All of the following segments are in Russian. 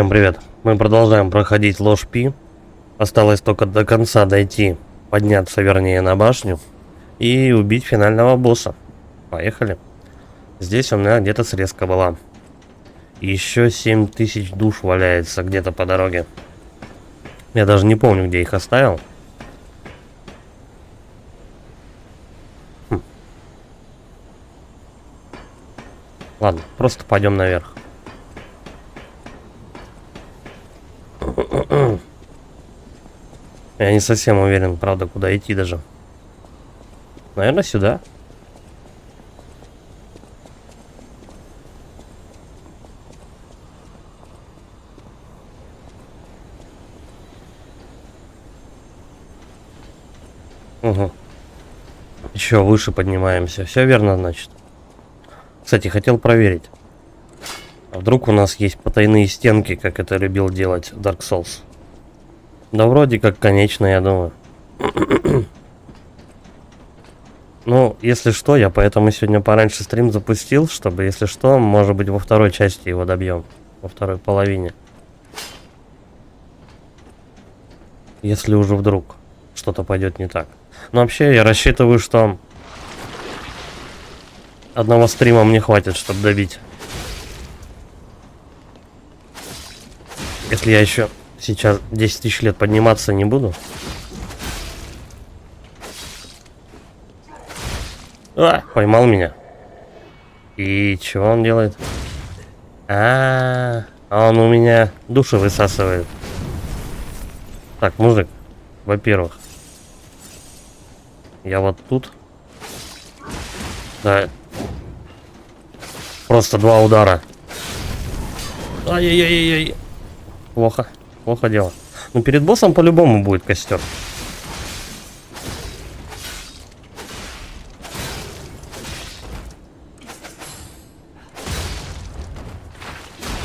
Всем привет. Мы продолжаем проходить ложь Пи. Осталось только до конца дойти, подняться вернее на башню и убить финального босса. Поехали. Здесь у меня где-то срезка была. Еще 7000 душ валяется где-то по дороге. Я даже не помню, где их оставил. Ладно, просто пойдем наверх. Я не совсем уверен, правда, куда идти даже. Наверное, сюда. Угу. Еще выше поднимаемся. Все верно, значит. Кстати, хотел проверить. А вдруг у нас есть потайные стенки, как это любил делать Dark Souls? Да вроде как конечно, я думаю. Ну, если что, я поэтому сегодня пораньше стрим запустил, чтобы, если что, может быть, во второй части его добьем. Во второй половине. Если уже вдруг что-то пойдет не так. Но вообще, я рассчитываю, что одного стрима мне хватит, чтобы добить. Если я еще сейчас 10 000 лет подниматься не буду. Поймал меня. И что он делает? Он у меня души высасывает. Так, мужик, во-первых, я вот тут. Да. Просто 2 удара. Ай-яй-яй-яй. Плохо. Плохо дело. Но перед боссом по-любому будет костер.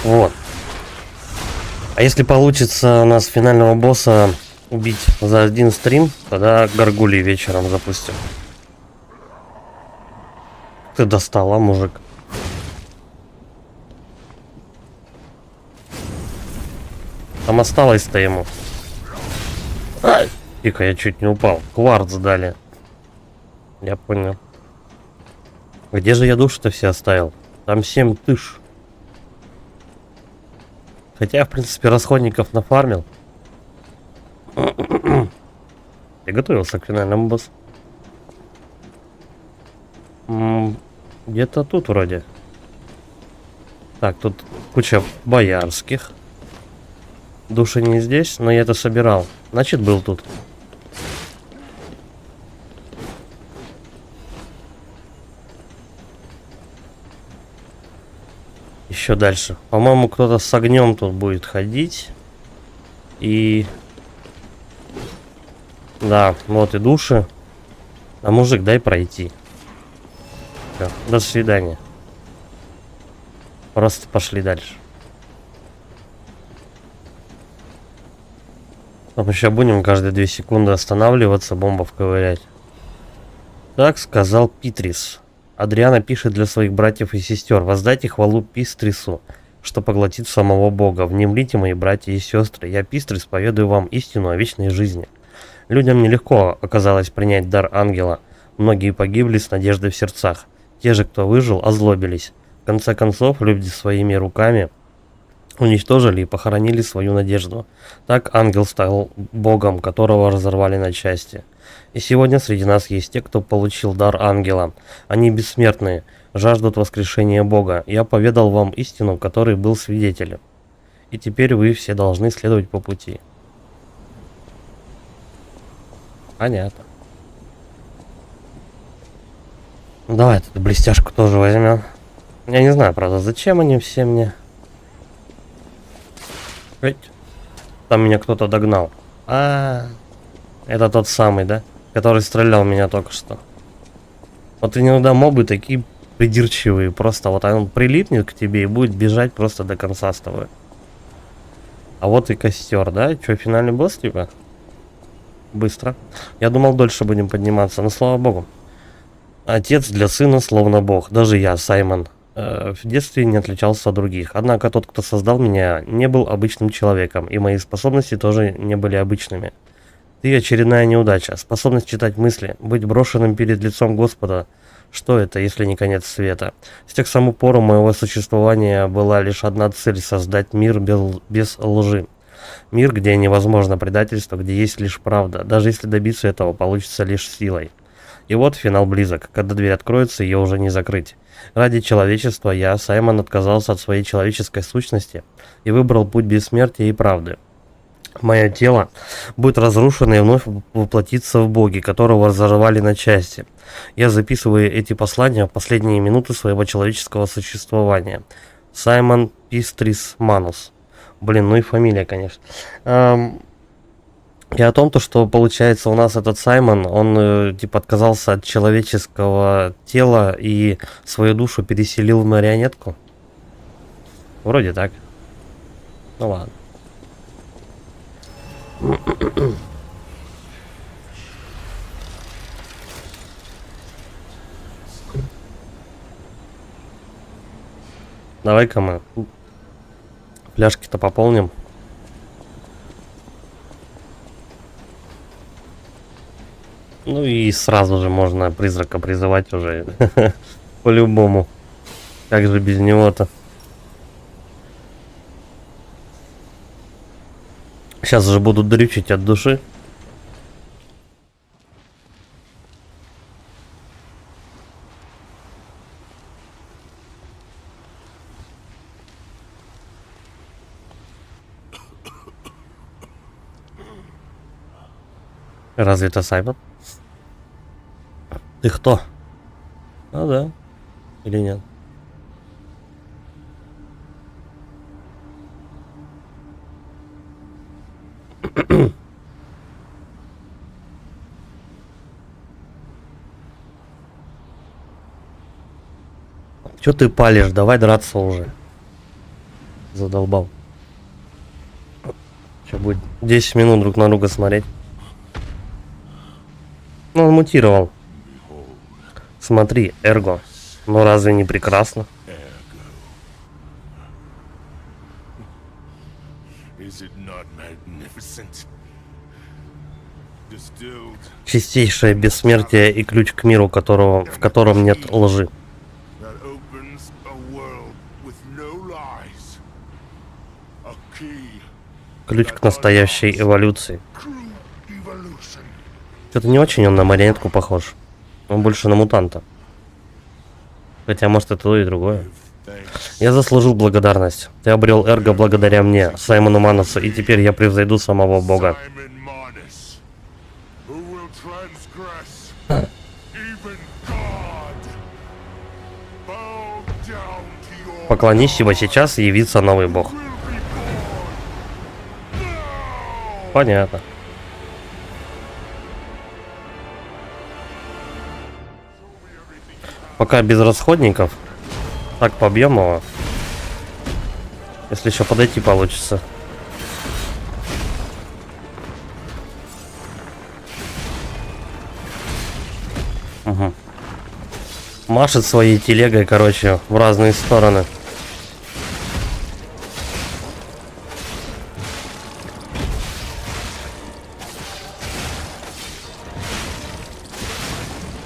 Вот. А если получится у нас финального босса убить за один стрим, тогда горгулей вечером запустим. Ты достала, мужик. Там осталось-то ему. Тихо, я чуть не упал. Кварц дали. Я понял. Где же я души-то все оставил? Там 7000. Хотя, в принципе, расходников нафармил. Я готовился к финальному боссу. Где-то тут вроде. Так, тут куча боярских. Души не здесь, но я это собирал. Значит, был тут. Еще дальше. По-моему, кто-то с огнем тут будет ходить. И... Да, вот и души. А мужик, дай пройти. Всё, до свидания. Просто пошли дальше. Там еще будем каждые 2 секунды останавливаться, бомбов ковырять. Так сказал Питрис. Адриана пишет для своих братьев и сестер: воздайте хвалу Пистрису, что поглотит самого Бога. Внемлите, мои братья и сестры, я Пистрис поведаю вам истину о вечной жизни. Людям нелегко оказалось принять дар ангела. Многие погибли с надеждой в сердцах. Те же, кто выжил, озлобились. В конце концов, люди своими руками уничтожили и похоронили свою надежду. Так ангел стал богом, которого разорвали на части. И сегодня среди нас есть те, кто получил дар ангела. Они бессмертные, жаждут воскрешения Бога. Я поведал вам истину, которой был свидетелем. И теперь вы все должны следовать по пути. Понятно. Давай эту блестяшку тоже возьмем. Я не знаю, правда, зачем они все мне. Там меня кто-то догнал. Это тот самый, да? Который стрелял меня только что. Вот иногда мобы такие придирчивые. Просто вот он прилипнет к тебе и будет бежать просто до конца с тобой. А вот и костер, да? Че, финальный босс типа? Быстро. Я думал, дольше будем подниматься, но слава богу. Отец для сына словно бог. Даже я, Саймон, в детстве не отличался от других. Однако тот, кто создал меня, не был обычным человеком, и мои способности тоже не были обычными. Ты очередная неудача. Способность читать мысли, быть брошенным перед лицом Господа. Что это, если не конец света? С тех самых пор у моего существования была лишь одна цель — создать мир без лжи. Мир, где невозможно предательство, где есть лишь правда. Даже если добиться этого, получится лишь силой. И вот финал близок. Когда дверь откроется, ее уже не закрыть. Ради человечества я, Саймон, отказался от своей человеческой сущности и выбрал путь бессмертия и правды. Мое тело будет разрушено и вновь воплотится в боги, которого разорвали на части. Я записываю эти послания в последние минуты своего человеческого существования. Саймон Пистрис Манус. Блин, ну и фамилия, конечно. И о том, что получается у нас этот Саймон, он типа отказался от человеческого тела и свою душу переселил в марионетку. Вроде так. Ну ладно. Давай-ка мы пляшки-то пополним. Ну и сразу же можно призрака призывать уже. По-любому. Как же без него-то? Сейчас же будут дрючить от души. Разве это Саймон? Ты кто? А, да. Или нет? Чё ты палишь? Давай драться уже. Задолбал. Что будет 10 минут друг на друга смотреть? Ну, он мутировал. Смотри, Эрго. Ну разве не прекрасно? Чистейшее бессмертие и ключ к миру, в котором нет лжи. Ключ к настоящей эволюции. Что-то не очень он на марионетку похож. Он больше на мутанта. Хотя, может, это то и другое. Я заслужил благодарность. Ты обрел Эрго благодаря мне, Саймону Манусу, и теперь я превзойду самого Бога. Поклонись, ибо сейчас явится новый Бог. Понятно. Пока без расходников. Так, побьем его. Если еще подойти получится. Угу. Машет своей телегой, короче, в разные стороны.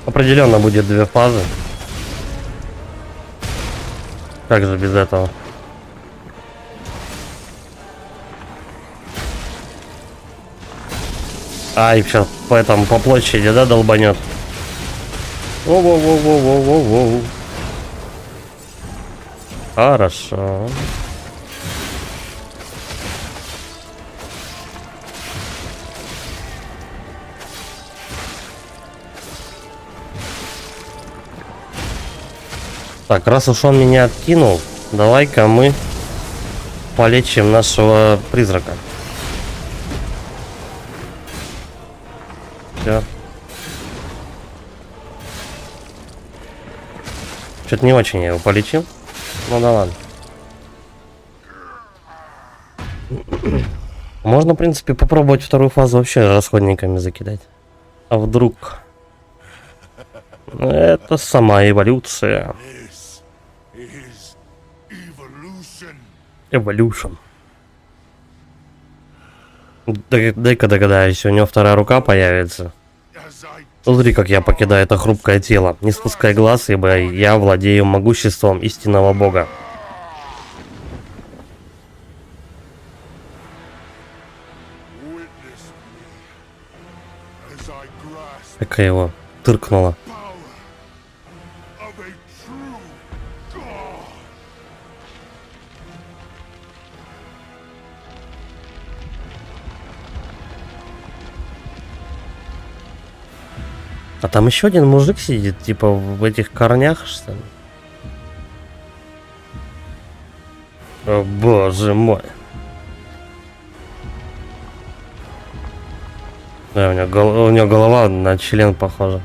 Определенно будет две фазы. Как же без этого? Ай, сейчас по площади, да, долбанет. Воу-воу-воу-воу-воу-воу. Хорошо. Так, раз уж он меня откинул, давай-ка мы полечим нашего призрака. Все. Что-то не очень я его полечил. Ну да ладно. Можно, в принципе, попробовать вторую фазу вообще расходниками закидать. А вдруг? Это сама эволюция. Evolution. Дай-ка догадаюсь, у него вторая рука появится. Смотри, как я покидаю это хрупкое тело. Не спускай глаз, ибо я владею могуществом истинного бога. Какая его тыркнула. А там еще один мужик сидит, типа в этих корнях, что ли? О, боже мой. Да, у него голова на член похожа.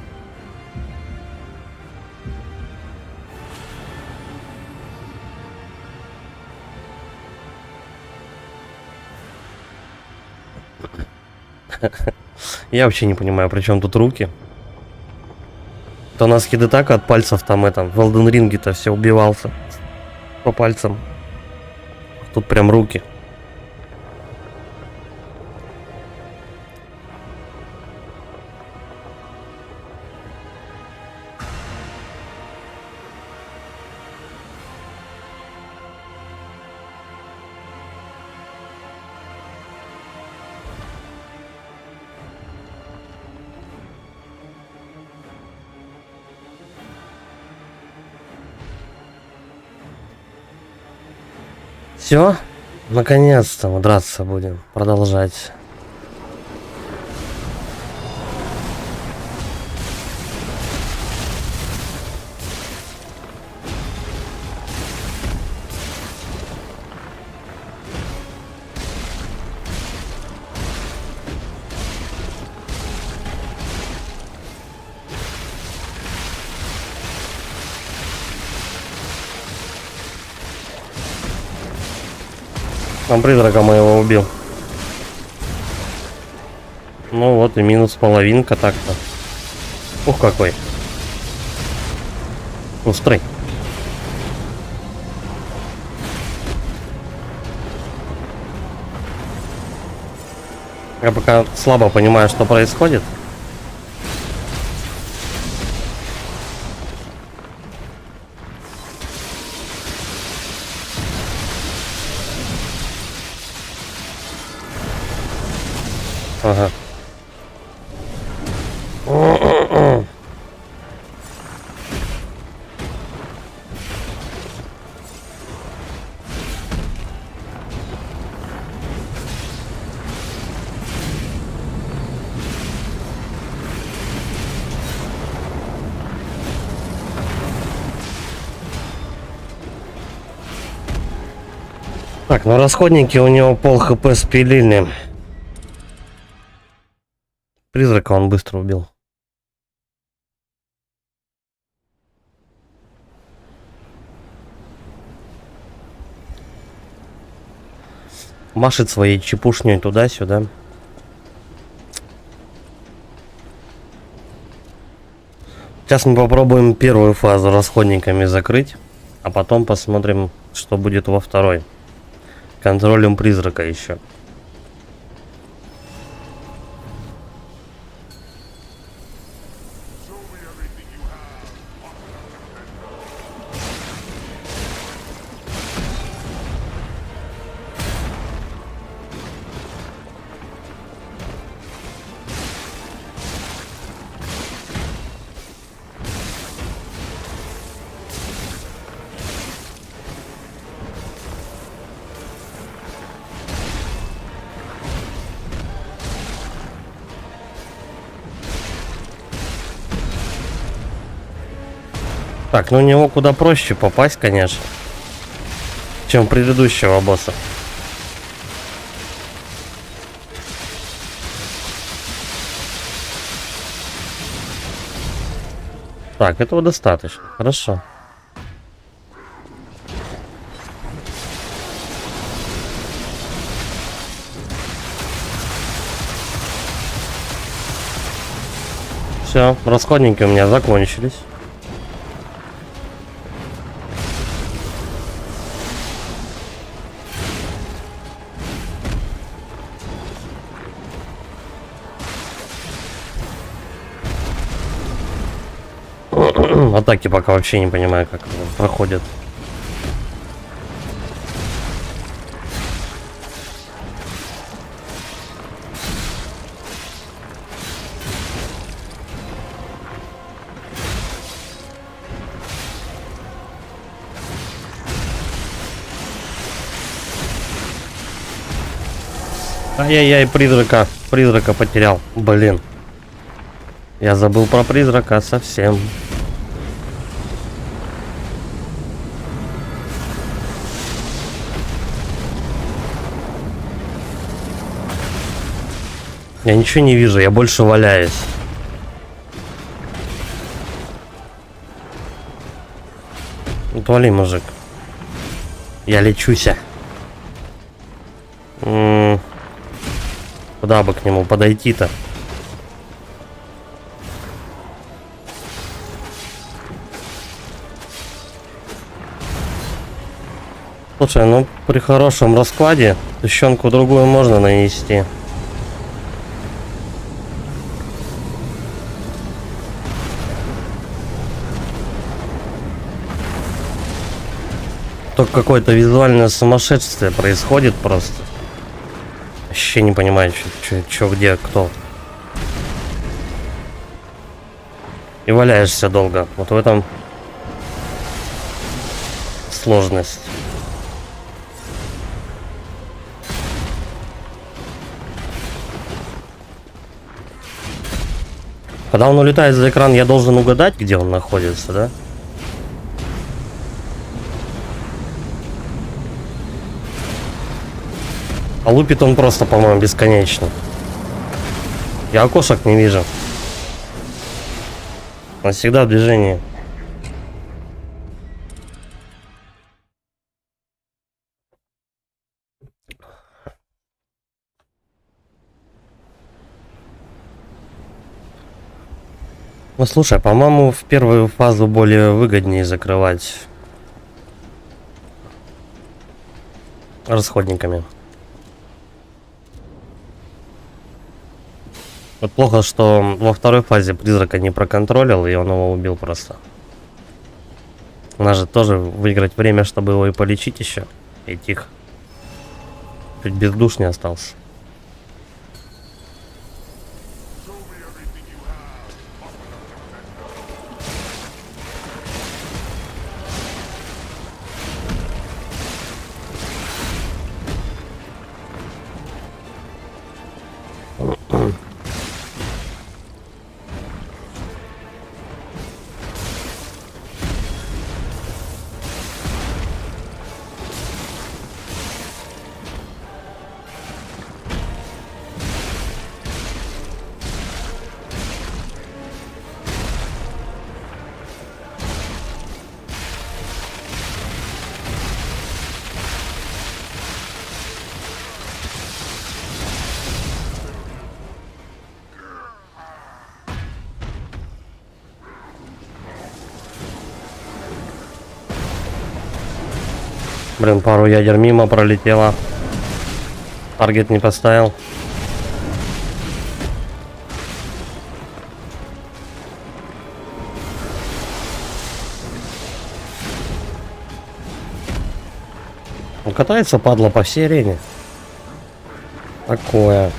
Я вообще не понимаю, при чем тут руки. То у нас Хидетака от пальцев там в Elden Ring-то все убивался по пальцам. Тут прям руки. Все, наконец-то мы драться будем, продолжать. Там призрака моего убил. Ну вот и минус половинка так-то. Ух, какой. Острый. Я пока слабо понимаю, что происходит. Ага. Так, ну расходники у него пол хп спилили. Призрака он быстро убил. Машет своей чепушней туда-сюда. Сейчас мы попробуем первую фазу расходниками закрыть, а потом посмотрим, что будет во второй. Контролем призрака еще. Так, ну у него куда проще попасть, конечно, чем предыдущего босса. Так, этого достаточно. Хорошо. Все, расходники у меня закончились. Атаки пока вообще не понимаю, как проходят. Ай-яй-яй, призрака потерял. Блин. Я забыл про призрака совсем. Я ничего не вижу, я больше валяюсь. Отвали, мужик. Я лечуся. Куда бы к нему подойти-то? Слушай, ну при хорошем раскладе тыщенку другую можно нанести. Только какое-то визуальное сумасшествие происходит просто. Вообще не понимаю, что, где, кто. И валяешься долго. Вот в этом сложность. Когда он улетает за экран, я должен угадать, где он находится, да? А лупит он просто, по-моему, бесконечно. Я окошек не вижу. Он всегда в движении. Ну слушай, по-моему, в первую фазу более выгоднее закрывать расходниками. Вот плохо, что во второй фазе призрака не проконтролил, и он его убил просто. Надо же тоже выиграть время, чтобы его и полечить еще. И тихо. Чуть бездушный остался. Блин, пару ядер мимо пролетело. Таргет не поставил. Он катается, падла, по всей арене. Такое.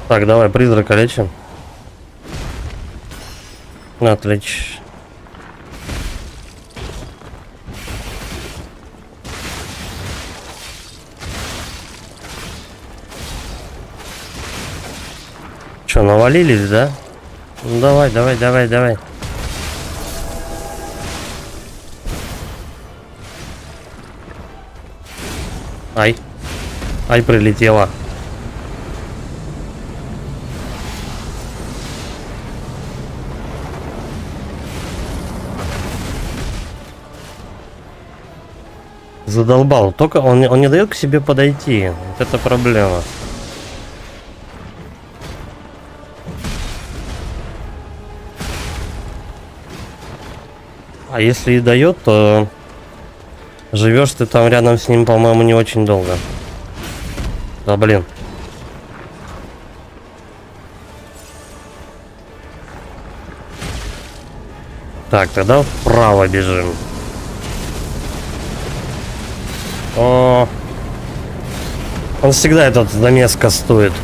Так, давай призрака лечим. Отлично. Че, навалились, да? Ну давай, давай, давай, давай. Ай. Ай, прилетела. Задолбал. Только он не дает к себе подойти. Вот это проблема. А если и дает, то живешь ты там рядом с ним, по-моему, не очень долго. Да блин. Так, тогда вправо бежим. О, он всегда этот замес кастует.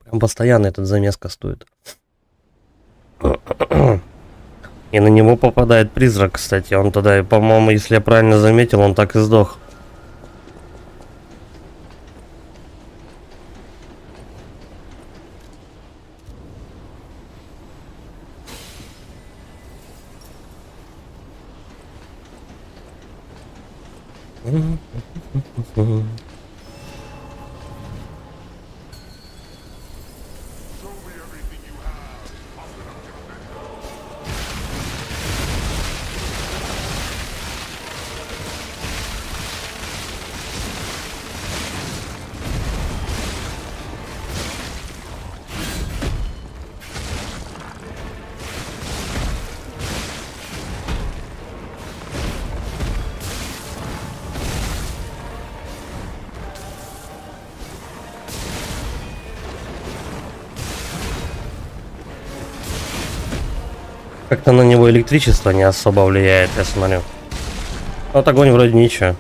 Прям постоянно этот замес кастует. И на него попадает призрак, кстати. Он тогда, по-моему, если я правильно заметил, он так и сдох. Как-то на него электричество не особо влияет, я смотрю. Вот огонь вроде ничего.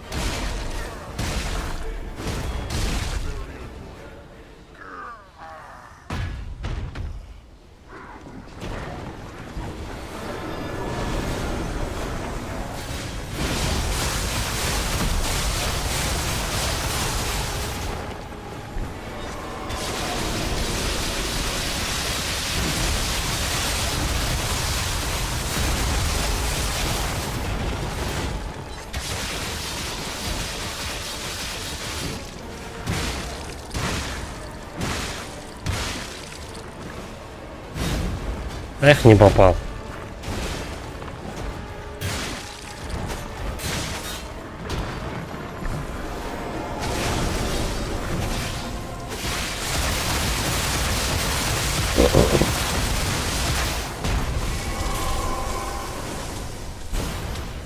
Эх, не попал.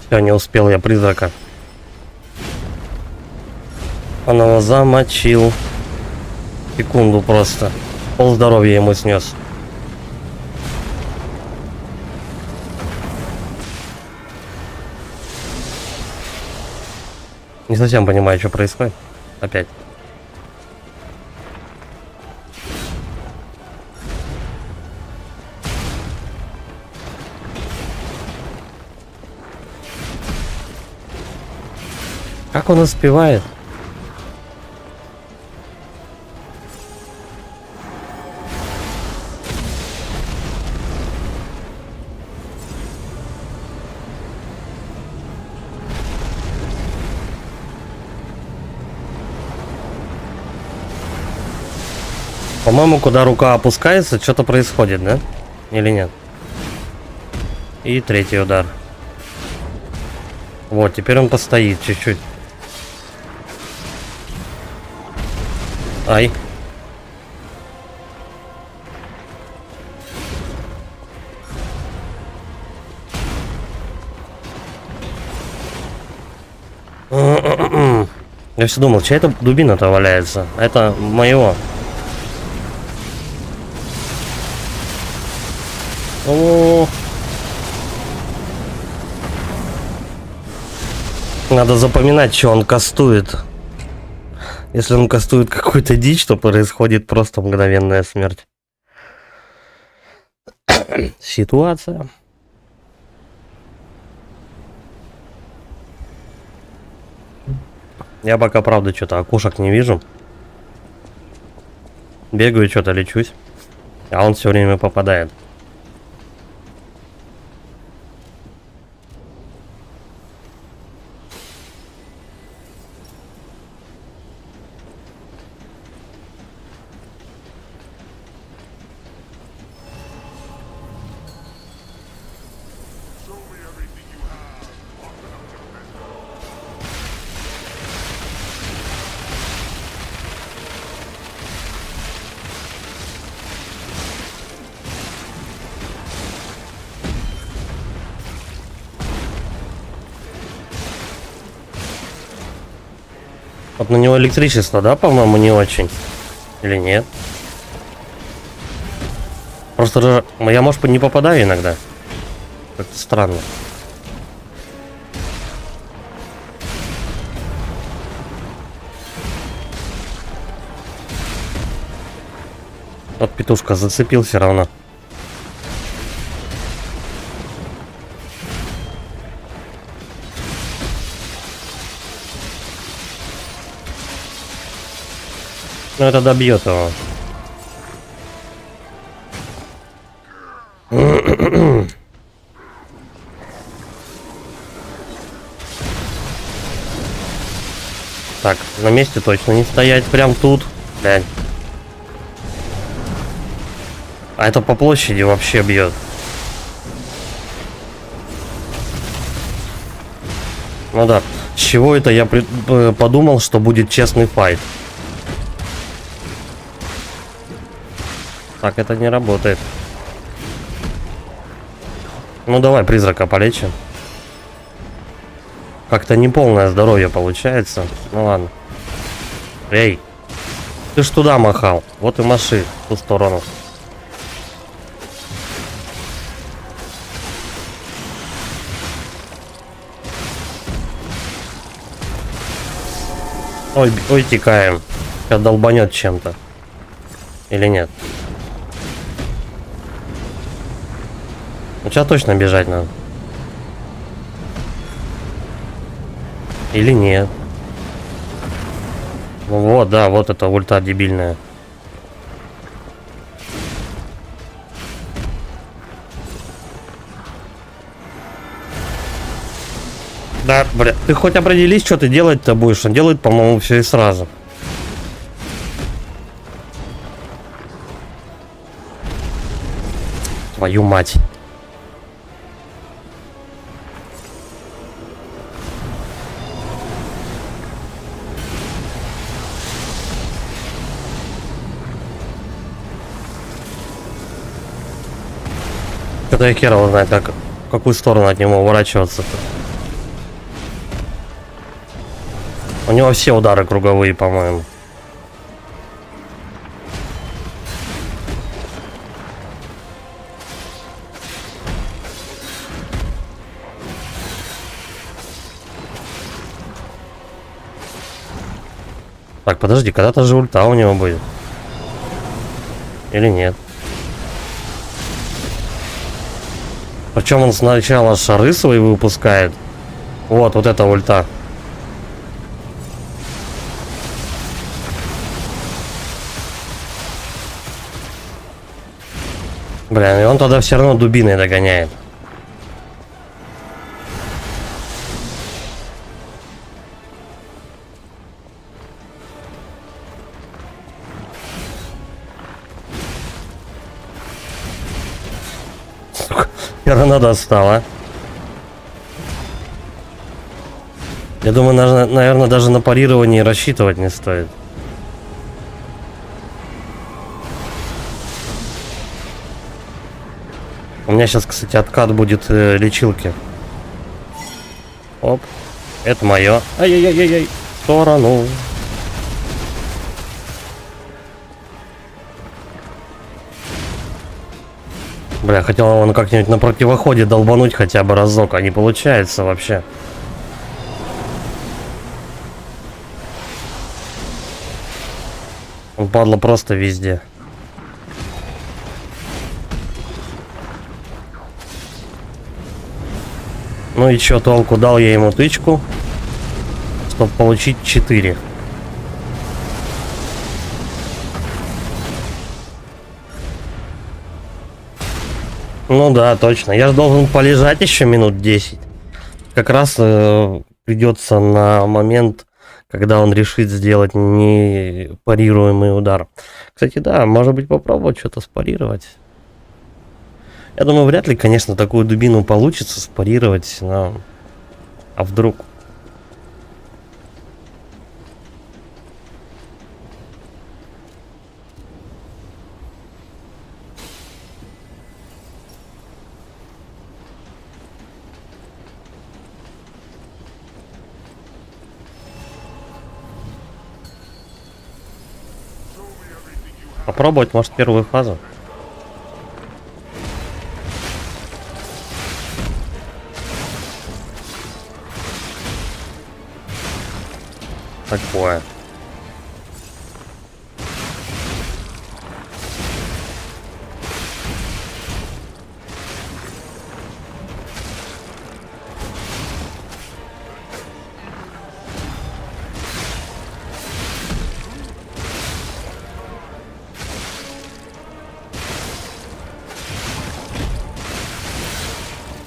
Все, не успел я призрака. Он его замочил. Секунду просто. Пол здоровья ему снес. Не совсем понимаю, что происходит. Опять. Как он успевает? По-моему, куда рука опускается, что-то происходит, да? Или нет? И третий удар. Вот, теперь он постоит чуть-чуть. Ай. Я все думал, чья это дубина-то валяется? Это моего. О, надо запоминать, что он кастует. Если он кастует какую-то дичь, то происходит просто мгновенная смерть. Ситуация. Я пока, правда, что-то окушек не вижу. Бегаю, что-то лечусь. А он все время попадает. Вот на него электричество, да, по-моему, не очень. Или нет? Просто же я, может, не попадаю иногда. Как-то странно. Вот петушка зацепил все равно. Ну это добьет его. Так, на месте точно не стоять, прям тут. Блядь. А это по площади вообще бьет. Ну да. С чего это я подумал, что будет честный файт? Так, это не работает. Ну давай призрака полечим. Как-то неполное здоровье получается. Ну ладно. Эй, ты ж туда махал. Вот и маши в ту сторону. Ой, ой, текаем. Сейчас долбанет чем-то. Или нет? Ну, сейчас точно бежать надо. Или нет? Ну вот, да, вот это ульта дебильная. Да, бля, ты хоть определись, что ты делать-то будешь. Он делает, по-моему, все и сразу. Твою мать. Что-то я хер его знает, как, в какую сторону от него уворачиваться-то. У него все удары круговые, по-моему. Так, подожди, когда-то же ульта у него будет. Или нет? Причем он сначала шары свои выпускает. Вот это ульта. Бля, и он тогда все равно дубиной догоняет. Хера достала. Я думаю, наверное, даже на парирование рассчитывать не стоит. У меня сейчас, кстати, откат будет лечилки. Оп. Это мое. Ай-яй-яй-яй. В сторону. Бля, хотел он как-нибудь на противоходе долбануть хотя бы разок, а не получается вообще. Он падла просто везде. Ну и чё толку, дал я ему тычку, чтобы получить 4. Ну да, точно. Я же должен полежать еще минут 10. Как раз придется на момент, когда он решит сделать непарируемый удар. Кстати, да, может быть попробовать что-то спарировать. Я думаю, вряд ли, конечно, такую дубину получится спарировать, но... А вдруг? Попробовать, может, первую фазу. Такое.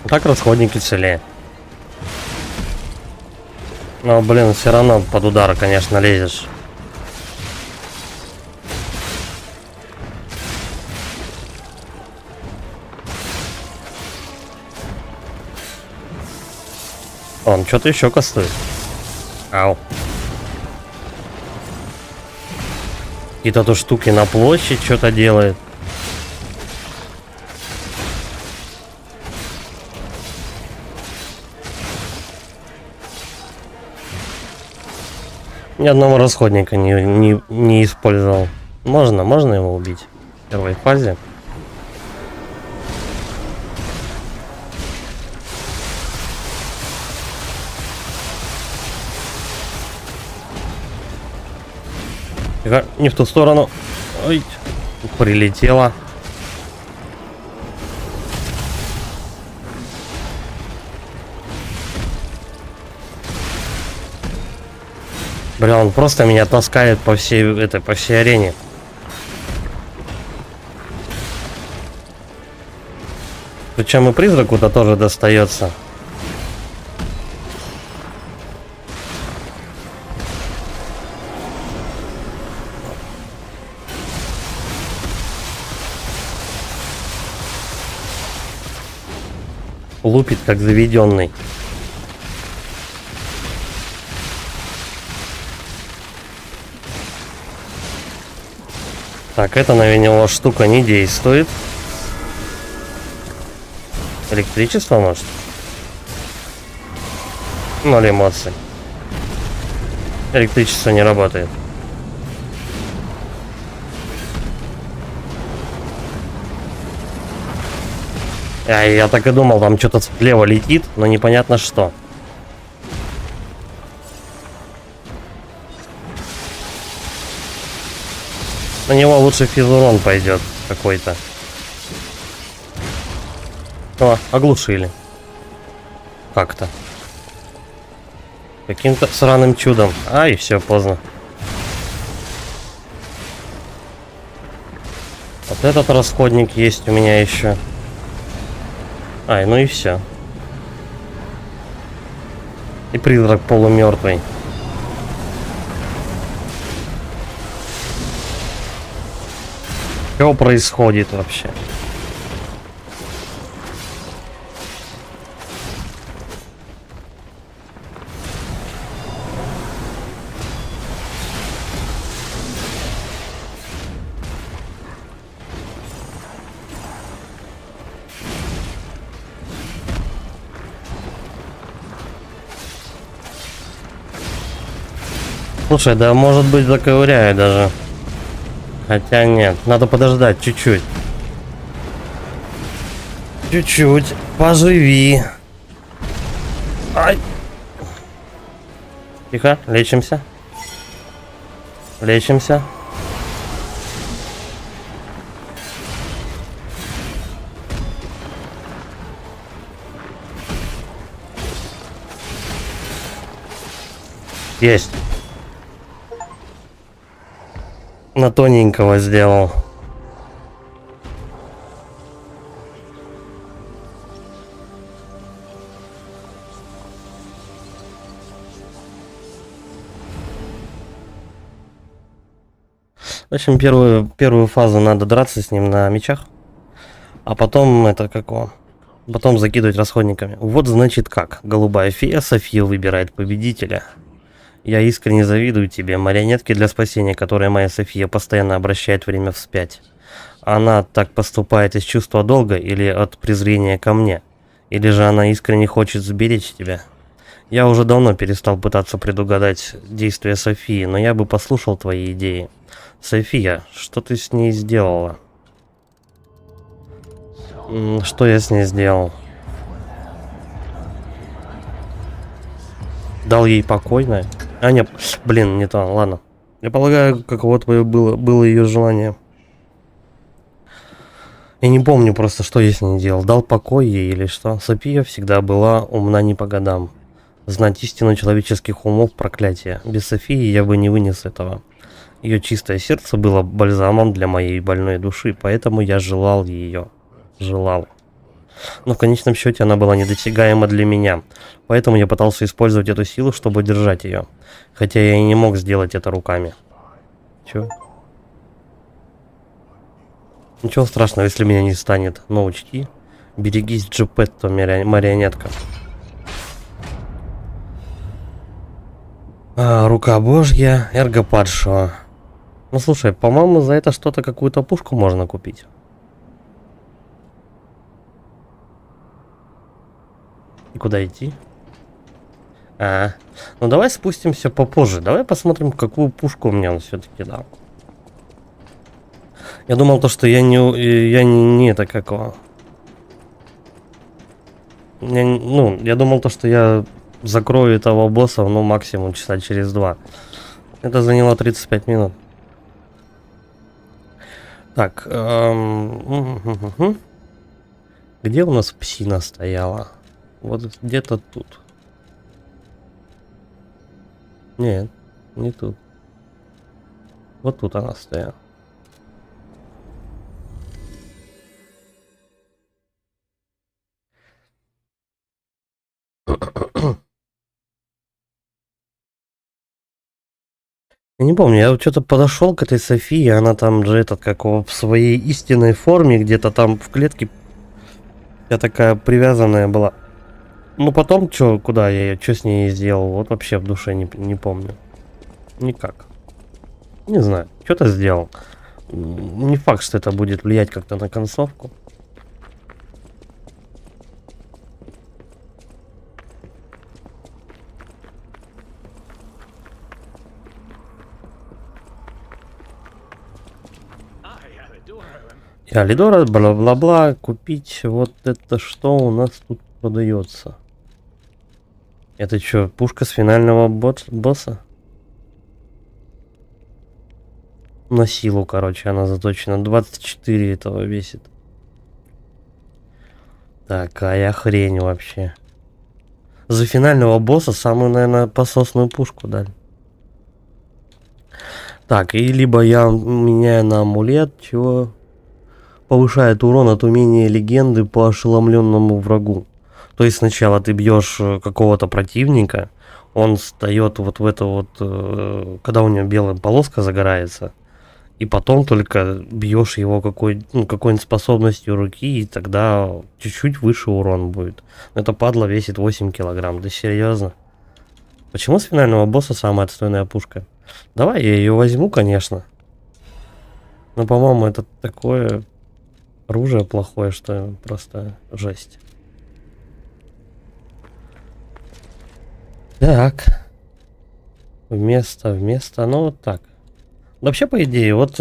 Так расходники целее. Но, блин, все равно под удар, конечно, лезешь. Он что-то еще кастует. Ау. Какие-то тут штуки на площадь что-то делает. Ни одного расходника не использовал. Можно его убить в первой фазе. Не в ту сторону. Ой, прилетело. Бля, он просто меня таскает по всей арене. Причем и призраку-то тоже достается. Лупит как заведенный. Так, это на него штука не действует. Электричество, может? 0 эмоций. Электричество не работает. Я так и думал, там что-то слева летит, но непонятно что. На него лучше физурон пойдет какой-то. О, оглушили. Как-то. Каким-то сраным чудом. И все, поздно. Вот этот расходник есть у меня еще. Ну и все. И призрак полумертвый. Что происходит вообще? Слушай, да может быть заковыряю даже. Хотя нет, надо подождать чуть-чуть. Чуть-чуть, поживи. Ай. Тихо, лечимся. Лечимся. Есть. На тоненького сделал. В общем, первую фазу надо драться с ним на мечах. А потом потом закидывать расходниками. Вот значит как. Голубая фея София выбирает победителя. Я искренне завидую тебе, марионетке для спасения, которой моя София постоянно обращает время вспять. Она так поступает из чувства долга или от презрения ко мне? Или же она искренне хочет сберечь тебя? Я уже давно перестал пытаться предугадать действия Софии, но я бы послушал твои идеи. София, что ты с ней сделала? Что я с ней сделал? Дал ей покойное? А, нет, блин, не то, ладно. Я полагаю, каково твое было ее желание. Я не помню просто, что я с ней делал. Дал покой ей или что? София всегда была умна не по годам. Знать истину человеческих умов — проклятие. Без Софии я бы не вынес этого. Ее чистое сердце было бальзамом для моей больной души, поэтому я желал ее. Желал. Но в конечном счете она была недосягаема для меня, поэтому я пытался использовать эту силу, чтобы удержать ее. Хотя я и не мог сделать это руками. Чё? Ничего страшного, если меня не станет, но учти. Берегись, Джепетто, марионетка. Рука Божья, Эрго падшего. Ну слушай, по-моему, за это что-то, какую-то пушку можно купить. И куда идти? Ну давай спустимся попозже. Давай посмотрим, какую пушку мне он все-таки дал. Я думал, то, что я не это какого. Я думал, то, что я закрою этого босса, ну, максимум часа через 2. Это заняло 35 минут. Так, где у нас псина стояла? Вот где-то тут. Нет, не тут. Вот тут она стояла. Я не помню, я вот что-то подошел к этой Софии, она там же в своей истинной форме, где-то там в клетке. Я такая привязанная была. Ну потом, куда я ее, что с ней сделал, вот вообще в душе не помню. Никак. Не знаю, что-то сделал. Не факт, что это будет влиять как-то на концовку. Алидора, бла-бла-бла, купить вот это что у нас тут продается. Это что, пушка с финального босса? На силу, короче, она заточена. 24 этого весит. Такая хрень вообще. За финального босса самую, наверное, пососную пушку дали. Так, и либо я меняю на амулет, чего... Повышает урон от умения легенды по ошеломленному врагу. То есть сначала ты бьешь какого-то противника, он встает вот в это вот, когда у него белая полоска загорается, и потом только бьешь его какой-нибудь способностью руки, и тогда чуть-чуть выше урон будет. Это падла весит 8 килограмм. Да серьезно? Почему с финального босса самая отстойная пушка? Давай я ее возьму, конечно. Но, по-моему, это такое... оружие плохое, что просто жесть. Так. Вместо, ну вот так. Вообще, по идее, вот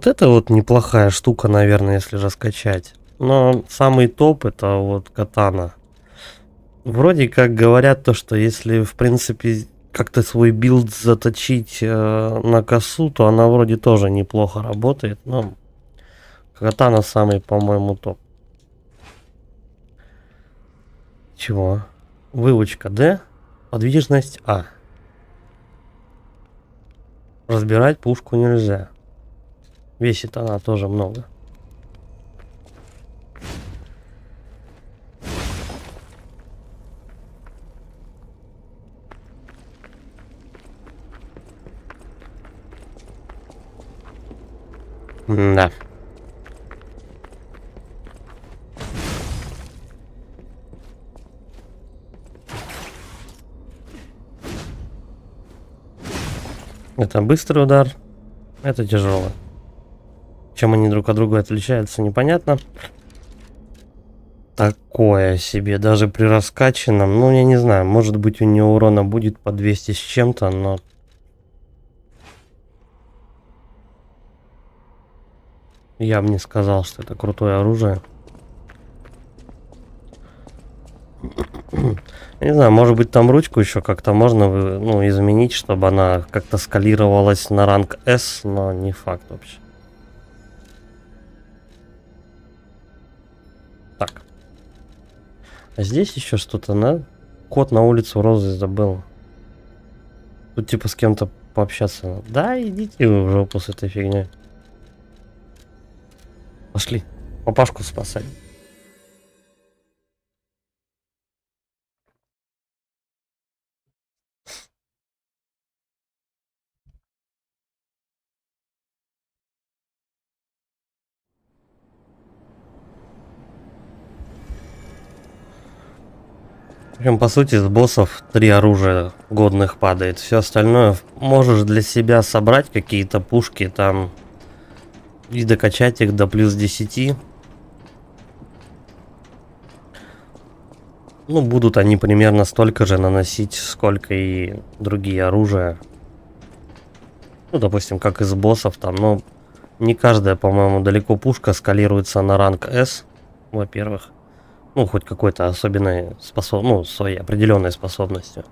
это вот неплохая штука, наверное, если раскачать. Но самый топ — это вот катана. Вроде как говорят то, что если, в принципе, как-то свой билд заточить на косу, то она вроде тоже неплохо работает, но... Катана самый, по-моему, топ. Чего? Выучка Д. Подвижность А. Разбирать пушку нельзя. Весит она тоже много. Да. Это быстрый удар, это тяжелый. Чем они друг от друга отличаются, непонятно. Такое себе, даже при раскачанном, ну я не знаю, может быть у него урона будет по 200 с чем-то, но... Я бы не сказал, что это крутое оружие. Я не знаю, может быть там ручку еще как-то можно ну, изменить, чтобы она как-то скалировалась на ранг S, но не факт вообще. Так. А здесь еще что-то, да? Кот на улицу Розы забыл. Тут типа с кем-то пообщаться надо. Да, идите вы в жопу с этой фигней. Пошли. Папашку спасать. В общем, по сути, с боссов 3 оружия годных падает. Все остальное можешь для себя собрать какие-то пушки там и докачать их до плюс 10. Ну, будут они примерно столько же наносить, сколько и другие оружия. Ну, допустим, как из боссов там, но не каждая, по-моему, далеко пушка скалируется на ранг S, во-первых. Ну, хоть какой-то особенной ну, своей определенной способностью.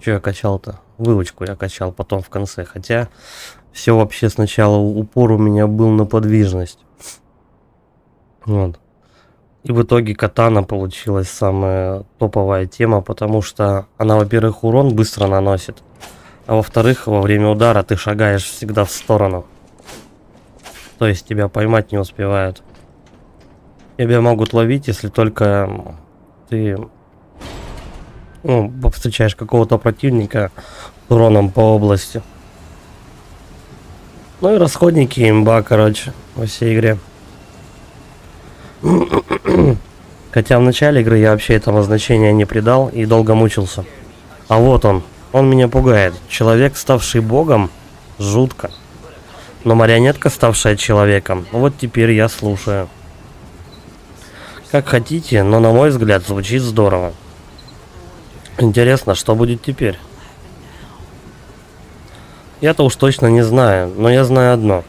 Что я качал-то? Выучку я качал потом в конце. Хотя все вообще сначала упор у меня был на подвижность. Вот. И в итоге катана получилась самая топовая тема, потому что она, во-первых, урон быстро наносит. А во-вторых, во время удара ты шагаешь всегда в сторону. То есть тебя поймать не успевают. Тебя могут ловить, если только ты повстречаешь какого-то противника с уроном по области. Ну и расходники имба, короче, во всей игре. Хотя в начале игры я вообще этого значения не придал и долго мучился. А вот он меня пугает. Человек, ставший богом, жутко. Но марионетка, ставшая человеком, вот теперь я слушаю. Как хотите, но на мой взгляд звучит здорово. Интересно, что будет теперь? Я-то уж точно не знаю, но я знаю одно.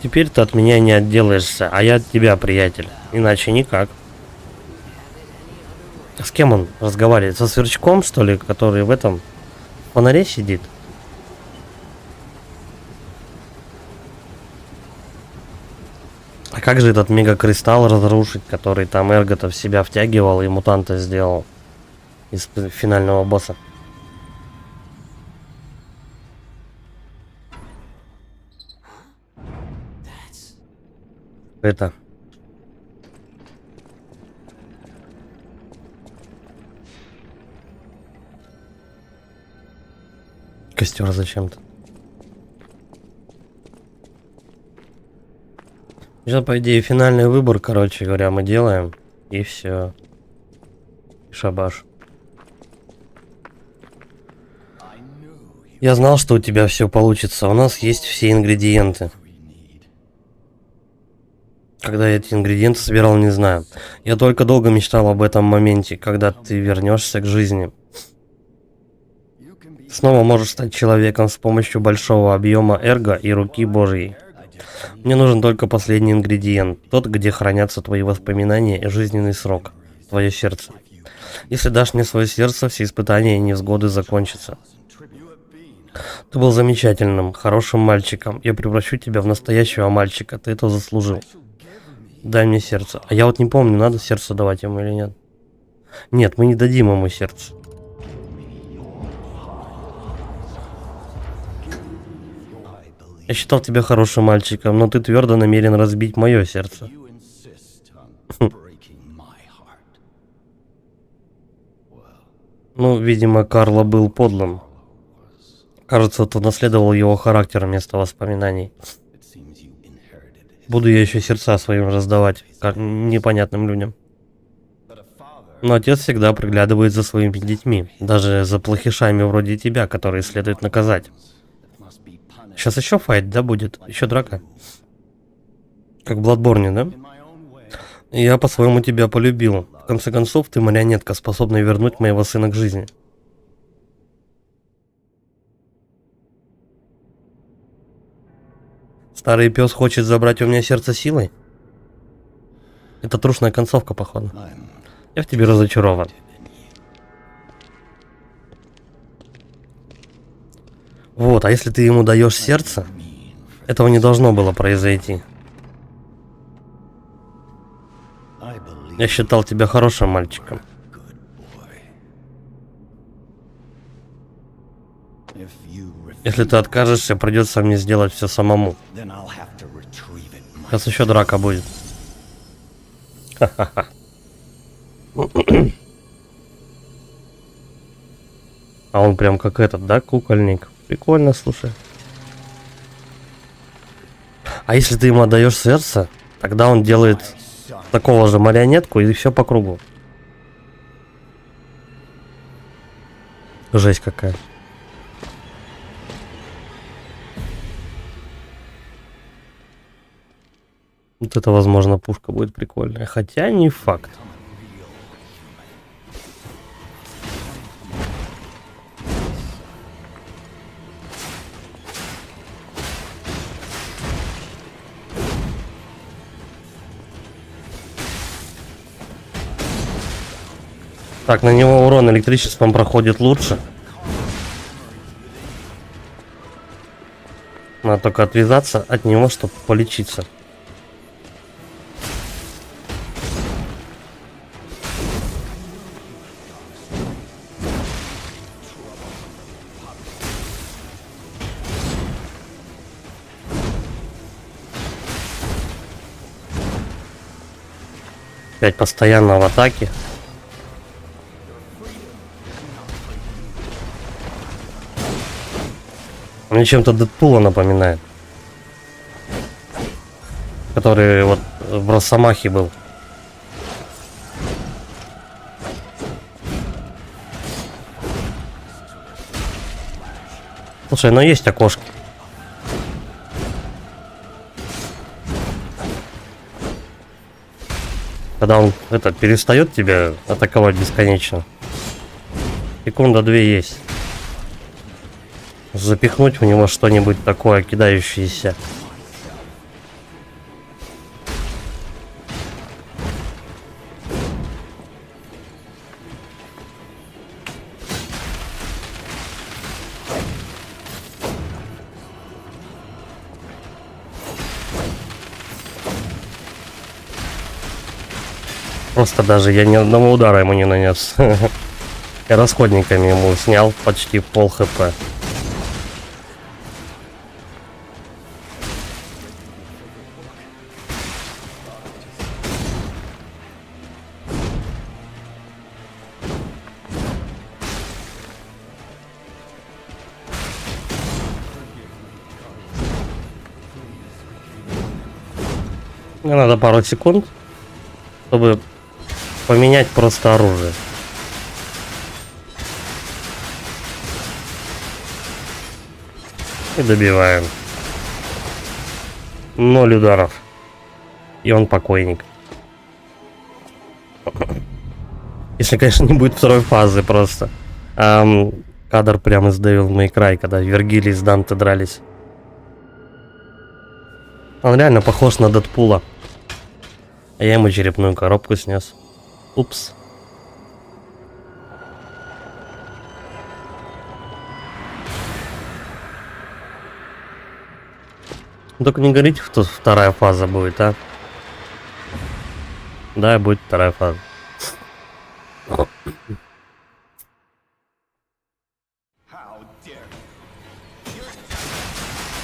Теперь ты от меня не отделаешься, а я от тебя, приятель. Иначе никак. С кем он разговаривает? Со сверчком, что ли, который в этом фонаре сидит? А как же этот мегакристалл разрушить, который там Эрго-то в себя втягивал и мутанта сделал из финального босса? Это... Костер зачем-то. Сейчас, по идее, финальный выбор, короче говоря, мы делаем. И все. Шабаш. Я знал, что у тебя все получится. У нас есть все ингредиенты. Когда я эти ингредиенты собирал, не знаю. Я только долго мечтал об этом моменте, когда ты вернешься к жизни. Снова можешь стать человеком с помощью большого объема эрго и руки Божьей. Мне нужен только последний ингредиент, тот, где хранятся твои воспоминания и жизненный срок, твое сердце. Если дашь мне свое сердце, все испытания и невзгоды закончатся. Ты был замечательным, хорошим мальчиком. Я превращу тебя в настоящего мальчика, ты это заслужил. Дай мне сердце. А я вот не помню, надо сердце давать ему или нет. Нет, мы не дадим ему сердце. Я считал тебя хорошим мальчиком, но ты твердо намерен разбить мое сердце. Ну, видимо, Карло был подлым. Кажется, ты наследовал его характер вместо воспоминаний. Буду я еще сердца своим раздавать непонятным людям. Но отец всегда приглядывает за своими детьми, даже за плохишами вроде тебя, которые следует наказать. Сейчас еще файт, да, будет? Еще драка. Как в Бладборне, да? Я по-своему тебя полюбил. В конце концов, ты марионетка, способная вернуть моего сына к жизни. Старый пес хочет забрать у меня сердце силой? Это трушная концовка, походу. Я в тебе разочарован. Вот, а если ты ему даешь сердце, этого не должно было произойти. Я считал тебя хорошим мальчиком. Если ты откажешься, придется мне сделать все самому. Сейчас еще драка будет. Ха-ха-ха. А он прям как этот, да, кукольник? Прикольно, слушай. А если ты ему отдаешь сердце, тогда он делает такого же марионетку и все по кругу. Жесть какая. Вот это, возможно, пушка будет прикольная. Хотя не факт. Так, на него урон электричеством проходит лучше. Надо только отвязаться от него, чтобы полечиться. Опять постоянно в атаке. Мне чем-то Дэдпула напоминает. Который вот в Росомахе был. Слушай, но есть окошки. Когда он перестает тебя атаковать бесконечно. Секунда-две есть. Запихнуть в него что-нибудь такое, кидающееся. Просто даже я ни одного удара ему не нанес. Я расходниками ему снял почти пол хп. Мне надо пару секунд, чтобы поменять просто оружие. И добиваем. 0 ударов. И он покойник. Если, конечно, не будет второй фазы просто. Кадр прямо из Devil May Cry, когда Вергилий с Данте дрались. Он реально похож на Дэдпула. А я ему черепную коробку снес. Упс. Только не говорите, что вторая фаза будет, а? Да, будет вторая фаза.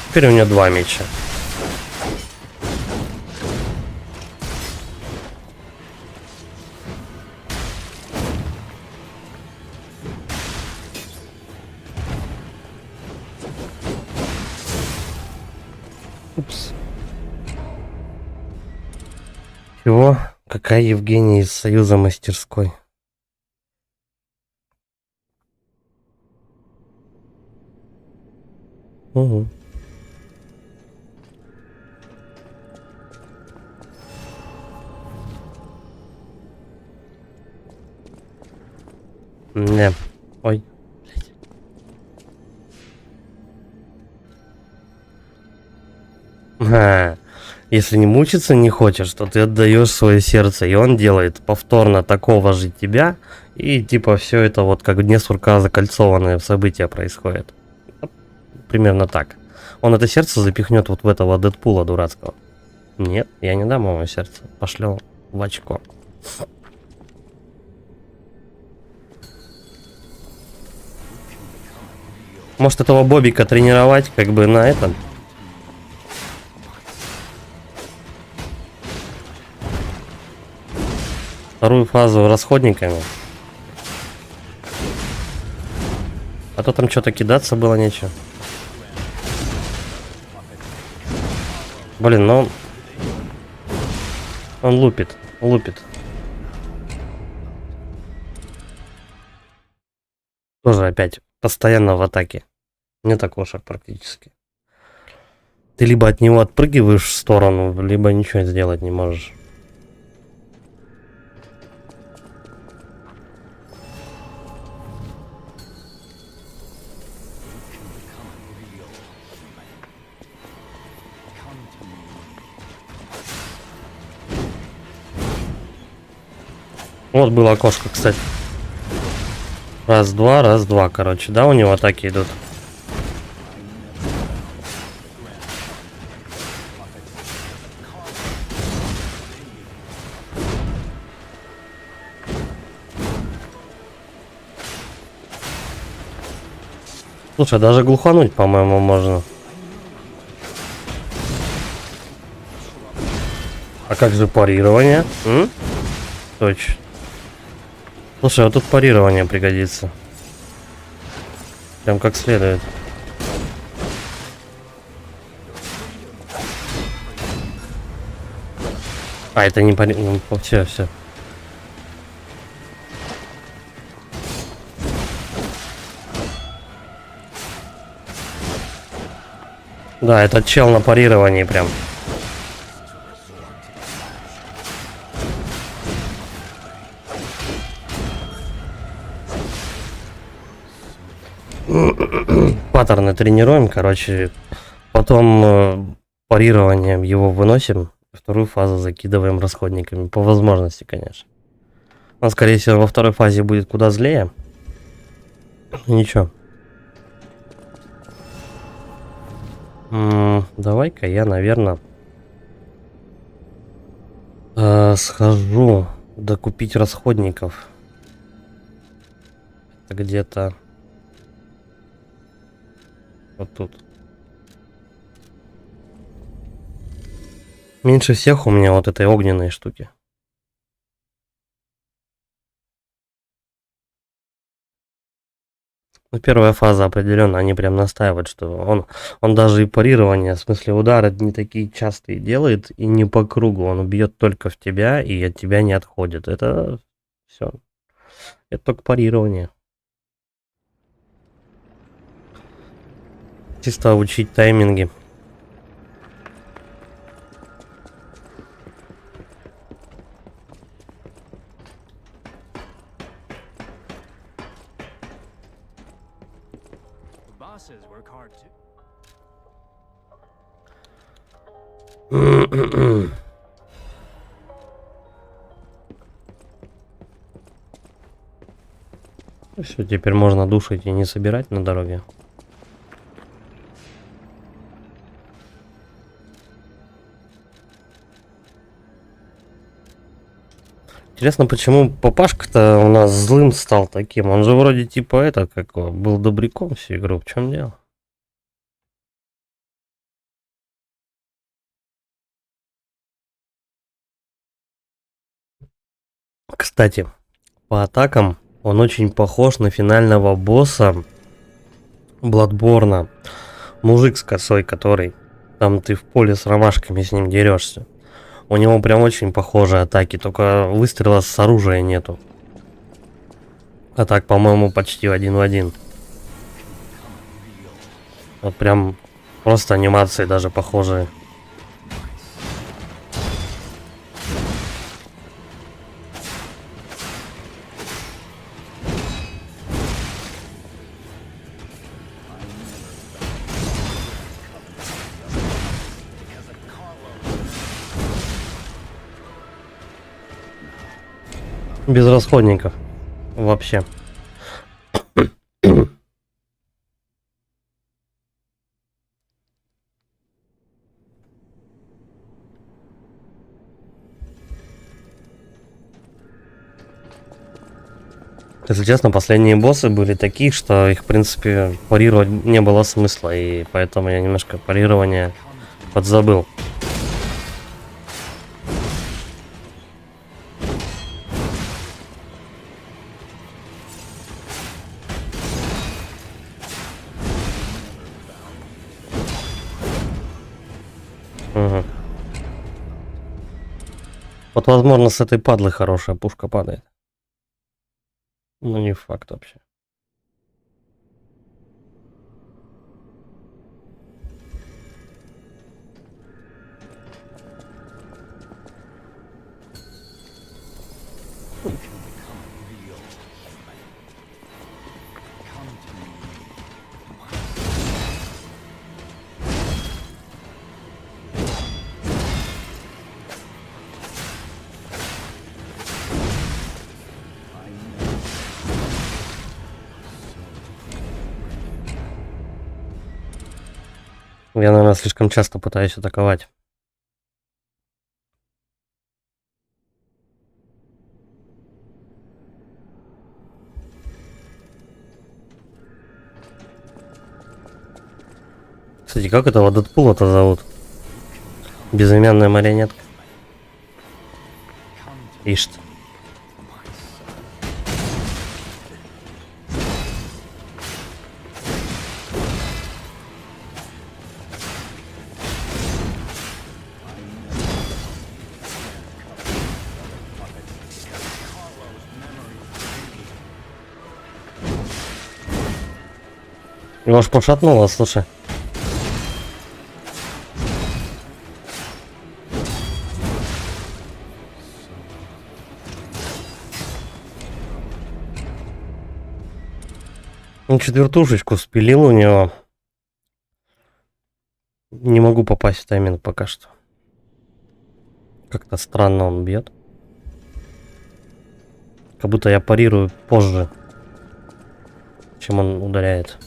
Теперь у меня 2 меча. Упс. Чего? Какая Евгения из Союза мастерской? Угу. Не. Ой. Если не мучиться не хочешь, то ты отдаешь свое сердце, и он делает повторно такого же тебя, и типа все это вот как в дне сурка закольцованное событие происходит. Примерно так. Он это сердце запихнет вот в этого Дэдпула дурацкого. Нет, я не дам ему сердце. Пошлем в очко. Может этого Бобика тренировать как бы на этом? Вторую фазу расходниками. А то там что-то кидаться было нечего. Блин, ну... Он лупит. Тоже опять постоянно в атаке. Нет окошек практически. Ты либо от него отпрыгиваешь в сторону, либо ничего сделать не можешь. Вот было окошко, кстати. Раз-два, короче, да, у него атаки идут. Слушай, даже глухануть, по-моему, можно. А как же парирование? Точно. Слушай, вот тут парирование пригодится. Прям как следует. А, это не парирование. Все. Да, этот чел на парировании прям. Паттерны тренируем, короче. Потом парированием его выносим. Вторую фазу закидываем расходниками. По возможности, конечно. Он, скорее всего, во второй фазе будет куда злее. Ничего. Давай-ка я, наверное, схожу докупить расходников. Это где-то вот тут. Меньше всех у меня вот этой огненной штуки. Ну, первая фаза определенно, они прям настаивают, что он даже и парирование, в смысле удары не такие частые делает и не по кругу, он бьет только в тебя и от тебя не отходит. Это все. Это только парирование. Чисто учить тайминги. Все, теперь можно душить и не собирать на дороге. Интересно, почему папашка-то у нас злым стал таким? Он же вроде типа это, как был добряком всю игру. В чем дело? Кстати, по атакам он очень похож на финального босса Бладборна. Мужик с косой, который там ты в поле с ромашками с ним дерешься. У него прям очень похожие атаки, только выстрела с оружия нету. А так, по-моему, почти один в один. Вот прям просто анимации даже похожие. Без расходников. Вообще. Если честно, последние боссы были такие, что их, в принципе, парировать не было смысла, и поэтому я немножко парирование подзабыл. Угу. Вот, возможно, с этой падлы хорошая пушка падает. Ну, не факт вообще. Я, наверное, слишком часто пытаюсь атаковать. Кстати, как этого Дэдпула-то зовут? Безымянная марионетка. Ишь ты. Его аж пошатнуло, слушай. Ну, четвертушечку спилил у него. Не могу попасть в тайминг пока что. Как-то странно он бьет. Как будто я парирую позже, чем он ударяет.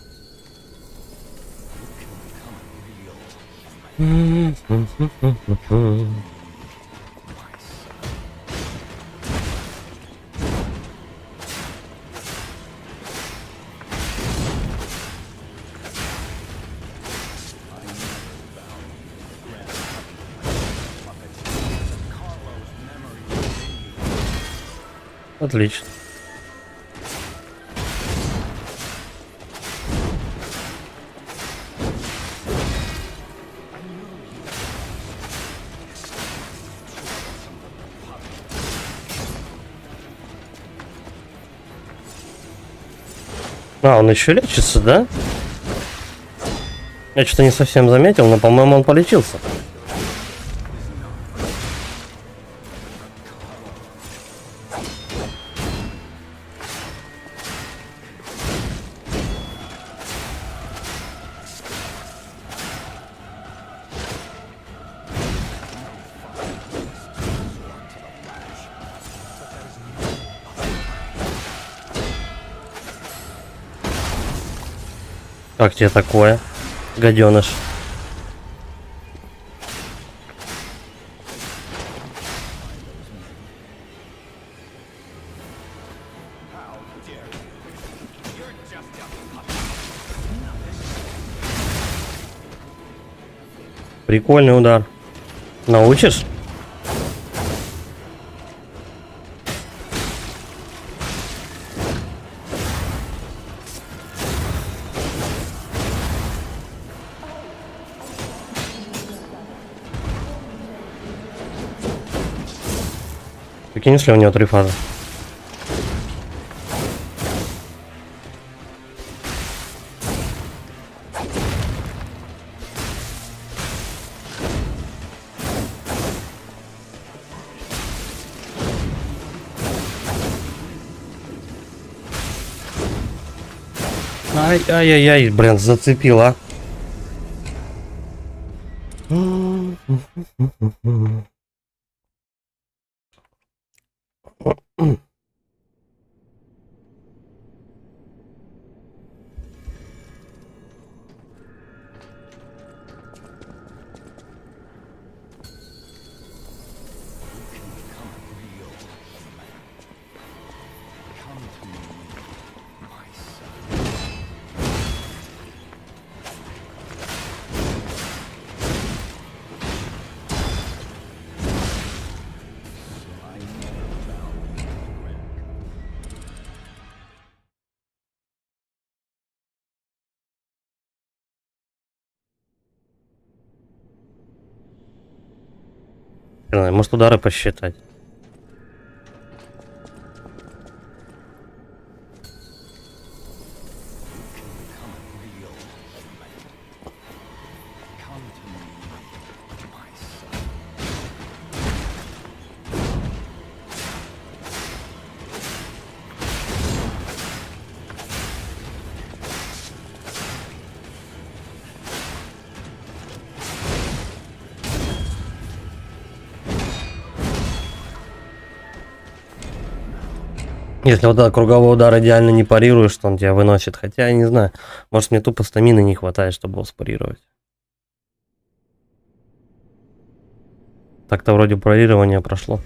Отлично. А, он еще лечится, да? Я что-то не совсем заметил, но, по-моему, он полечился. Как тебе такое, гаденыш? Прикольный удар. Научишь? Прикинь, если у него 3 фазы. Ай-яй-яй, блин, зацепила. Не знаю, может удары посчитать. Если вот этот круговой удар идеально не парируешь, что он тебя выносит. Хотя, я не знаю, может мне тупо стамины не хватает, чтобы его спарировать. Так-то вроде парирование прошло.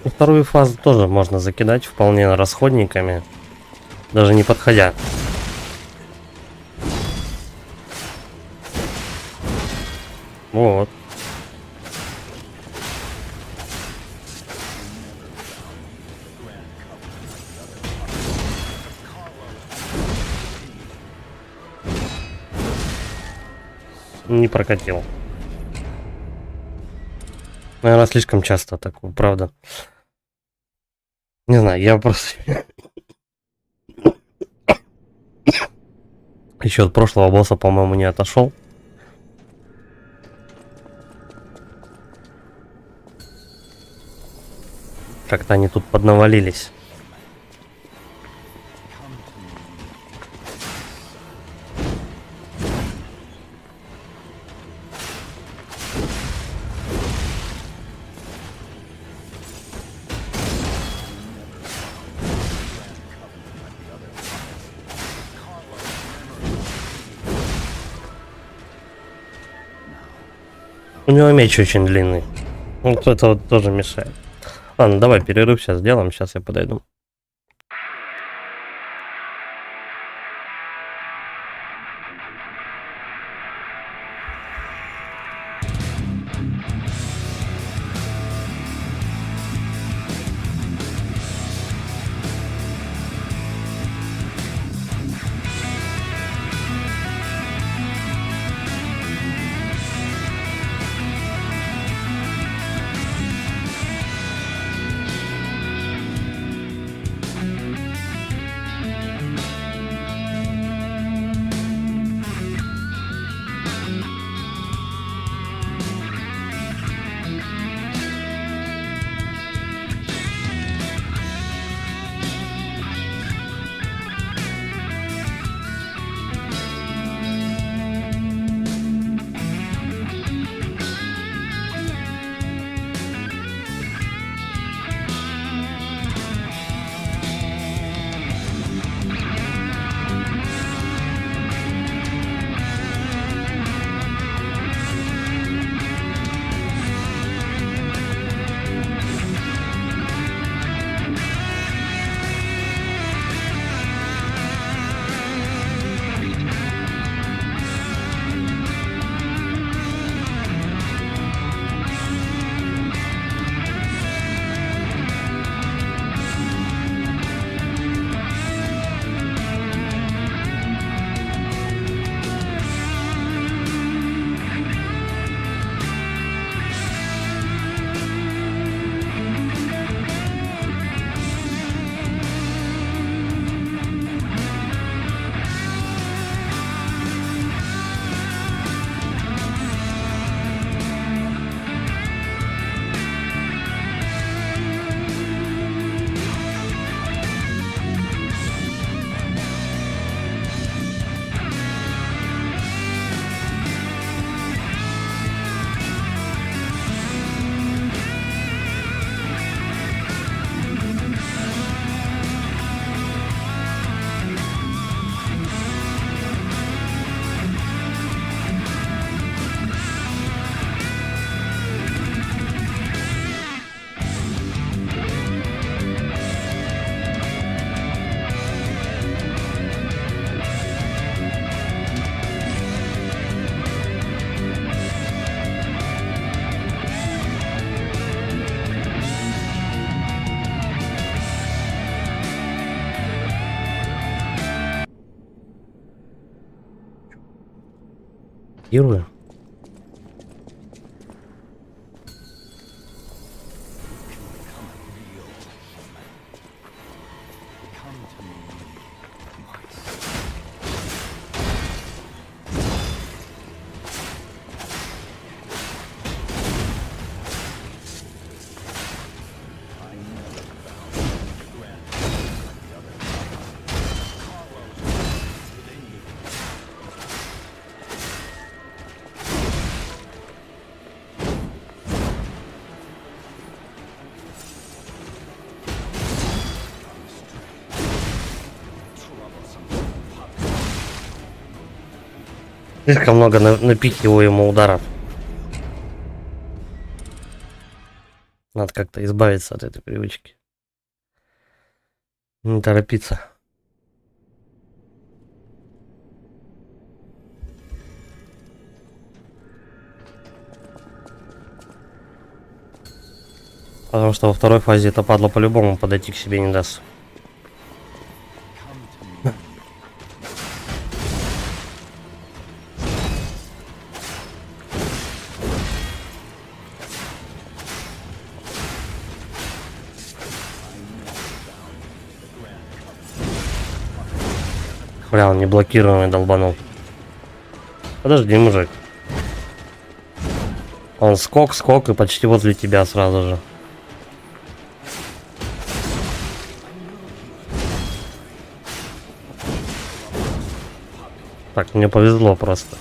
И вторую фазу тоже можно закидать вполне расходниками, даже не подходя. Вот. Не прокатил. Наверное, слишком часто такое, правда. Не знаю, я просто... Еще от прошлого босса, по-моему, не отошел. Как-то они тут поднавалились. У него меч очень длинный. Вот это вот тоже мешает. Ладно, давай перерыв сейчас сделаем, сейчас я подойду. блокирую. Слишком много напихиваемо ударов. Надо как-то избавиться от этой привычки. Не торопиться. Потому что во второй фазе это падла по-любому подойти к себе не даст. Бля, он не блокированный долбанул. Подожди, мужик. Он скок и почти возле тебя сразу же. Так, мне повезло просто.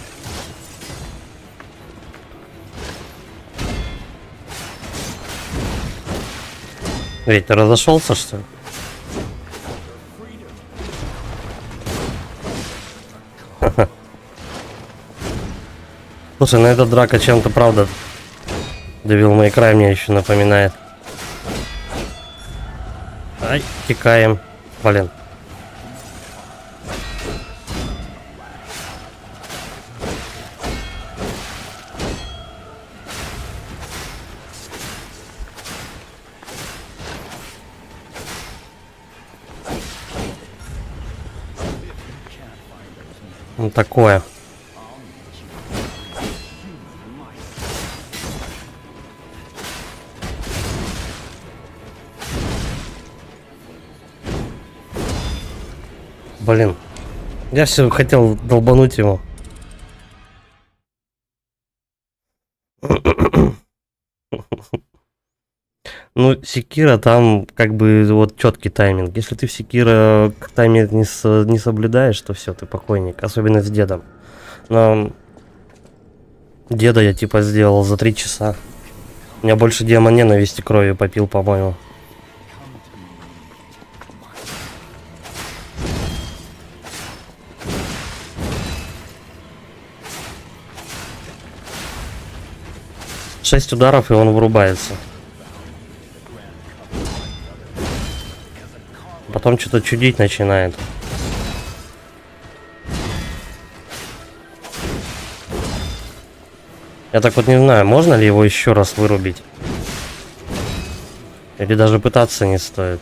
Ведь ты разошелся, что ли? Слушай, ну эта драка чем-то, правда, Devil May Cry мне еще напоминает. Ай, текаем. Блин. Ну такое. Блин. Я все хотел долбануть его. Ну, Секира там как бы вот четкий тайминг. Если ты в Секира тайминг не соблюдаешь, то все, ты покойник. Особенно с дедом. Но деда я типа сделал за 3 часа. У меня больше демон ненависти крови попил, по-моему. Шесть ударов, и он вырубается. Потом что-то чудить начинает. Я так вот не знаю, можно ли его еще раз вырубить. Или даже пытаться не стоит.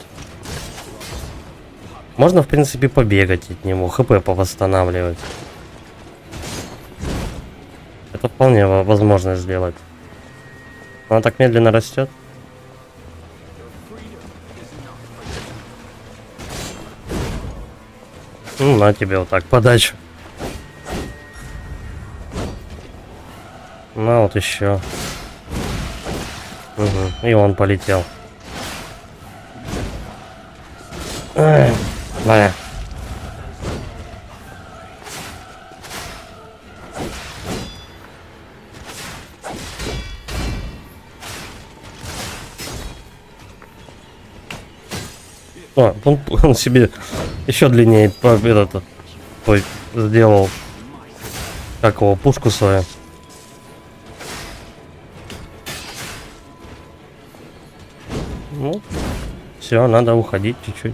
Можно, в принципе, побегать от него, хп повосстанавливать. Это вполне возможно сделать. Она так медленно растет. Ну, на тебе вот так, подачу. Ну, вот еще. Угу. И он полетел. Эх, да. О, он себе еще длиннее этот сделал, как его, пушку свою. Ну, все, надо уходить чуть-чуть.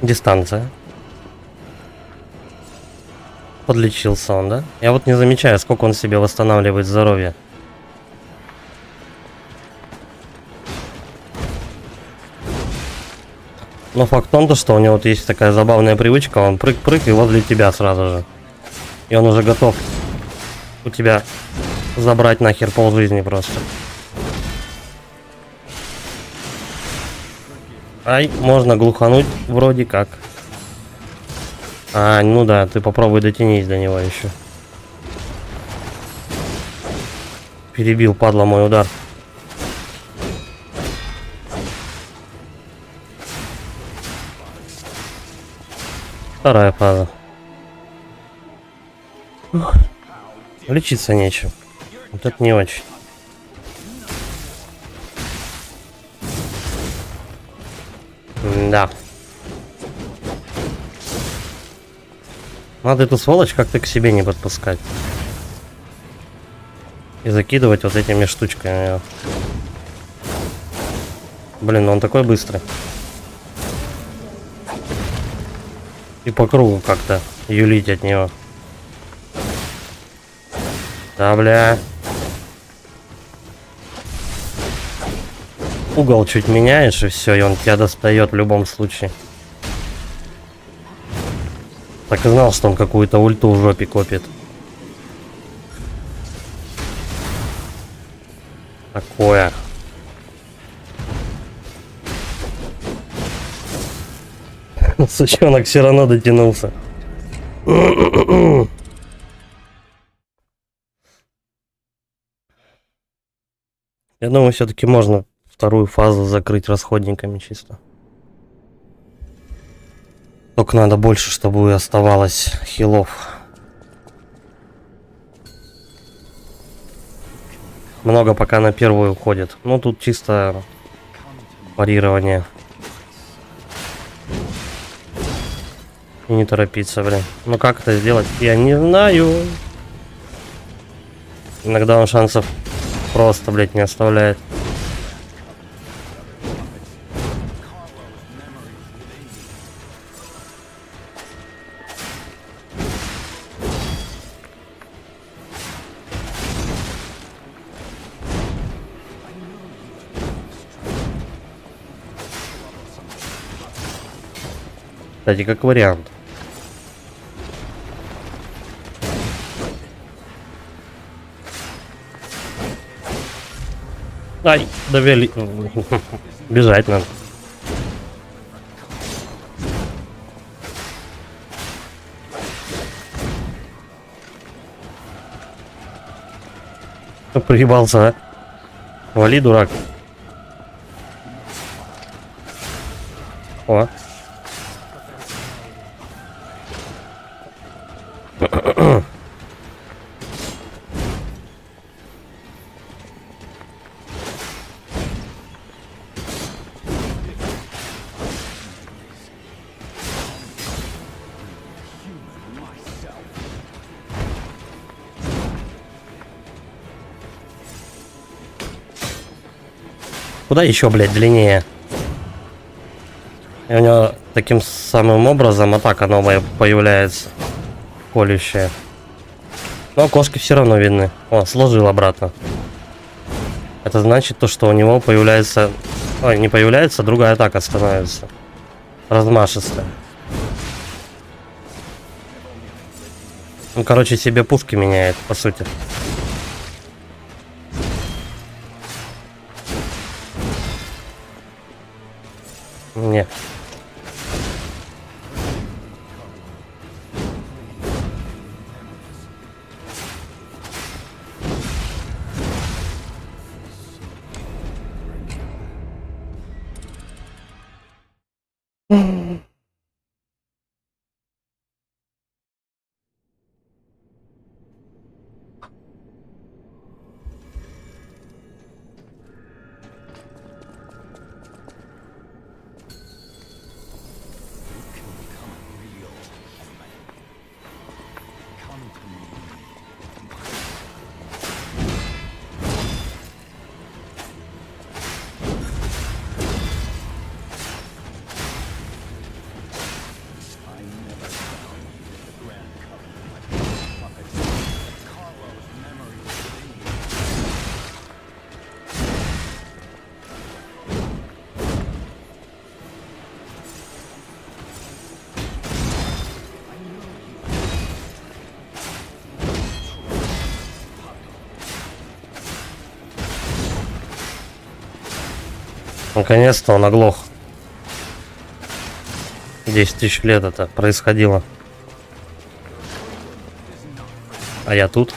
Дистанция. Подлечился он, да? Я вот не замечаю, сколько он себе восстанавливает здоровье. Но факт в том, что у него вот есть такая забавная привычка, он прыг-прыг и возле тебя сразу же. И он уже готов у тебя забрать нахер полжизни просто. Ай, можно глухануть вроде как. А, ну да, ты попробуй дотянись до него еще. Перебил, падла, мой удар. Вторая фаза. Ух. Лечиться нечем. Вот это не очень. Да. Надо эту сволочь как-то к себе не подпускать. И закидывать вот этими штучками. Блин, ну он такой быстрый. И по кругу как-то юлить от него. Да, бля. Угол чуть меняешь, и все, и он тебя достает в любом случае. Так и знал, что он какую-то ульту в жопе копит. Такое. Сучонок все равно дотянулся. Я думаю, все-таки можно вторую фазу закрыть расходниками чисто. Только надо больше, чтобы оставалось хилов. Много пока на первую уходит. Ну, тут чисто парирование. И не торопиться, блин. Ну, как это сделать? Я не знаю. Иногда он шансов просто, блядь, не оставляет. Кстати, как вариант. Ай, довели. Бежать надо. Проебался, а? Вали, дурак. О. Куда еще, блядь, длиннее? И у него таким самым образом атака новая появляется. Колющая. Но окошки все равно видны. О, сложил обратно. Это значит то, что у него появляется... Ой, не появляется, другая атака становится. Размашистая. Он, короче, себе пушки меняет, по сути. Не. Наконец-то он оглох. 10 тысяч лет это происходило. А я тут.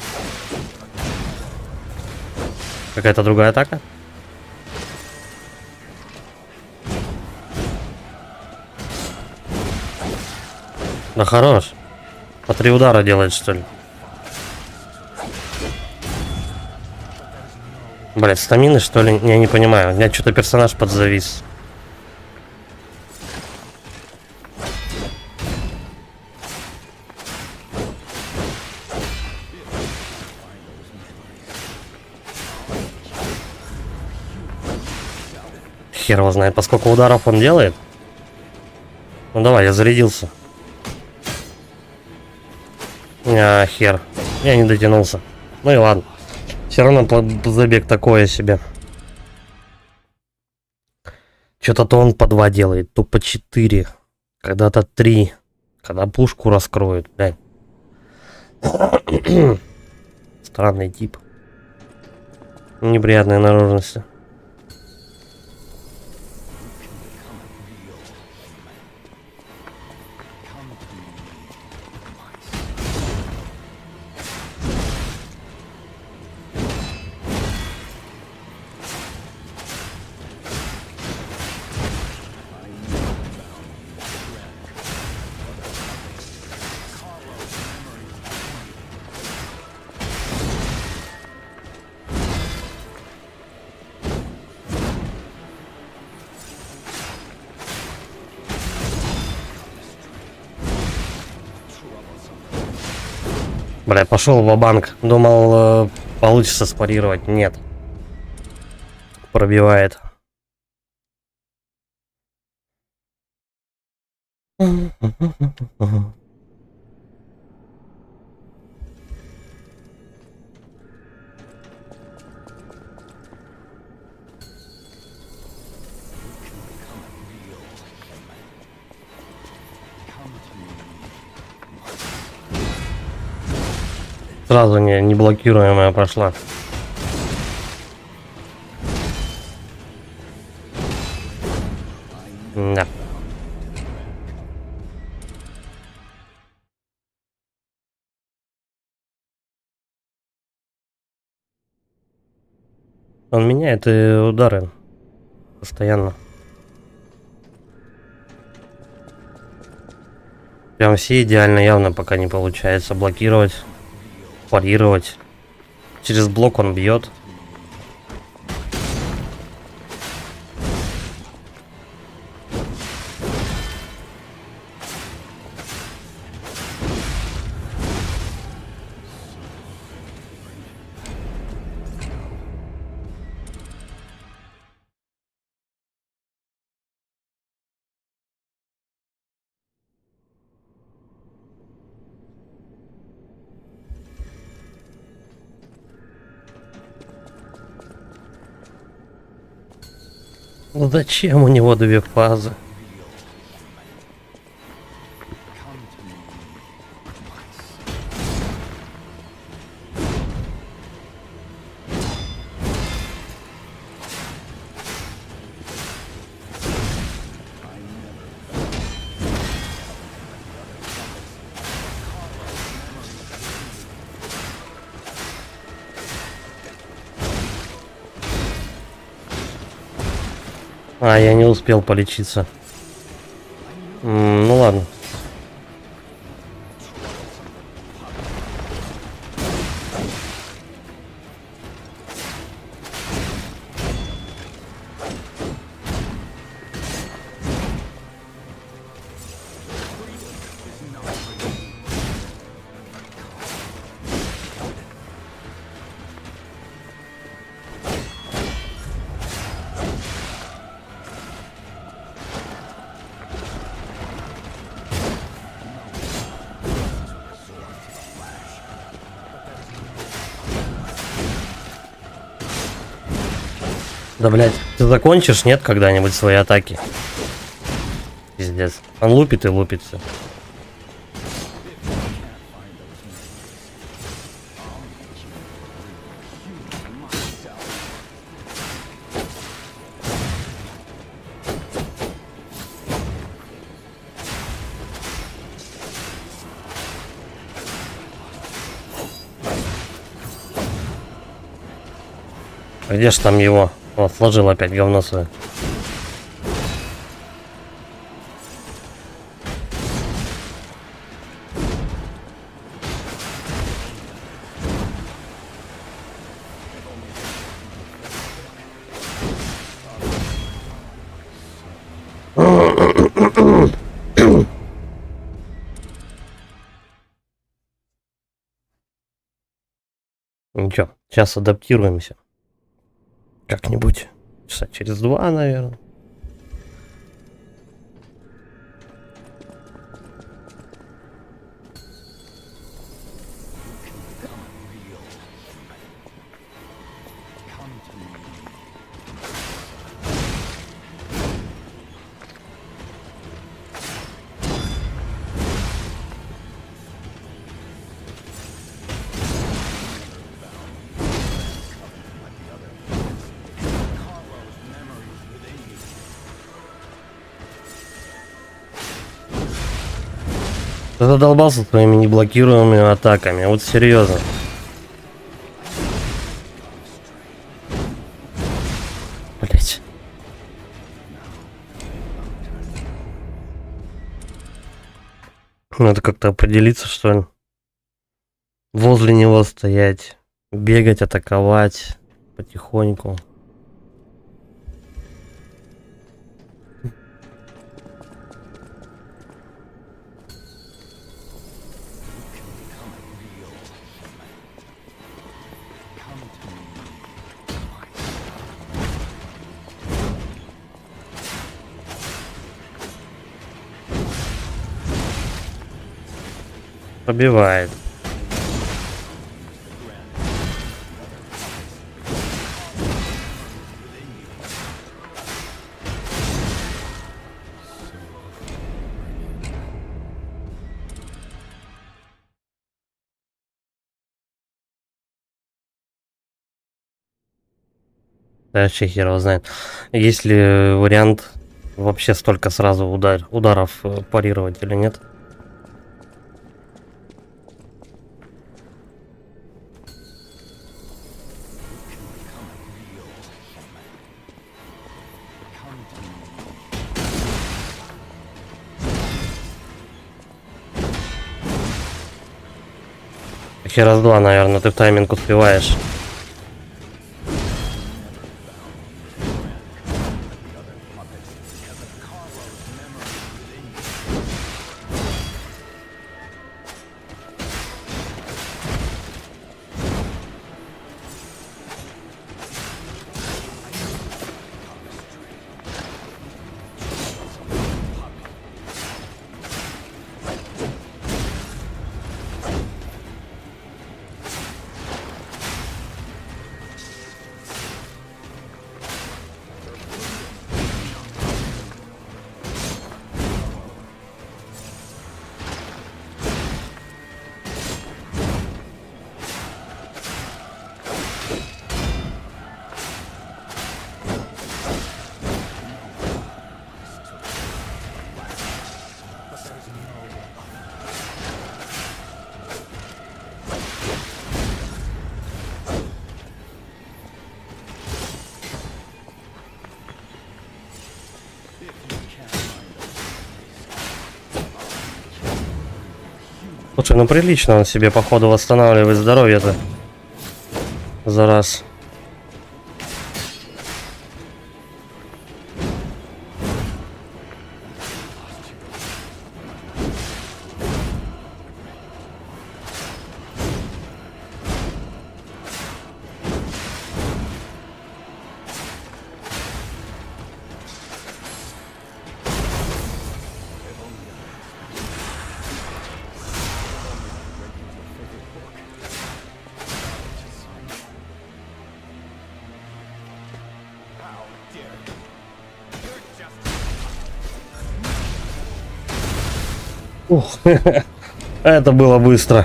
Какая-то другая атака? Да хорош. По 3 удара делает, что ли? Блять, стамины, что ли? Я не понимаю. У меня что-то персонаж подзавис. Хер его знает, по сколько ударов он делает. Ну давай, я зарядился. А, хер. Я не дотянулся. Ну и ладно. Все равно забег такое себе. Что-то то он по 2 делает, то по 4. Когда-то 3. Когда пушку раскроют, блядь. Странный тип. Неприятные наружности. Бля, пошел ва-банк. Думал, получится спарировать. Нет. Пробивает. Сразу не блокируемая прошла. Да. Он меняет и удары постоянно. Прям все идеально, явно пока не получается блокировать, парировать. Через блок он бьет. Ну зачем у него 2 фазы? А, я не успел полечиться. Ну ладно. Да, блядь, ты закончишь, нет, когда-нибудь свои атаки? Пиздец. Он лупит и лупит все. Где ж там его? Вот, сложил опять говно свое. Ничего, сейчас адаптируемся. Как-нибудь. Часа через 2, наверное. Ты задолбался своими неблокируемыми атаками, вот серьезно. Блять. Надо как-то определиться, что ли. Возле него стоять, бегать, атаковать потихоньку. Пробивает. Да, вообще хер его знает. Есть ли вариант вообще столько сразу ударов парировать или нет? Хера с два, наверное, ты в тайминг успеваешь. Слушай, ну прилично он себе, походу, восстанавливает здоровье-то. За раз. Ух, это было быстро.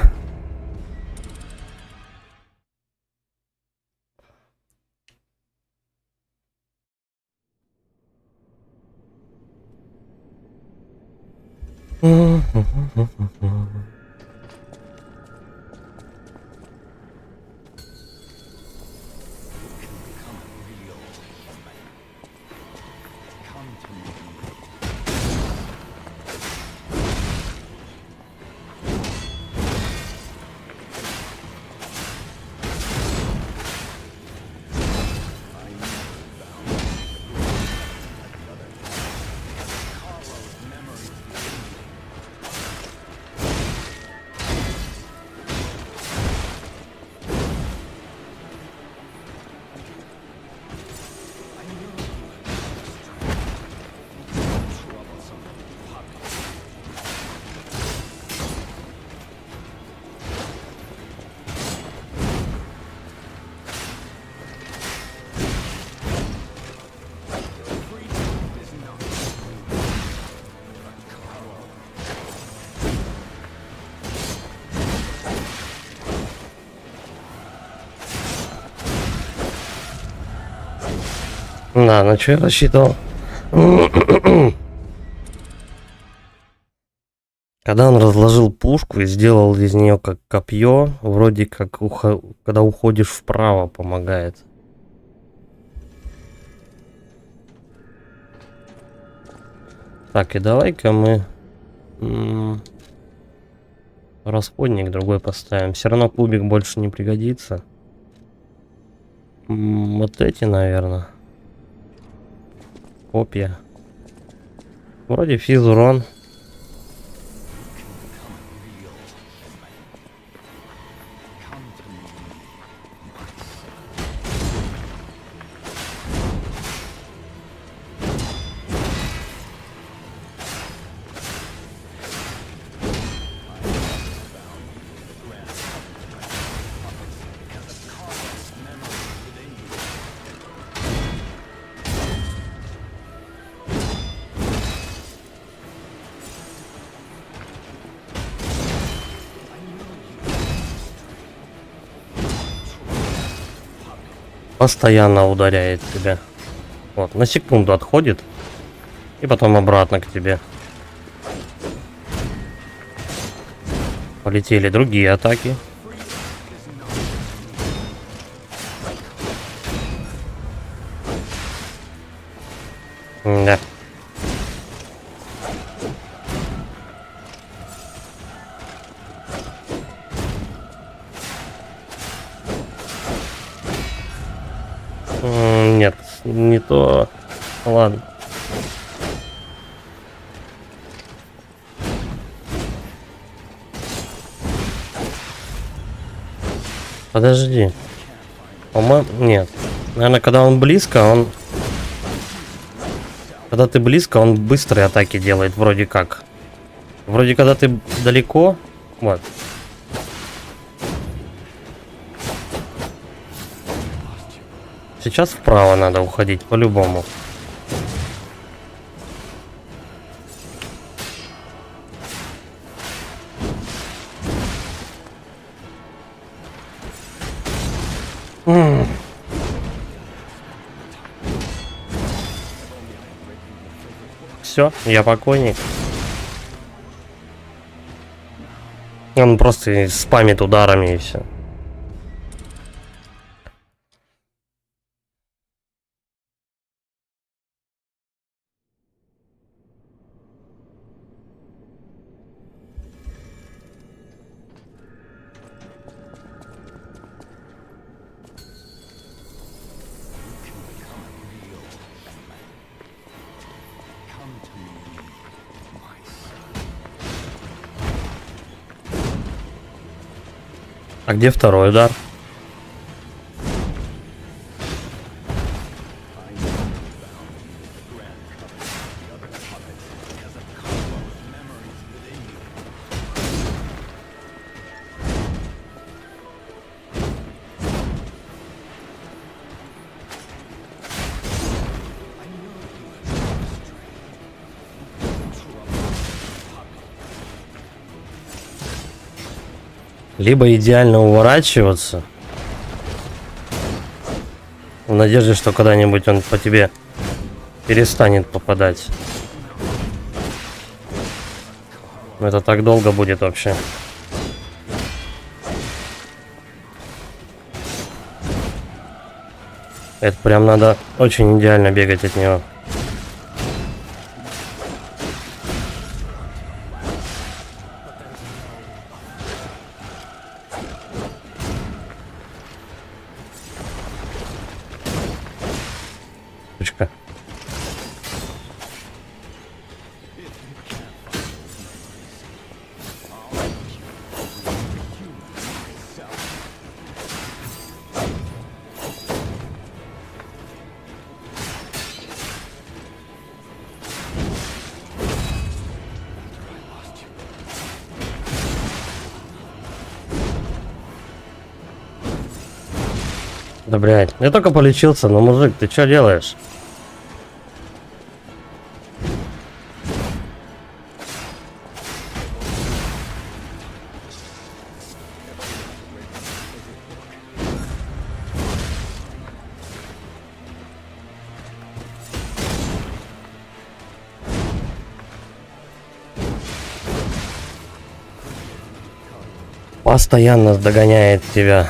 Да, на что я рассчитывал? Когда он разложил пушку и сделал из нее как копье, вроде как когда уходишь вправо, помогает. Так, и давай-ка мы расходник другой поставим. Все равно кубик больше не пригодится. Вот эти, наверное. Копья. Вроде физ урон. Постоянно ударяет тебя. Вот, на секунду отходит. И потом обратно к тебе. Полетели другие атаки. Да. Нет, не то. Ладно. Подожди. По-моему, нет. Наверное, когда он близко, он... Когда ты близко, он быстрые атаки делает, вроде как. Вроде когда ты далеко... Вот. Сейчас вправо надо уходить, по-любому. Все, я покойник. Он просто спамит ударами и все. А где второй удар? Либо идеально уворачиваться, в надежде, что когда-нибудь он по тебе перестанет попадать. Но это так долго будет вообще. Это прям надо очень идеально бегать от него. Пучка. Да, блядь, я только полечился, но, мужик, ты что делаешь? постоянно догоняет тебя.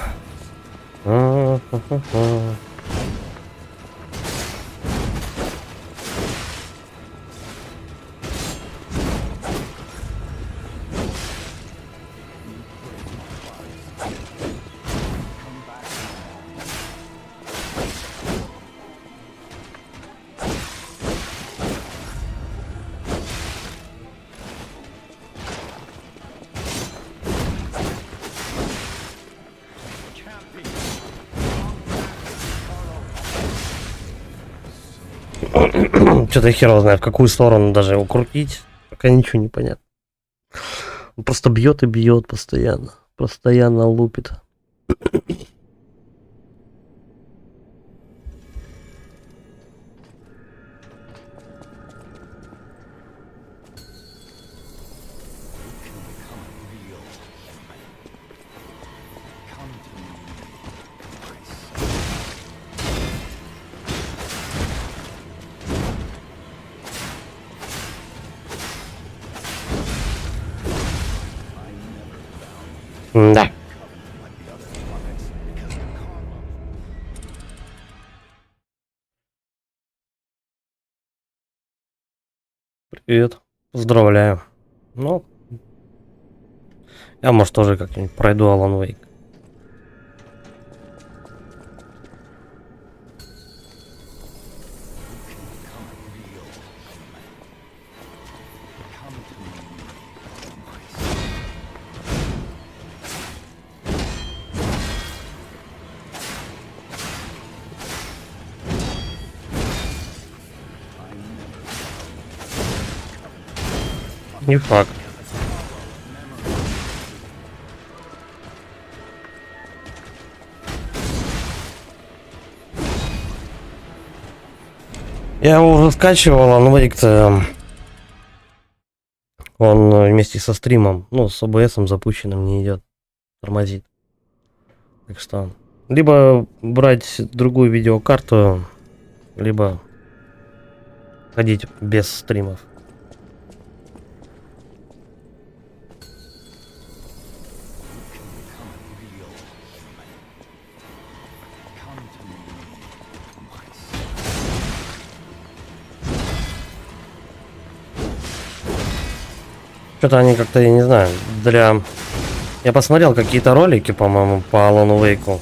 Что-то хер его знает, в какую сторону даже его крутить. Пока ничего не понятно. Он просто бьет и бьет постоянно. Постоянно лупит. Да. Привет. Поздравляю. Ну, я, может, тоже как-нибудь пройду Alan Wake. Не факт. Я его уже скачивал, Alan Wake-то он вместе со стримом, ну, с OBS запущенным не идет, тормозит. Так что, либо брать другую видеокарту, либо ходить без стримов. Что-то они как-то, я не знаю, Я посмотрел какие-то ролики, по-моему, по Alan Wake.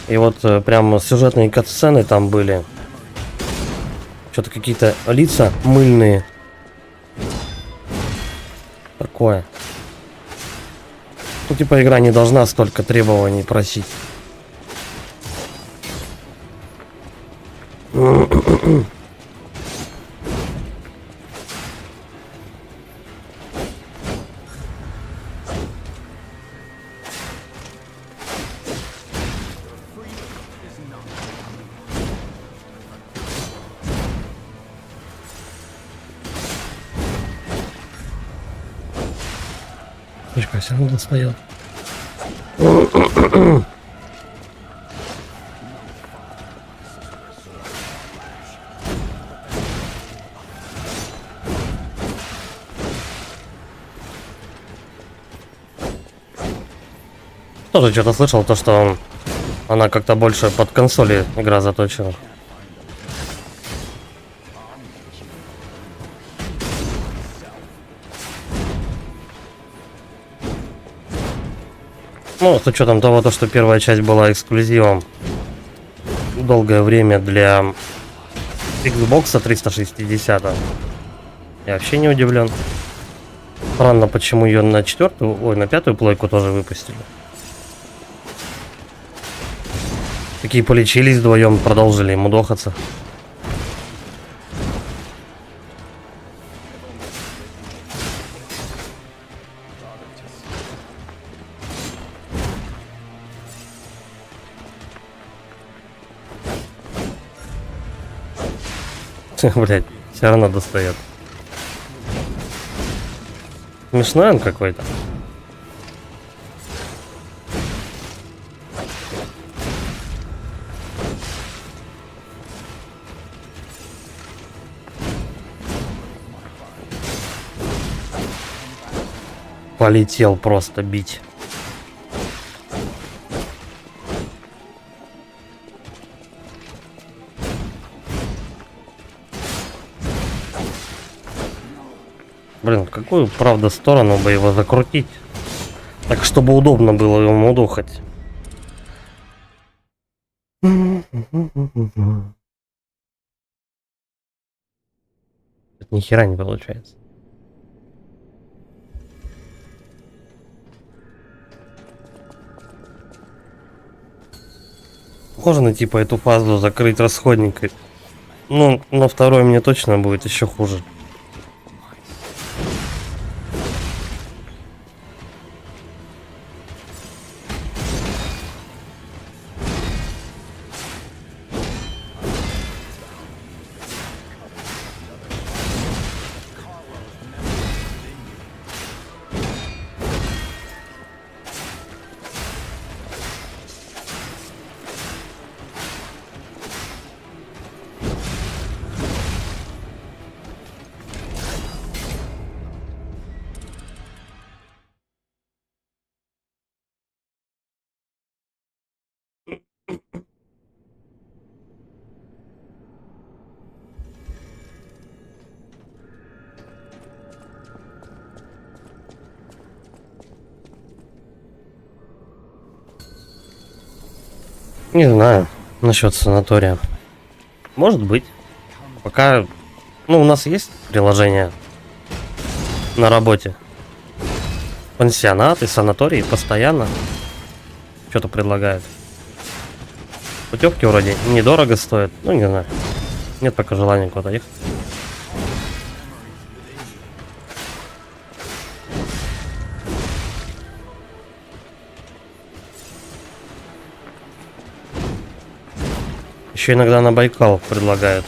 И вот прям сюжетные катсцены там были. Что-то какие-то лица мыльные. Такое. Ну, типа, игра не должна столько требований просить. Все равно достает. Тоже что-то слышал, то что она как-то больше под консоли игра заточена. Ну, с учетом того, что первая часть была эксклюзивом долгое время для Xbox 360. Я вообще не удивлен. Странно, почему ее на на пятую плойку тоже выпустили. Такие полечились вдвоем, продолжили ему дохаться. Блять, все равно достает. Смешной он какой-то. Полетел просто бить. Блин, в какую, правда, сторону бы его закрутить? Так, чтобы удобно было ему духать. Ни хера не получается. Можно типа эту фазу закрыть расходникой. Ну, на второй мне точно будет еще хуже. Не знаю насчет санатория. Может быть. Пока... Ну, у нас есть приложение на работе. Пансионаты, санатории постоянно что-то предлагают. Путевки вроде недорого стоят. Ну, не знаю. Нет пока желания куда-то ехать. Еще иногда на Байкал предлагают.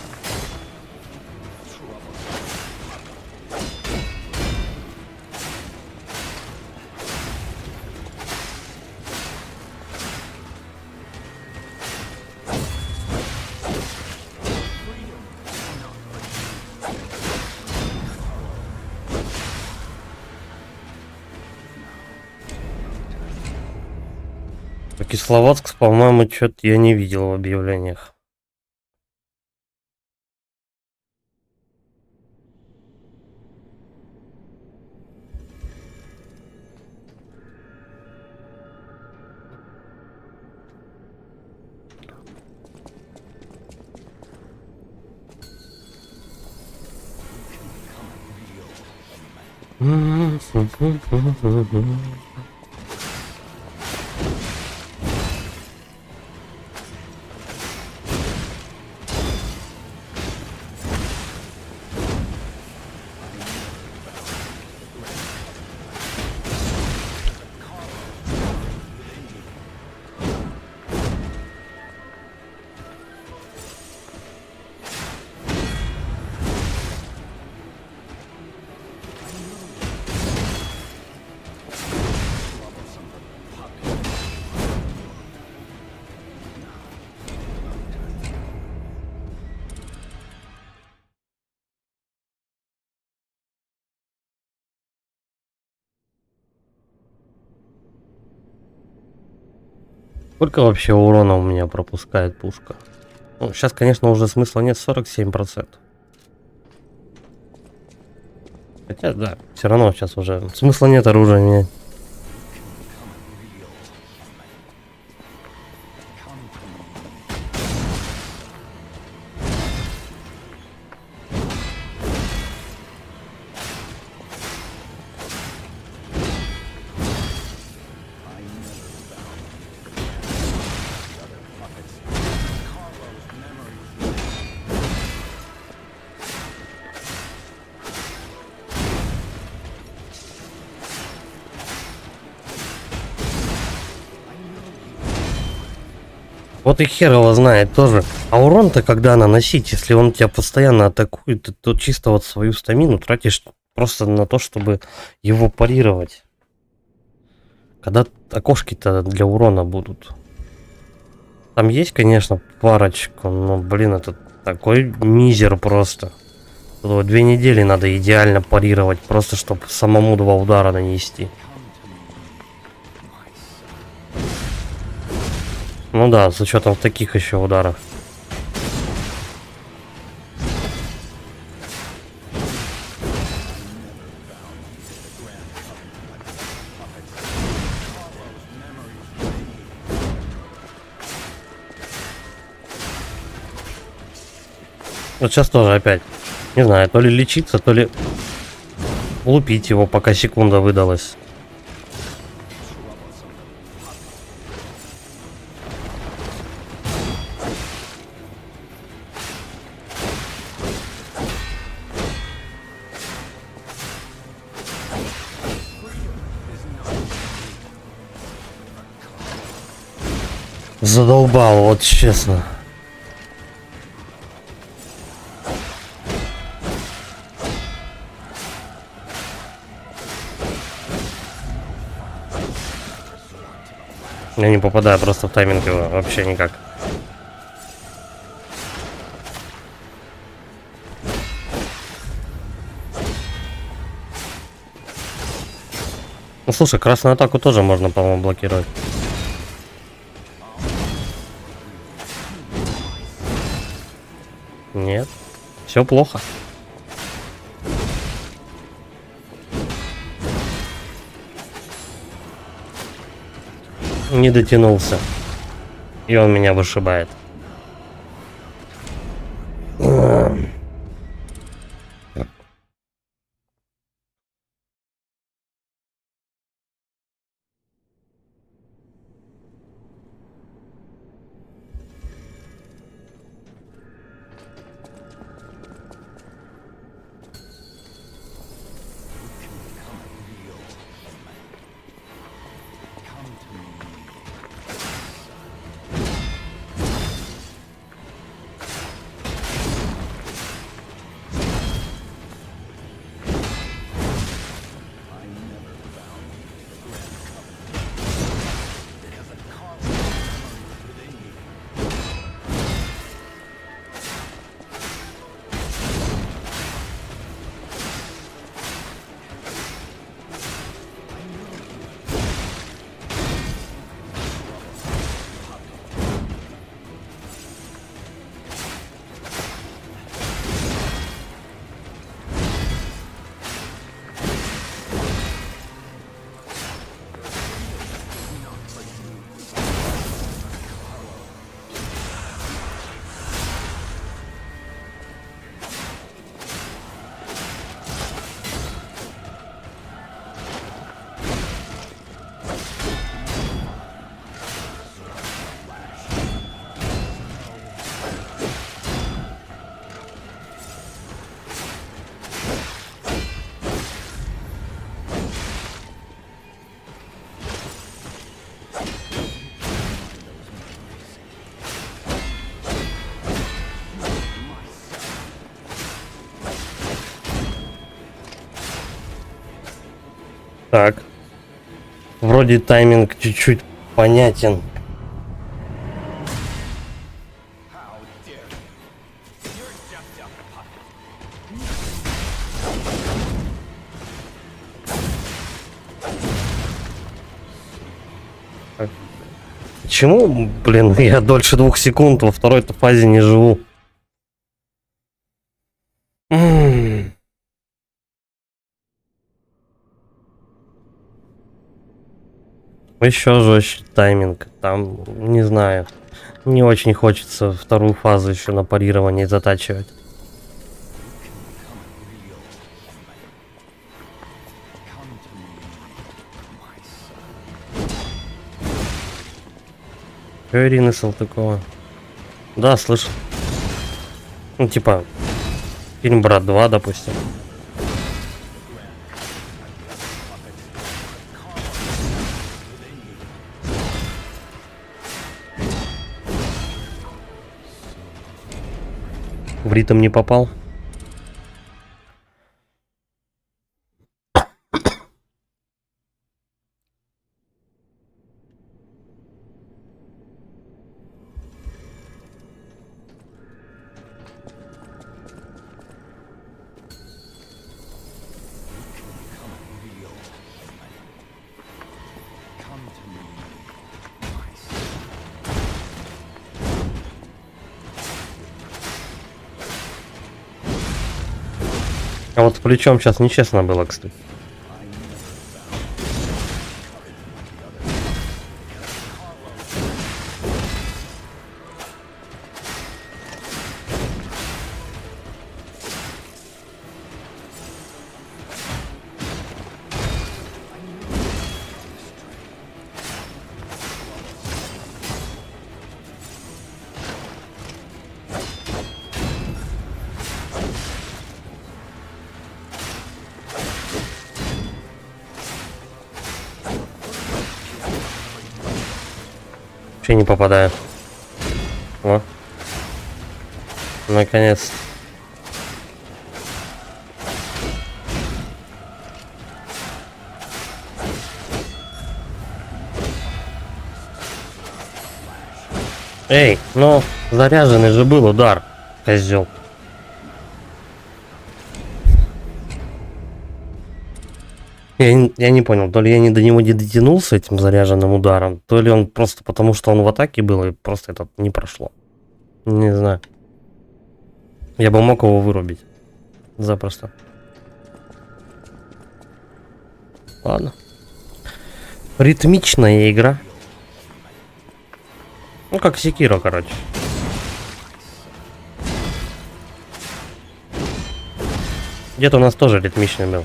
Кисловодск, по-моему, что-то я не видел в объявлениях. Сколько вообще урона у меня пропускает пушка? Ну, сейчас, конечно, уже смысла нет, 47%. Хотя, да, все равно сейчас уже смысла нет оружия менять. Вот и хер его знает тоже. А урон-то когда наносить, если он тебя постоянно атакует, то чисто вот свою стамину тратишь просто на то, чтобы его парировать. Когда окошки-то для урона будут. Там есть, конечно, парочку, но, блин, это такой мизер просто. Тут вот 2 недели надо идеально парировать, просто чтобы самому 2 удара нанести. Ну да, с учетом таких еще ударов. Вот сейчас тоже опять. Не знаю, то ли лечиться, то ли лупить его, пока секунда выдалась. Задолбал, вот честно. Я не попадаю просто в тайминг его вообще никак. Ну слушай, красную атаку тоже можно, по-моему, блокировать. Нет, все плохо. Не дотянулся. И он меня вышибает. Так. Вроде тайминг чуть-чуть понятен. Почему, блин, я дольше 2 секунд во второй-то фазе не живу? Еще жестче тайминг. Там, не знаю. Не очень хочется вторую фазу еще на парировании затачивать. Ирины Салтыкова. Да, слышал. Ну, типа, фильм «Брат 2», допустим. В ритм не попал. А вот с плечом сейчас нечестно было, кстати. Вообще не попадаю. О. Наконец. Эй, ну, заряженный же был удар, козел. Я не понял, то ли я не до него не дотянулся этим заряженным ударом, то ли он просто потому, что он в атаке был, и просто это не прошло. Не знаю. Я бы мог его вырубить. Запросто. Ладно. Ритмичная игра. Ну, как Секиро, короче. Где-то у нас тоже ритмичный был.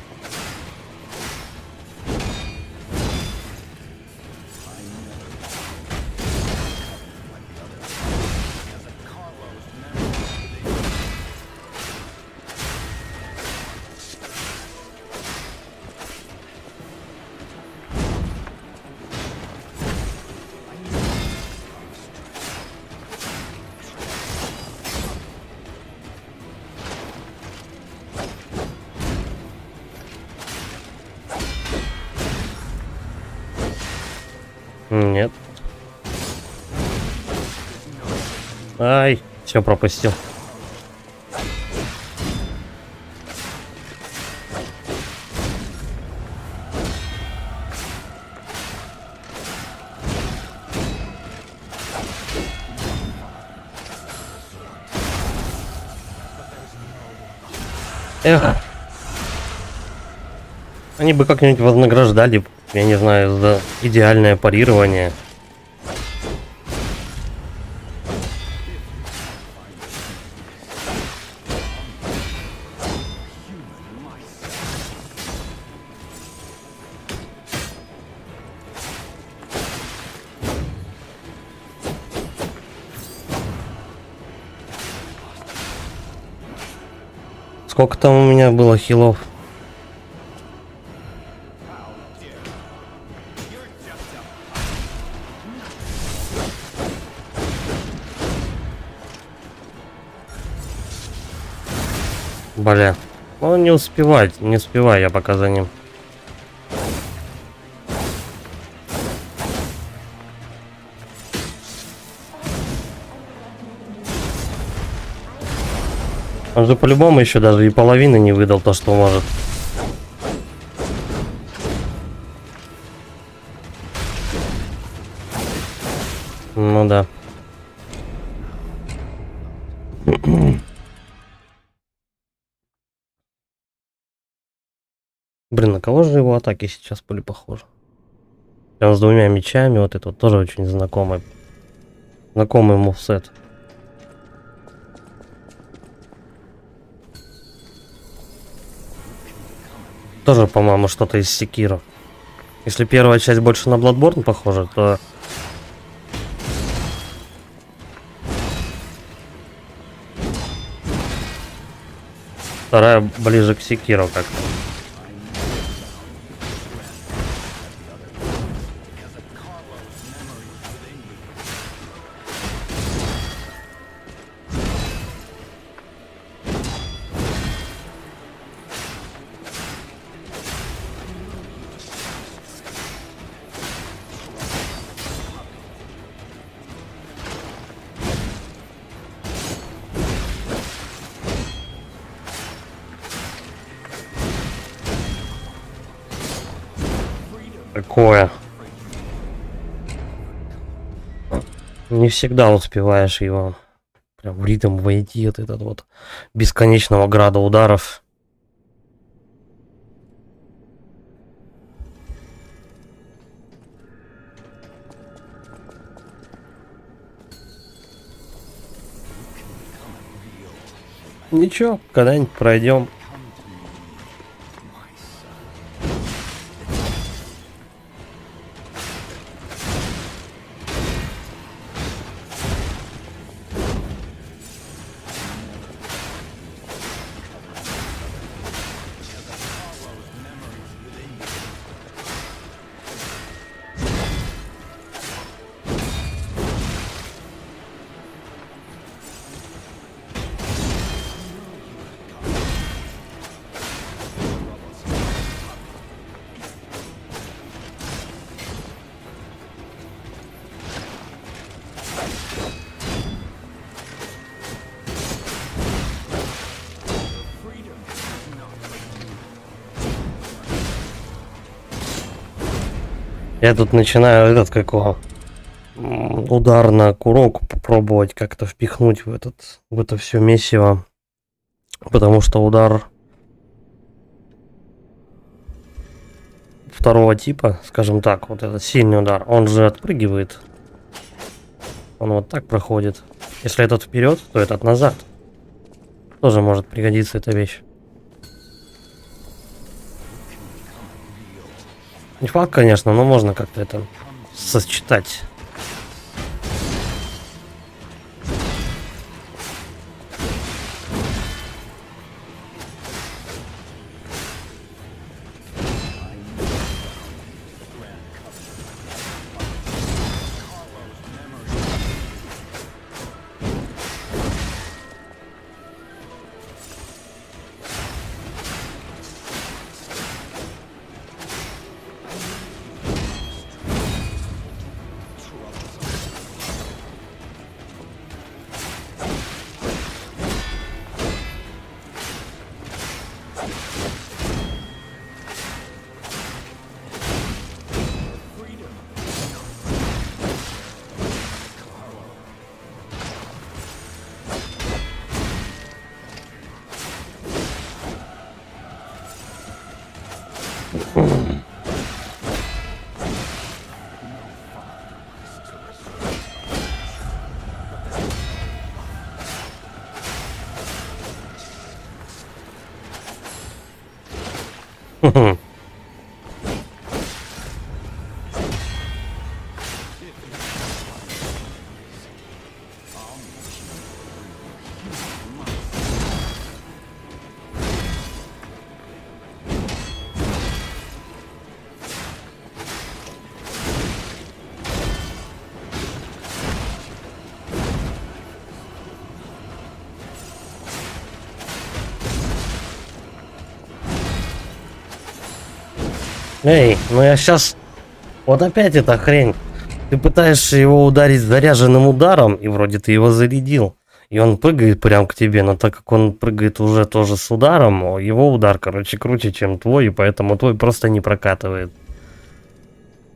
Нет. Ай, все пропустил. Эх. Они бы как-нибудь вознаграждали, я не знаю, за идеальное парирование. Сколько там у меня было хилов? Бля. Ну, не успеваю я пока за ним. Он же по-любому еще даже и половины не выдал то, что может. Ну да. Блин, на кого же его атаки сейчас были похожи? Прям с двумя мечами, вот это вот тоже очень знакомый. Знакомый мувсет. Тоже, по-моему, что-то из Секиро. Если первая часть больше на Bloodborne похожа, то... Вторая ближе к Секиро как-то. Такое. Не всегда успеваешь его прям в ритм войти от этот вот бесконечного града ударов. Ничего, когда-нибудь пройдем. Я тут начинаю этот какого удар на курок попробовать как-то впихнуть в это все месиво. Потому что удар второго типа, скажем так, вот этот сильный удар, он же отпрыгивает. Он вот так проходит. Если этот вперед, то этот назад. Тоже может пригодиться эта вещь. Не факт, конечно, но можно как-то это сочетать. Эй, ну я сейчас... Вот опять эта хрень. Ты пытаешься его ударить заряженным ударом, и вроде ты его зарядил. И он прыгает прям к тебе, но так как он прыгает уже тоже с ударом, его удар, короче, круче, чем твой, и поэтому твой просто не прокатывает.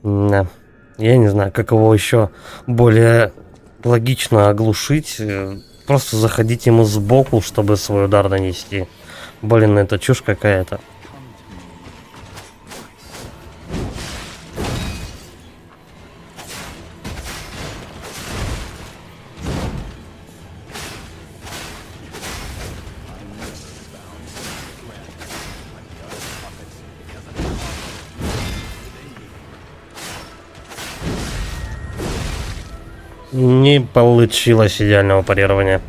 Да. Я не знаю, как его еще более логично оглушить. Просто заходить ему сбоку, чтобы свой удар нанести. Блин, это чушь какая-то. Не получилось идеального парирования.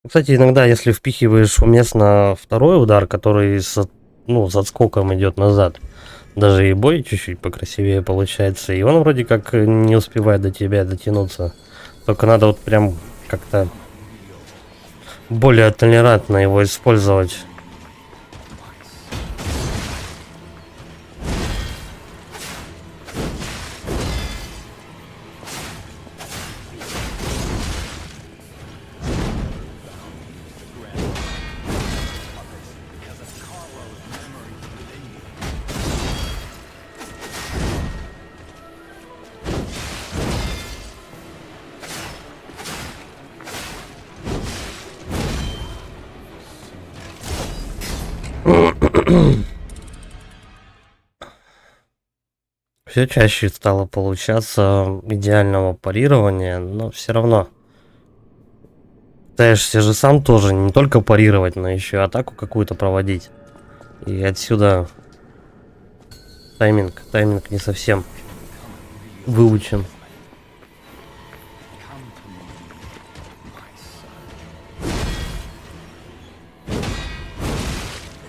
Кстати, иногда, если впихиваешь уместно второй удар, который с отскоком идет назад, даже и бой чуть-чуть покрасивее получается. И он вроде как не успевает до тебя дотянуться. Только надо вот прям как-то более толерантно его использовать. Все чаще стало получаться идеального парирования, но все равно пытаешься же сам тоже не только парировать, но еще атаку какую-то проводить. И отсюда тайминг не совсем выучен.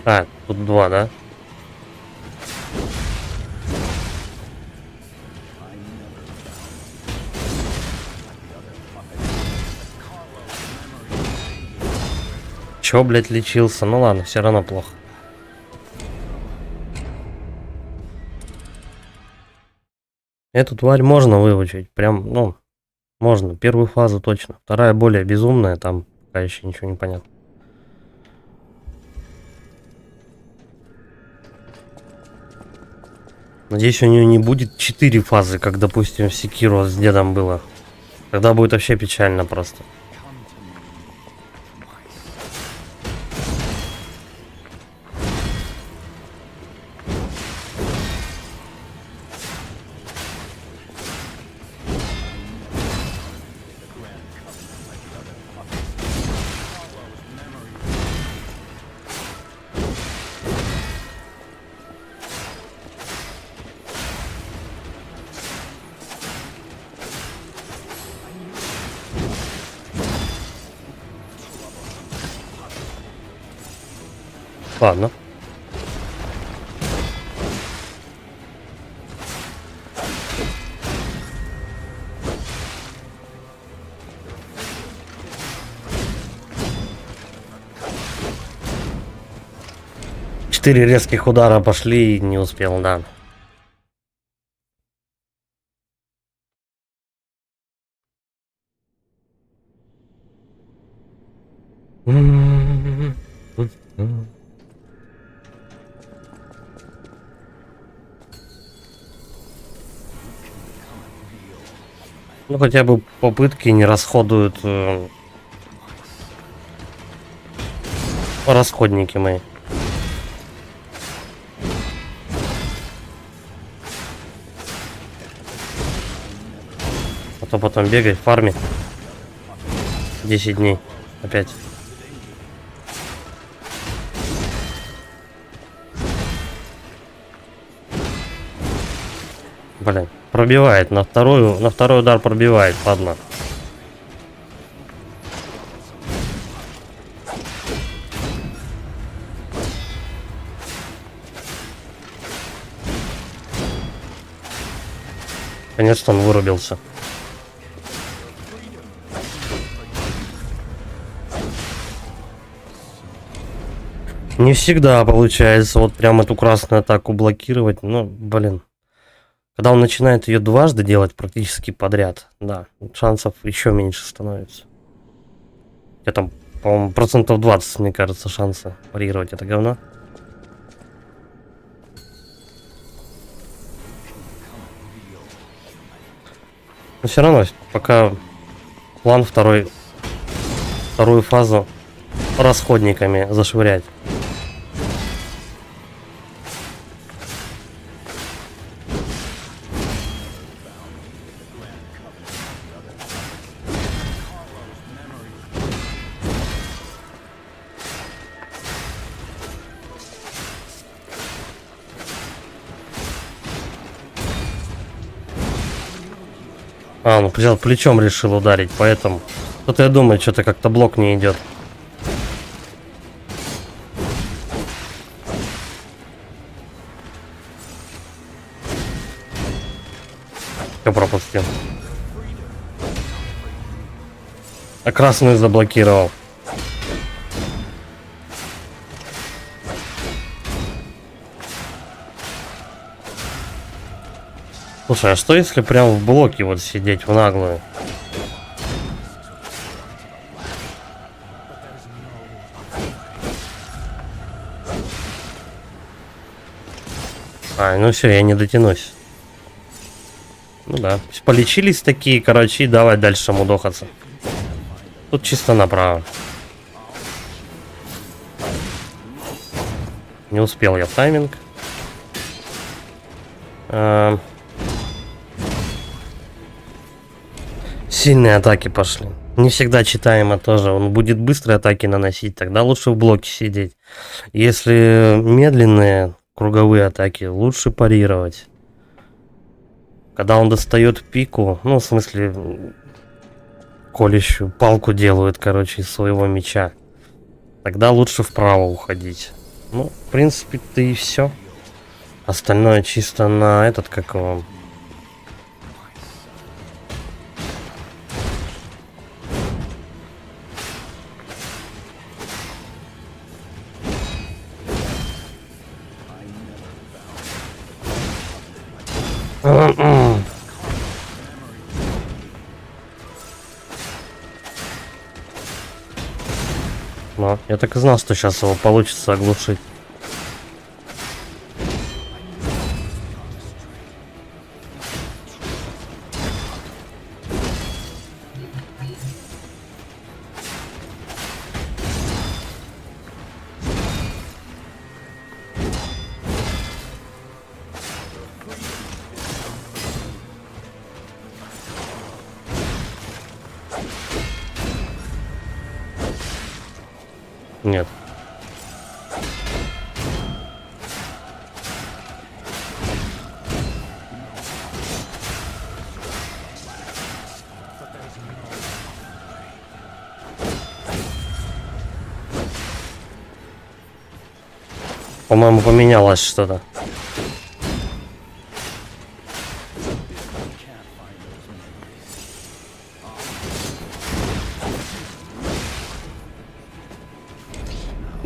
А, тут два, да? Чё, блядь, лечился? Ну ладно, все равно плохо. Эту тварь можно выучить. Прям, ну, можно. Первую фазу точно. Вторая более безумная, там пока еще ничего не понятно. Надеюсь, у нее не будет 4 фазы, как, допустим, в Секиро с дедом было. Тогда будет вообще печально просто. Ладно. Четыре резких удара пошли и не успел, да. Ну, хотя бы попытки не расходуют расходники мои. А то потом бегать в фарме 10 дней опять. Блин, пробивает на второй удар пробивает, ладно. Конечно, он вырубился. Не всегда получается вот прям эту красную атаку блокировать, но, блин. Когда он начинает ее дважды делать практически подряд, да, шансов еще меньше становится. Я там, по-моему, процентов 20, мне кажется, шансы парировать это говно. Но все равно, пока план вторую фазу расходниками зашвырять. А, он взял плечом, решил ударить, поэтому... Тут я думаю, что-то как-то блок не идет. Я пропустил. А красную заблокировал. Слушай, а что если прям в блоке вот сидеть в наглую? А, ну все, я не дотянусь. Ну да, полечились такие, короче, и давай дальше мудохаться. Тут чисто направо. Не успел я в тайминг. Сильные атаки пошли. Не всегда читаемо тоже. Он будет быстрые атаки наносить, тогда лучше в блоке сидеть. Если медленные круговые атаки, лучше парировать. Когда он достает пику, ну, в смысле, колющую палку делают, короче, из своего меча, тогда лучше вправо уходить. Ну, в принципе-то и все. Остальное чисто на этот, как его... Ну, я так и знал, что сейчас его получится оглушить. Нет. По-моему, поменялось что-то.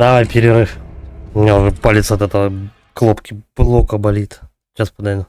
Давай, перерыв. У меня уже палец от этого кнопки блока болит. Сейчас подойду.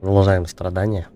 Продолжаем страдания.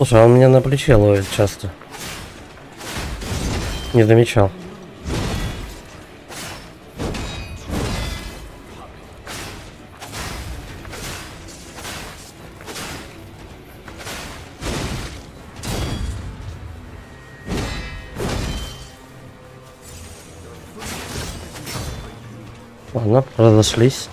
Слушай, он меня на плече ловит часто. Не замечал. Ладно, разошлись.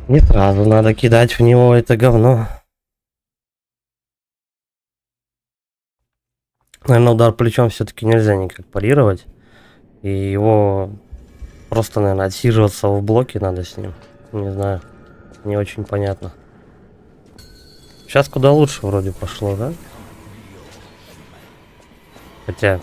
Не сразу надо кидать в него это говно. Наверное, удар плечом все-таки нельзя никак парировать. И его просто, наверное, отсиживаться в блоке надо с ним. Не знаю. Не очень понятно. Сейчас куда лучше вроде пошло, да? Хотя...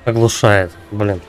Оглушает, блин.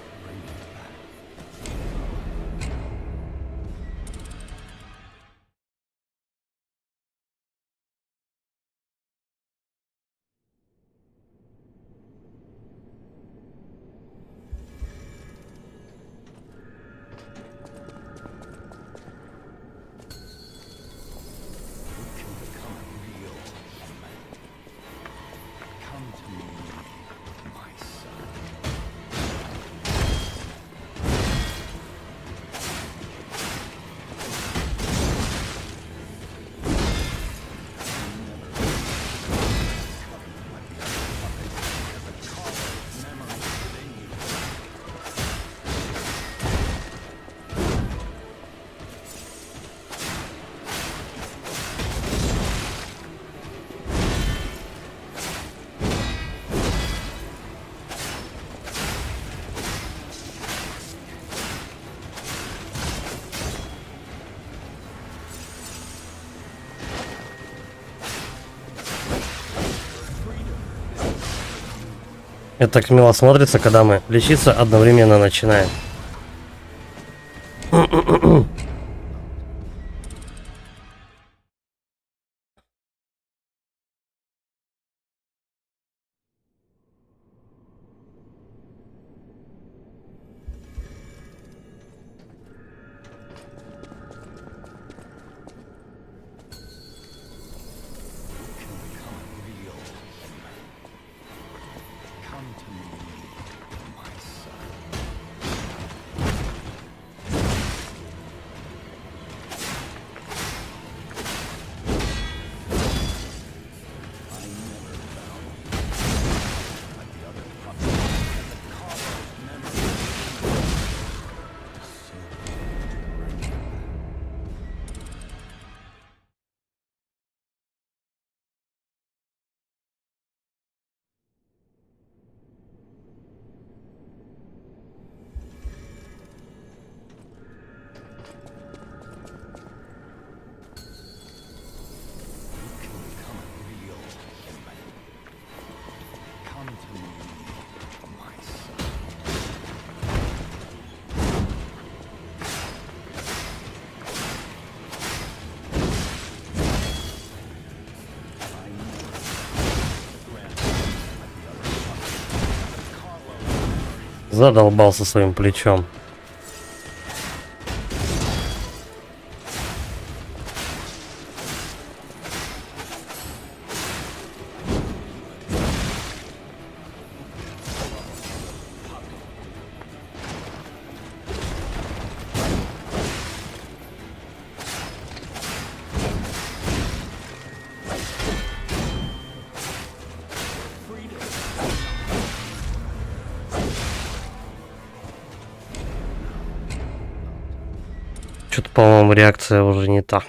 Это так мило смотрится, когда мы лечиться одновременно начинаем. Задолбал со своим плечом. Что-то, по-моему, реакция уже не та.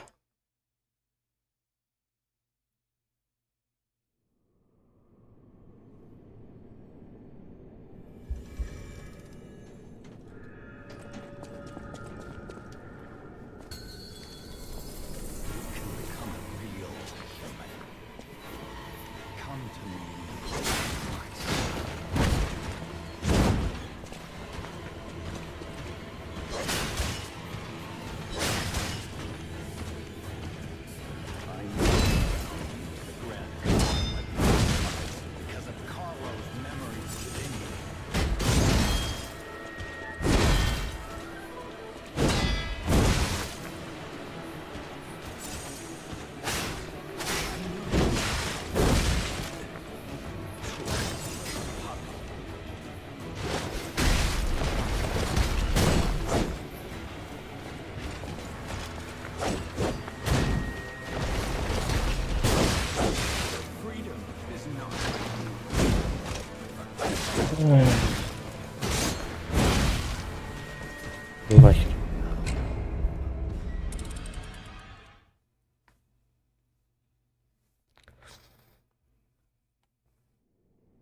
Нахер.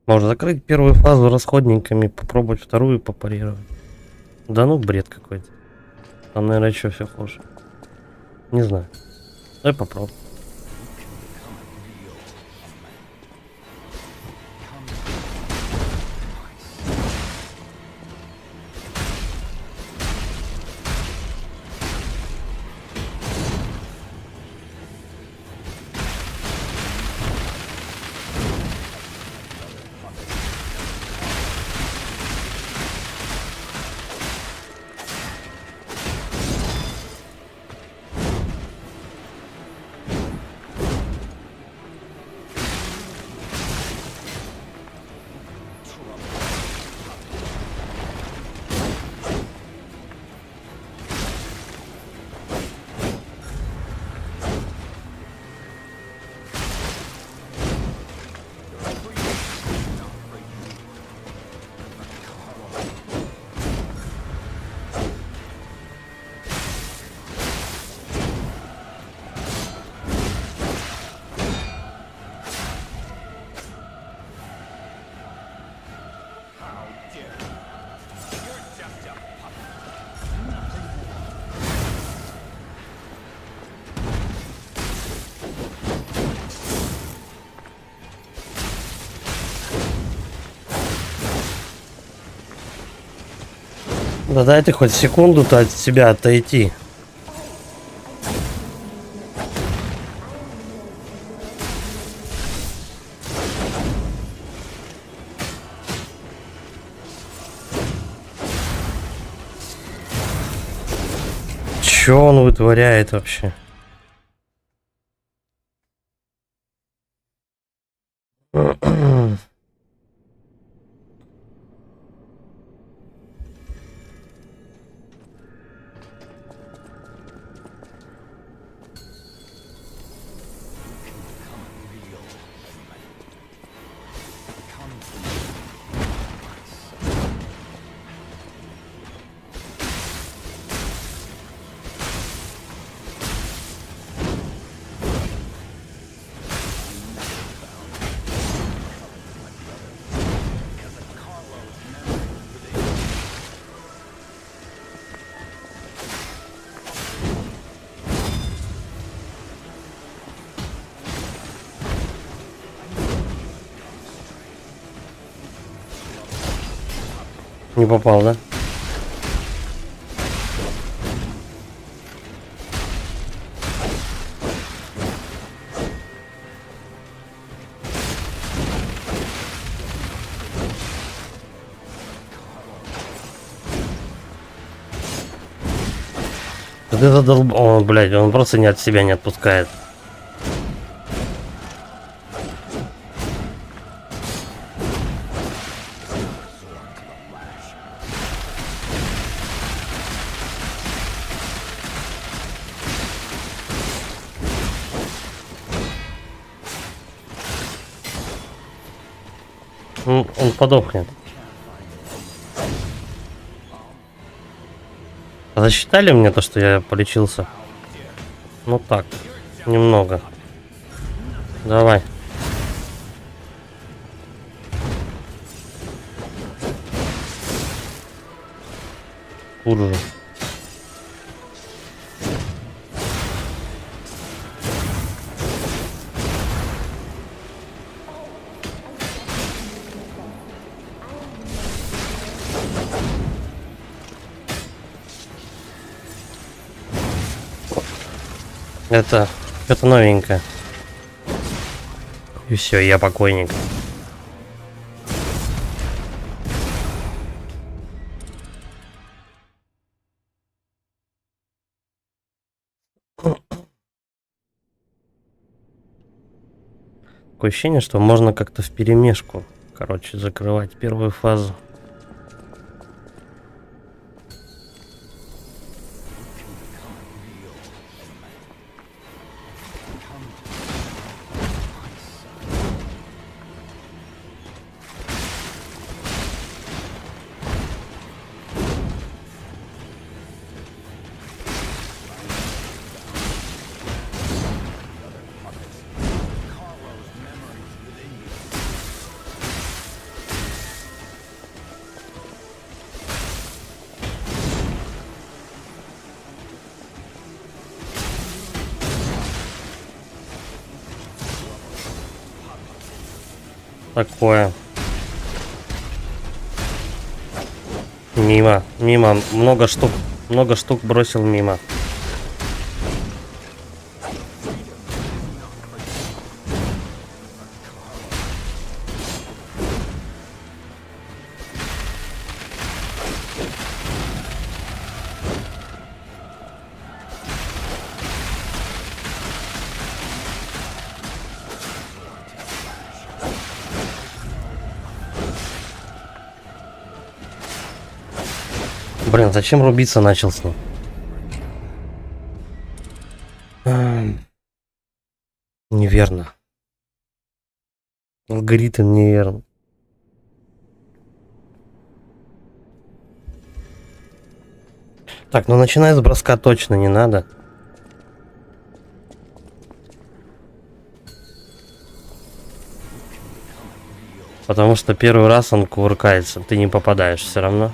Можно закрыть первую фазу расходниками, попробовать вторую попарировать. Да ну бред какой-то. Там, наверное, еще все хуже. Не знаю. Давай попробуем. Да дай ты хоть секунду-то от себя отойти. Чё он вытворяет вообще? Не попал, да? Да ты задолб... О, блядь, он просто не от себя не отпускает. Он подохнет. А засчитали мне то, что я полечился? Ну так, немного. Давай. Тут же. Это новенькое. И все, я покойник. Такое ощущение, что можно как-то вперемешку, короче, закрывать первую фазу. Такое. Мимо, мимо. Много штук бросил мимо. Блин, зачем рубиться начал с ним? Неверно. Алгоритм неверный. Так, ну начиная с броска точно не надо. Потому что первый раз он кувыркается, ты не попадаешь все равно.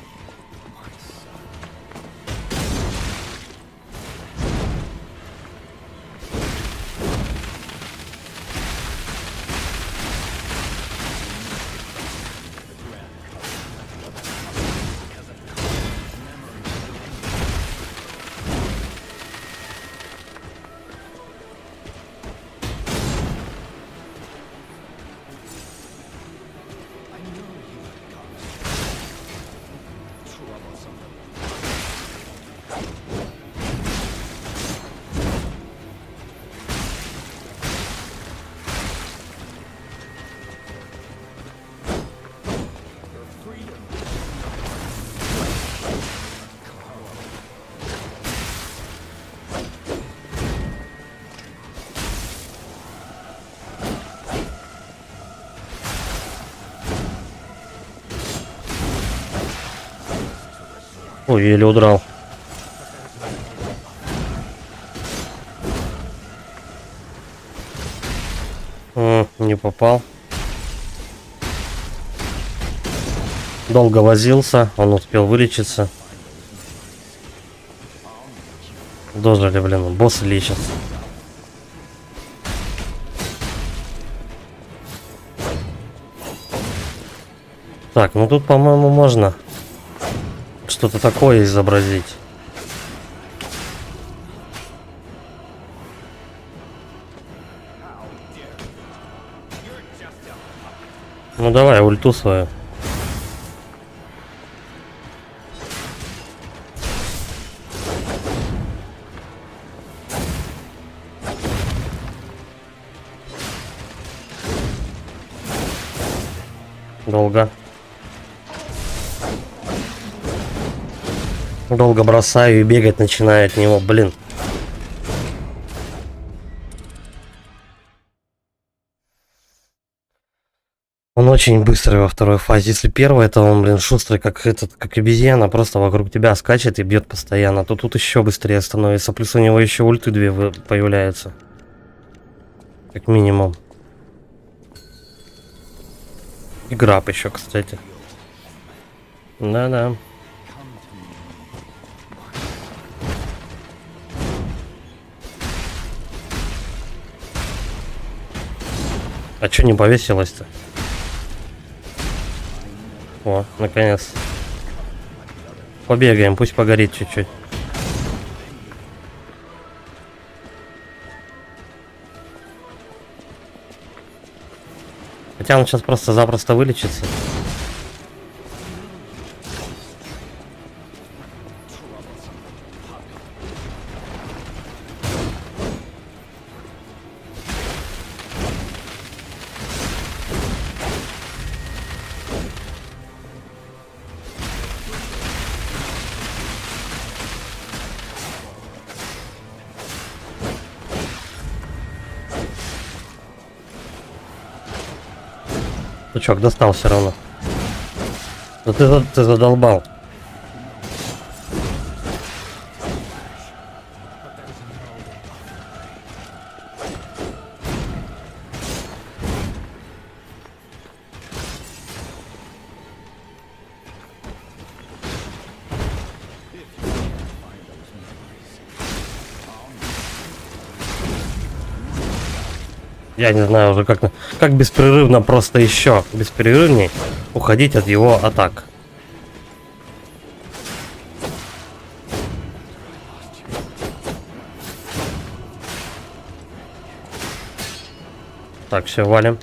Ой, еле удрал. Не попал. Долго возился, он успел вылечиться. Дожили, блин, босс лечится. Так, ну тут, по-моему, можно что-то такое изобразить. Ну давай, ульту свою. Долго бросаю и бегать начинаю от него, блин. Он очень быстрый во второй фазе. Если первый, это он, блин, шустрый, как обезьяна, просто вокруг тебя скачет и бьет постоянно. То тут еще быстрее становится. Плюс у него еще ульты две появляются. Как минимум. И граб еще, кстати. Да-да. А чё не повесилось-то? О, наконец. Побегаем, пусть погорит чуть-чуть. Хотя он сейчас просто-запросто вылечится. Сучок достал все равно. Да ты задолбал. Я не знаю уже как беспрерывно, просто еще беспрерывней уходить от его атак. Так, все, валим.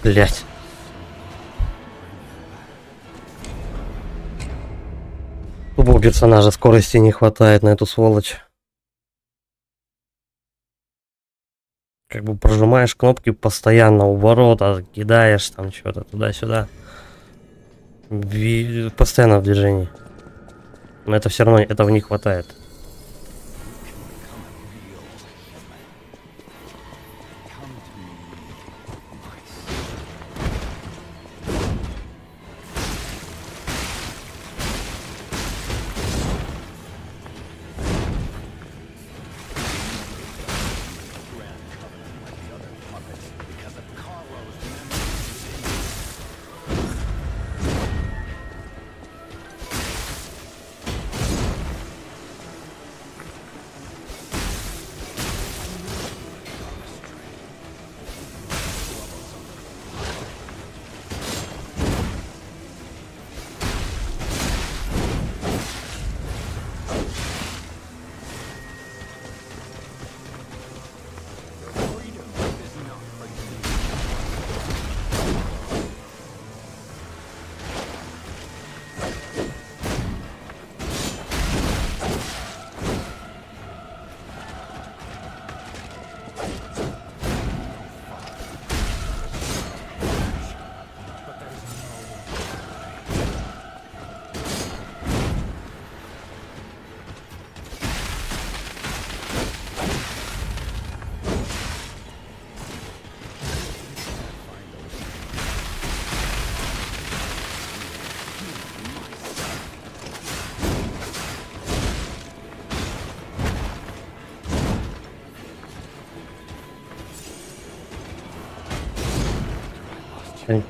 Блять. У персонажа скорости не хватает на эту сволочь. Как бы прожимаешь кнопки постоянно у ворота, кидаешь там что-то туда-сюда. Постоянно в движении. Но это все равно этого не хватает.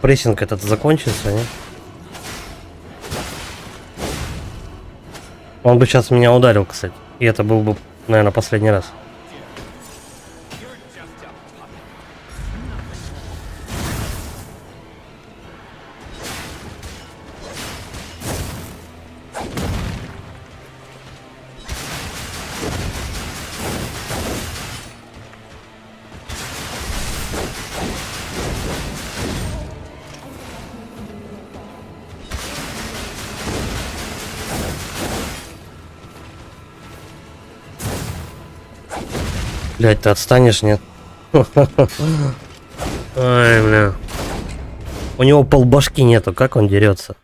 Прессинг этот закончится, не? Он бы сейчас меня ударил, кстати. И это был бы, наверное, последний раз. Блять, ты отстанешь, нет? Ай, бля. У него полбашки нету, как он дерется?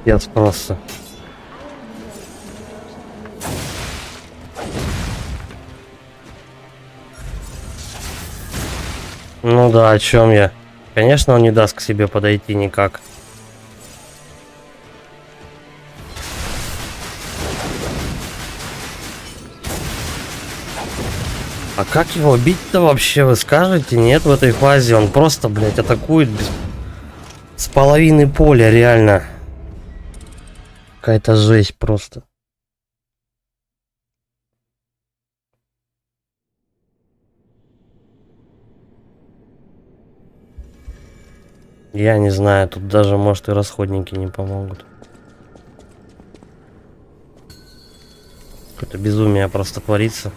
Пиздец просто. Ну да, о чем я? Конечно, он не даст к себе подойти никак. А как его бить-то вообще, вы скажете? Нет, в этой фазе он просто, блядь, атакует с половины поля, реально. Какая-то жесть просто. Я не знаю, тут даже, может, и расходники не помогут. Какое-то безумие просто творится.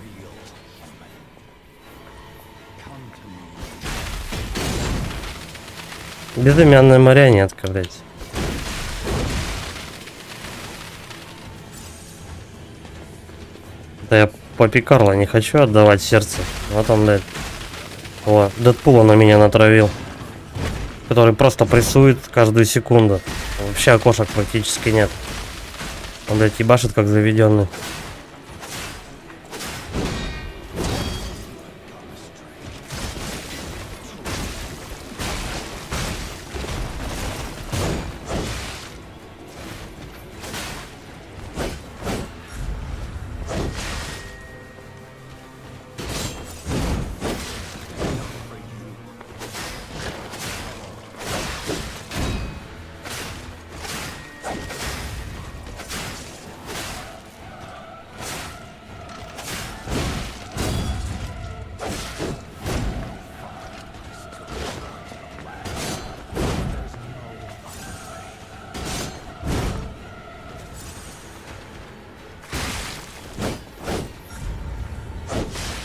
Безымянная марионетка, блядь. Да я Папи Карло не хочу отдавать сердце. Вот он, блядь. О, Дэдпула на меня натравил. Который просто прессует каждую секунду. Вообще окошек практически нет. Он, блядь, ебашит как заведенный.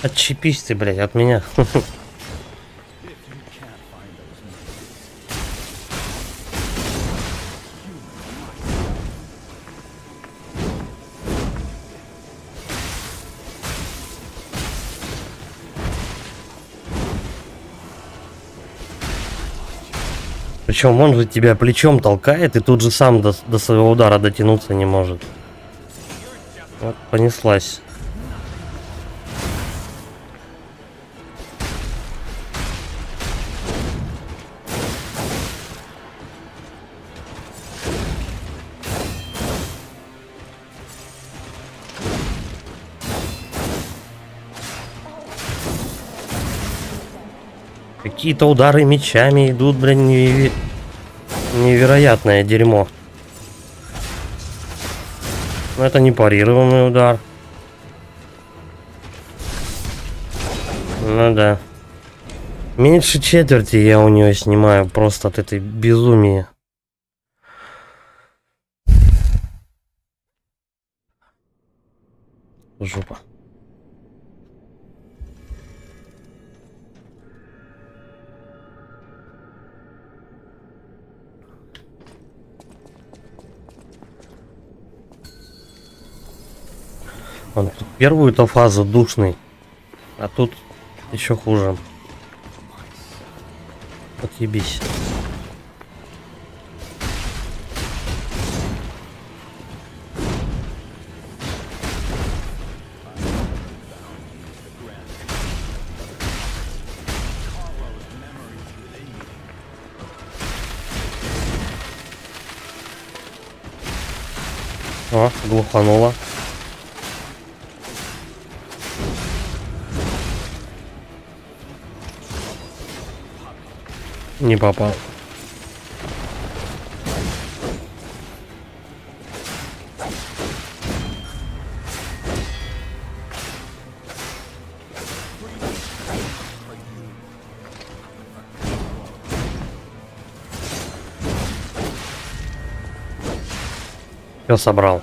Отчепись ты, блядь, от меня. Причем он же тебя плечом толкает и тут же сам до своего удара дотянуться не может. Вот понеслась. Какие-то удары мечами идут, блин, невероятное дерьмо. Но это не парированный удар. Ну да. Меньше четверти я у нее снимаю просто от этой безумия. Жопа. Он первую-то фазу душный, а тут еще хуже. Отъебись. О, глухануло. Не попал. Все собрал.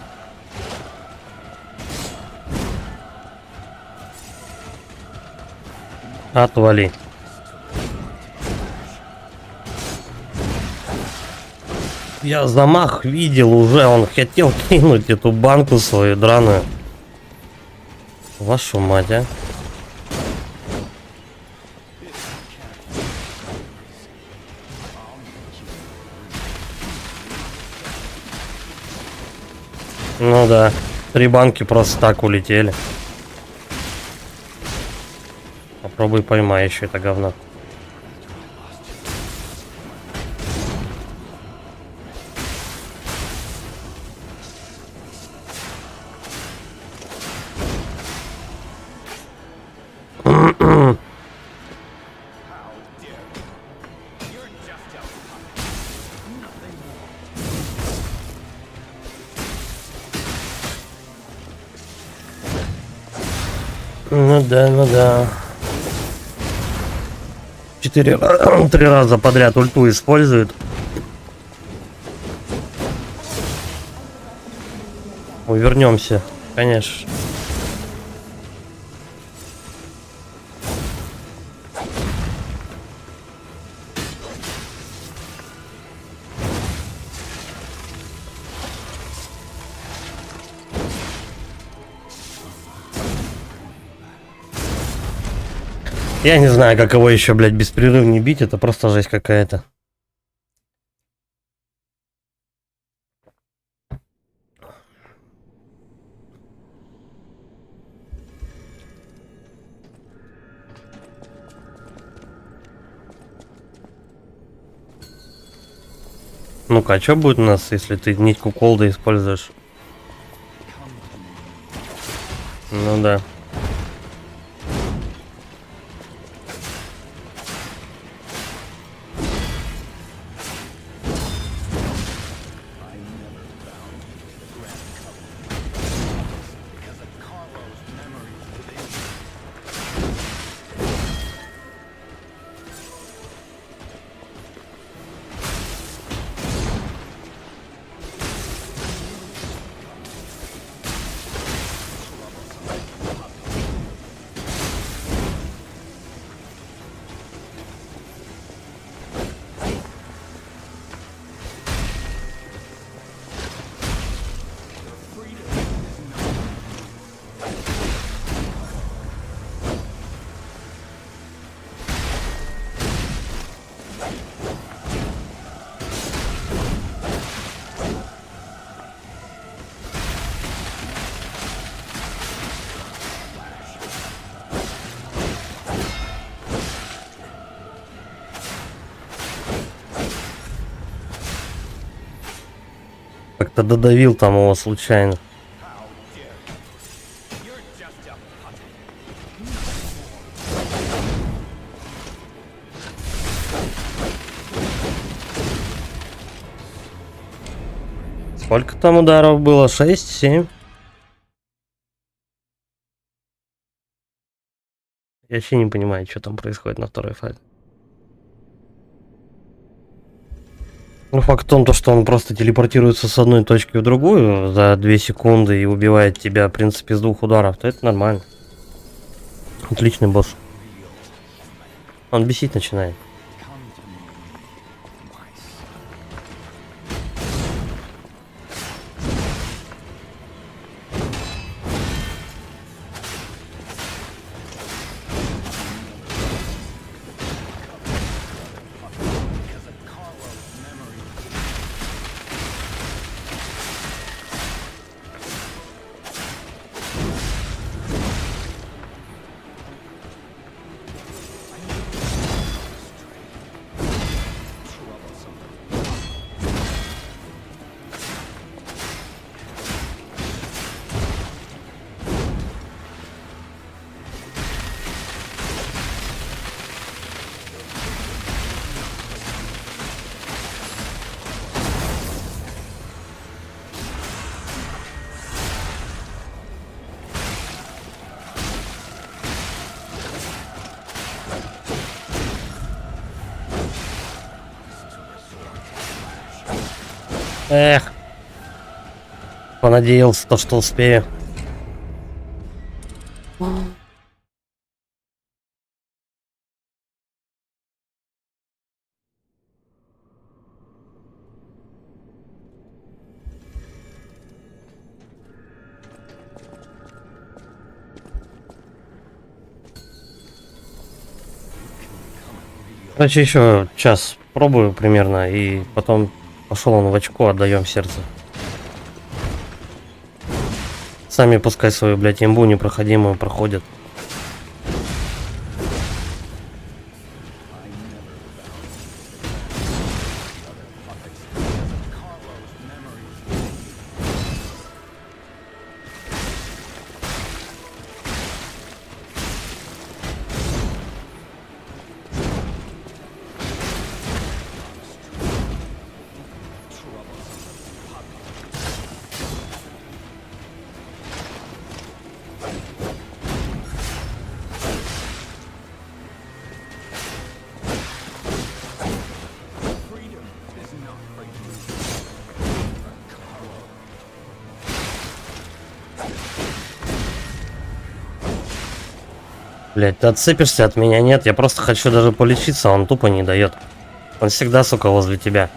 Отвали. Я замах видел уже, он хотел кинуть эту банку свою драную. Вашу мать, а. Ну да. 3 банки просто так улетели. Попробуй поймай еще это говно. Ну да, ну да. 3 раза подряд ульту использует. Вернемся, конечно. Я не знаю, как его еще, блядь, беспрерывно бить, это просто жесть какая-то. Ну-ка, а что будет у нас, если ты нитку колда используешь? Ну да. Как-то додавил там его случайно. Сколько там ударов было? 6, 7? Я вообще не понимаю, что там происходит на второй фазе. Ну, факт в том, что он просто телепортируется с одной точки в другую за 2 секунды и убивает тебя, в принципе, с 2 ударов, то это нормально. Отличный босс. Он бесить начинает. Эх. Понадеялся, то, что успею. Короче, еще час пробую примерно, и потом пошел он в очко, отдаем сердце. Сами пускай свою, блядь, имбу непроходимую проходят. Блять, ты отцепишься от меня? Нет, я просто хочу даже полечиться, он тупо не дает. Он всегда, сука, возле тебя.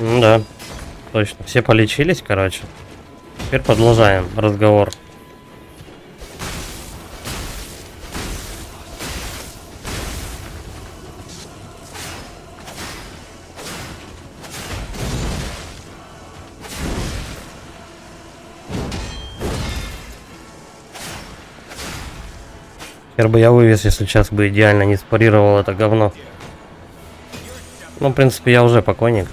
Ну да, точно. Все полечились, короче. Теперь продолжаем разговор. Теперь бы я вывез, если сейчас бы идеально не спарировал это говно. Ну, в принципе, я уже покойник.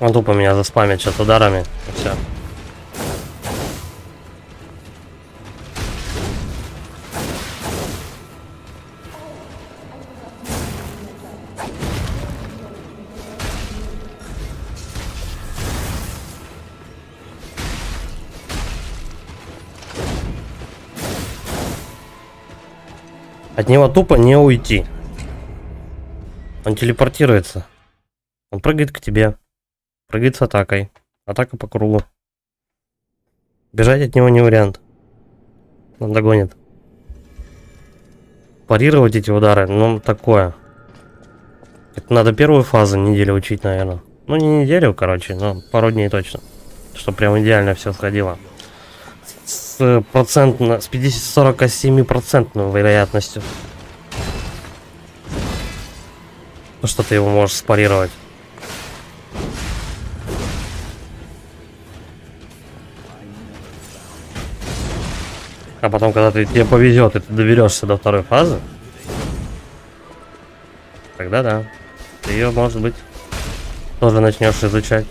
Он тупо меня заспамит сейчас ударами. И все. От него тупо не уйти. Он телепортируется. Он прыгает к тебе. Прыгает с атакой. Атака по кругу. Бежать от него не вариант. Он догонит. Парировать эти удары, ну, такое. Это надо первую фазу недели учить, наверное. Ну, не неделю, короче, но пару дней точно. Чтобы прям идеально все сходило. С 47% вероятностью. Ну, что ты его можешь спарировать. А потом, когда тебе повезет, и ты доберешься до второй фазы, тогда да. Ты ее, может быть, тоже начнешь изучать.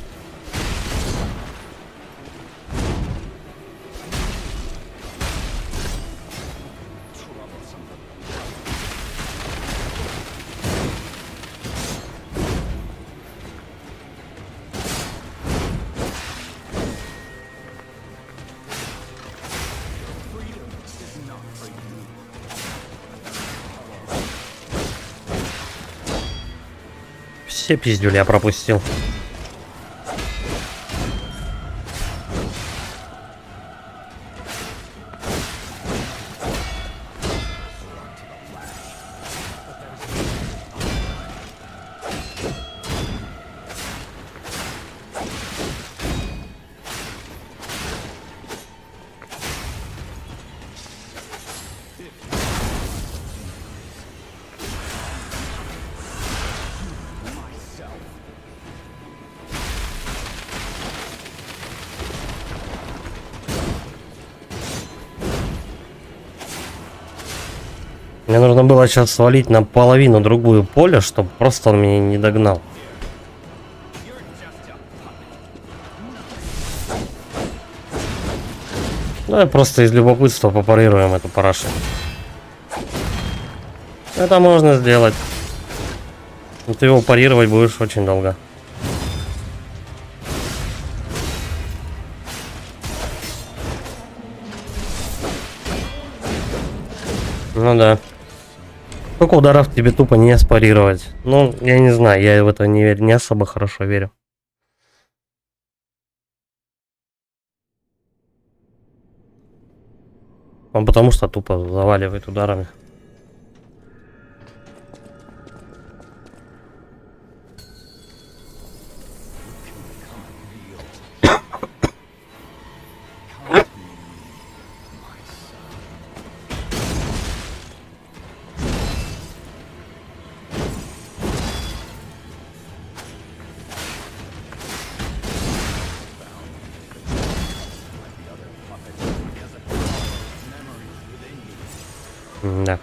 Все пиздюли я пропустил. Мне нужно было сейчас свалить на половину другую поле, чтобы просто он меня не догнал. Давай просто из любопытства попарируем эту парашу. Это можно сделать. Но ты его парировать будешь очень долго. Ну да. Сколько ударов тебе тупо не спарировать? Ну, я не знаю, я в это не особо хорошо верю. Он потому что тупо заваливает ударами. Да.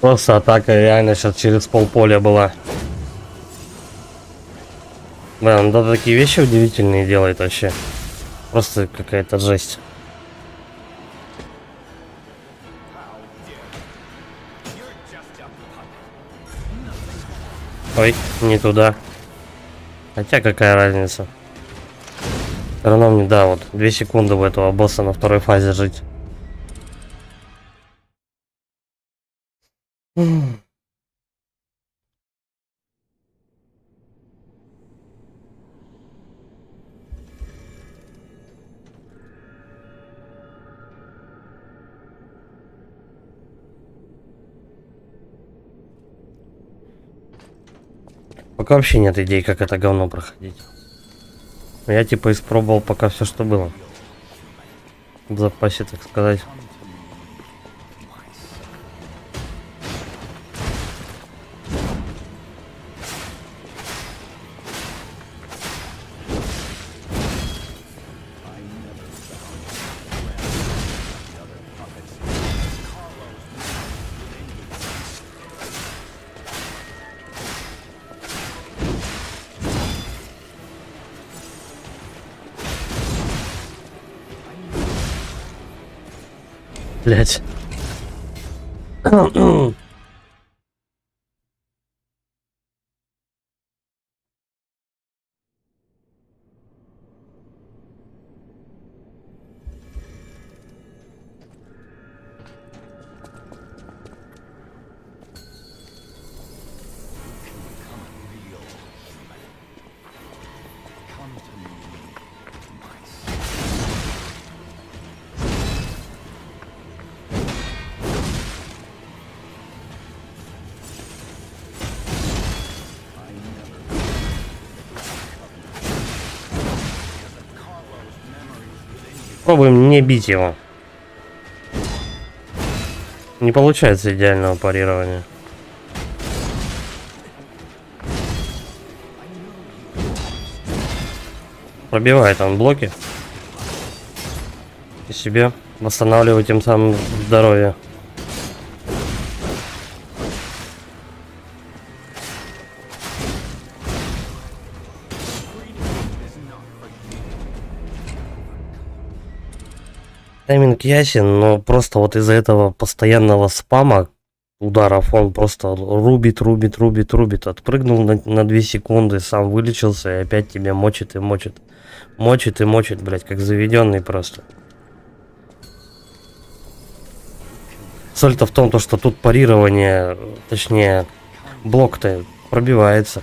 Просто атака реально сейчас через полполя была. Да, он да, такие вещи удивительные делает вообще. Просто какая-то жесть. Ой, не туда. Хотя какая разница. Все равно мне, да, вот 2 секунды у этого босса на второй фазе жить. Пока вообще нет идей, как это говно проходить. Я типа испробовал пока все, что было. В запасе, так сказать. Блять. Пробуем не бить его. Не получается идеального парирования. Пробивает он блоки. И себе восстанавливает тем самым здоровье. Тайминг ясен, но просто вот из-за этого постоянного спама ударов он просто рубит. Отпрыгнул на 2 секунды, сам вылечился и опять тебя мочит и мочит. Мочит и мочит, блять, как заведенный просто. Соль-то в том, что тут парирование, точнее, блок-то пробивается.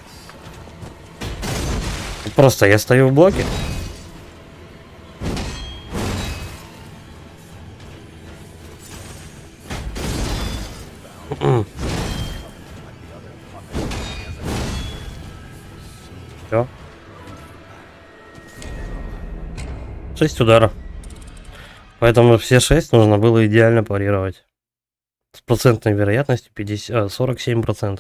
Просто я стою в блоке. Все. 6 ударов. Поэтому все 6 нужно было идеально парировать. С процентной вероятностью 47%.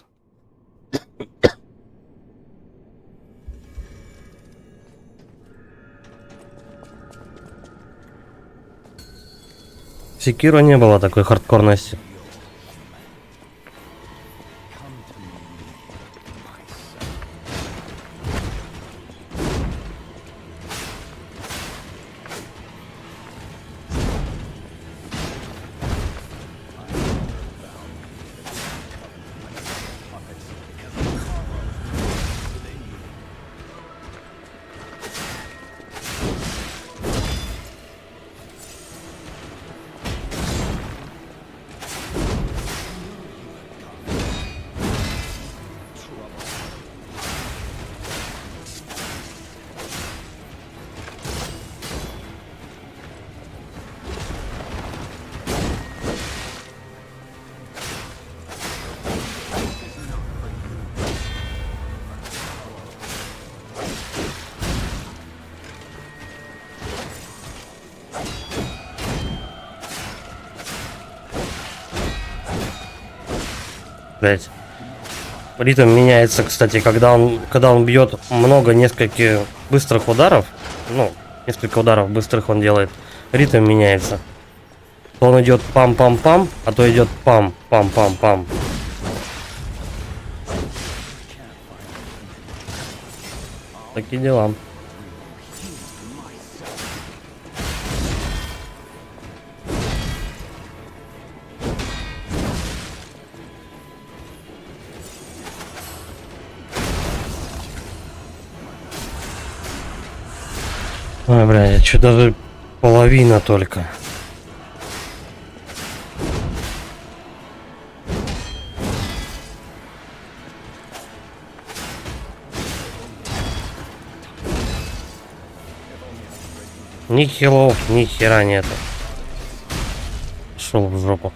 Секиро не было такой хардкорности. Блять. Ритм меняется, кстати, когда он бьет нескольких быстрых ударов. Ну, несколько ударов быстрых он делает. Ритм меняется. То он идет пам-пам-пам, а то идет пам-пам-пам-пам. Такие дела. Ой, бля, что даже половина только. Ни хилов, ни хера нету. Шел в жопу.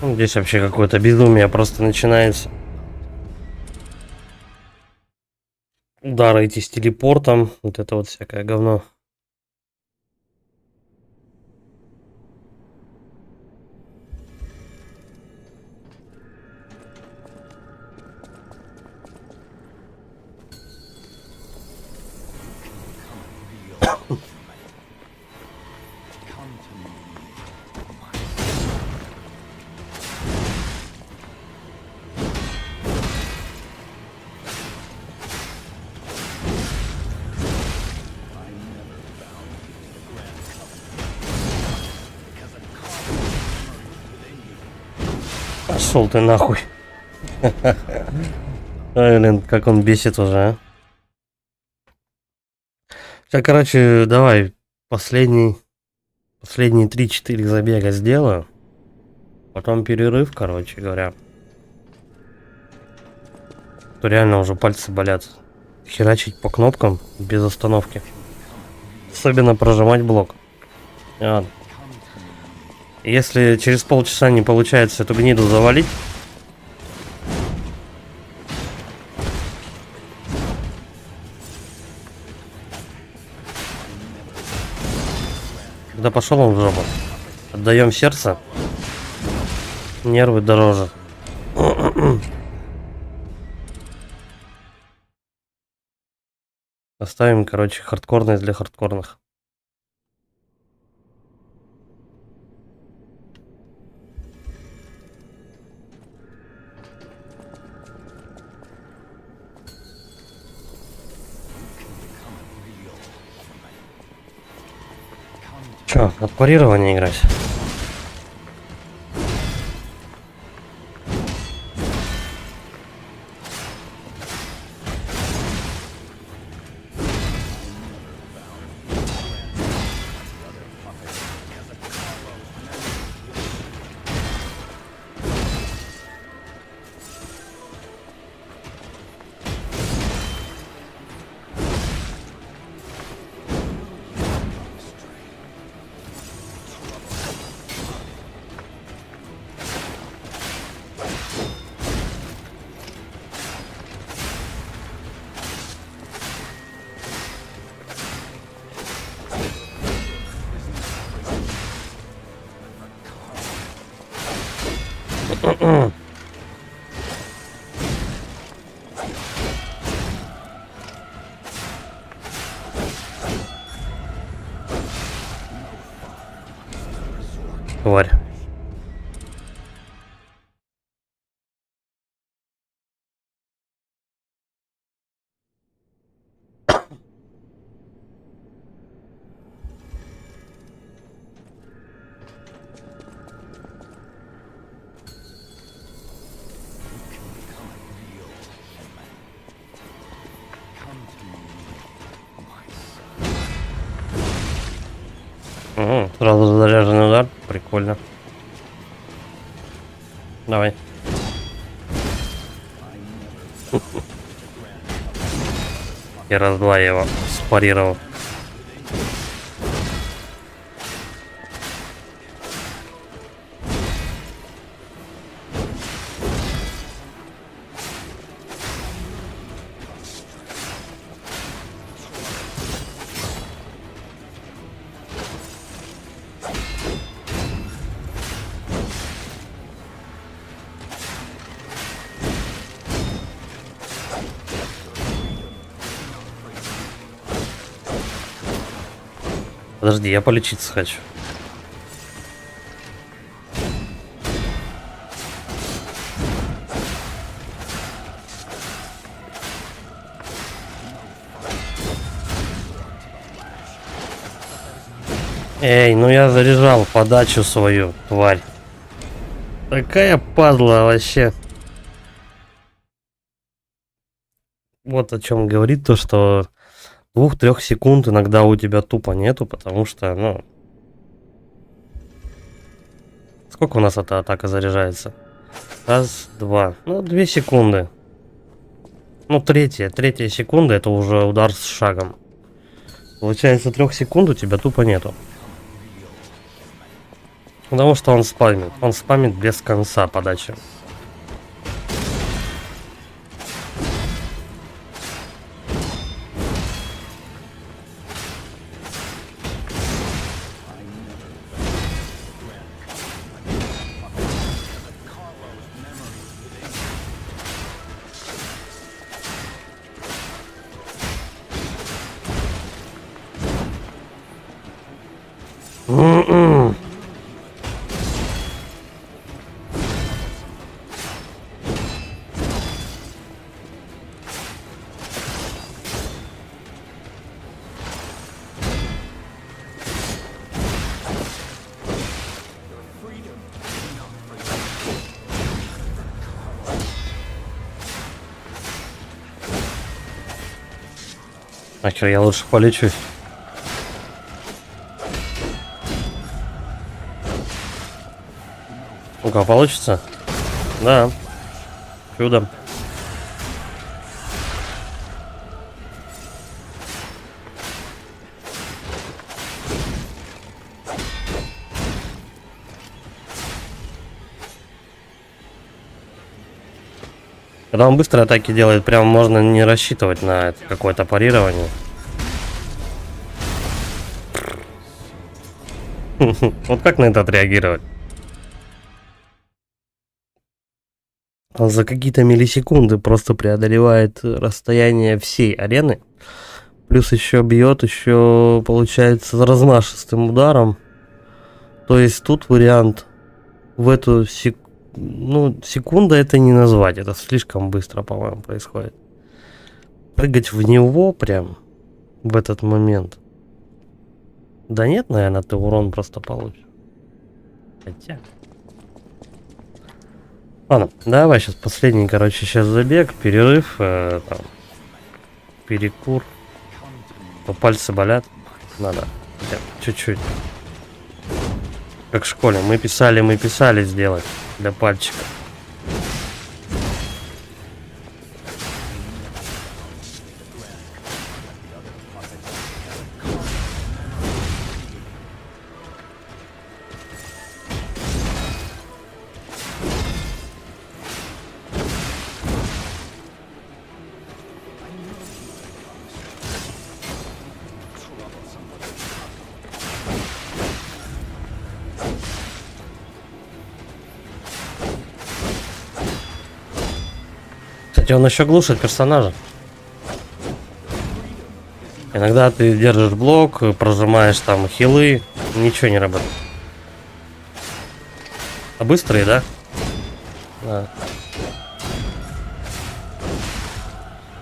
Здесь вообще какое-то безумие просто начинается. Удары эти с телепортом. Вот это вот всякое говно. Пошел ты нахуй. Ой, блин, как он бесит уже, а. Сейчас, короче, давай последние 3-4 забега сделаю. Потом перерыв, короче говоря. То реально уже пальцы болят. Херачить по кнопкам без остановки. Особенно прожимать блок. Вот. Если через полчаса не получается эту гниду завалить, да пошел он в жопу. Отдаем сердце. Нервы дороже. Оставим, короче, хардкорность для хардкорных. Чё, от парирования играть? Сразу заряженный удар. Прикольно. Давай. И раз-два я его спарировал. Подожди, я полечиться хочу. Эй, ну я заряжал подачу свою, тварь. Такая падла вообще. Вот о чем говорит то, что 2-3 секунд иногда у тебя тупо нету, потому что, ну... Сколько у нас эта атака заряжается? Раз, два. Ну, 2 секунды. Ну, третья секунда, это уже удар с шагом. Получается, 3 секунд у тебя тупо нету. Потому что он спамит. Он спамит без конца подачи. А что, я лучше полечусь. У кого получится? Да. Чудом. Когда он быстрые атаки делает, прям можно не рассчитывать на какое-то парирование. Вот как на это отреагировать? Он за какие-то миллисекунды просто преодолевает расстояние всей арены. Плюс еще бьет, еще получается размашистым ударом. То есть тут вариант в эту секунда это не назвать. Это слишком быстро, по-моему, происходит. Прыгать в него прям в этот момент. Да нет, наверное, ты урон просто получишь. Хотя... Ладно, давай сейчас последний, короче, сейчас забег, перерыв, там, перекур. То пальцы болят. Надо чуть-чуть. Как в школе. Мы писали сделать для пальчика. Кстати, он еще глушит персонажа. Иногда ты держишь блок, прожимаешь там хилы, ничего не работает. А быстрые, да? Да.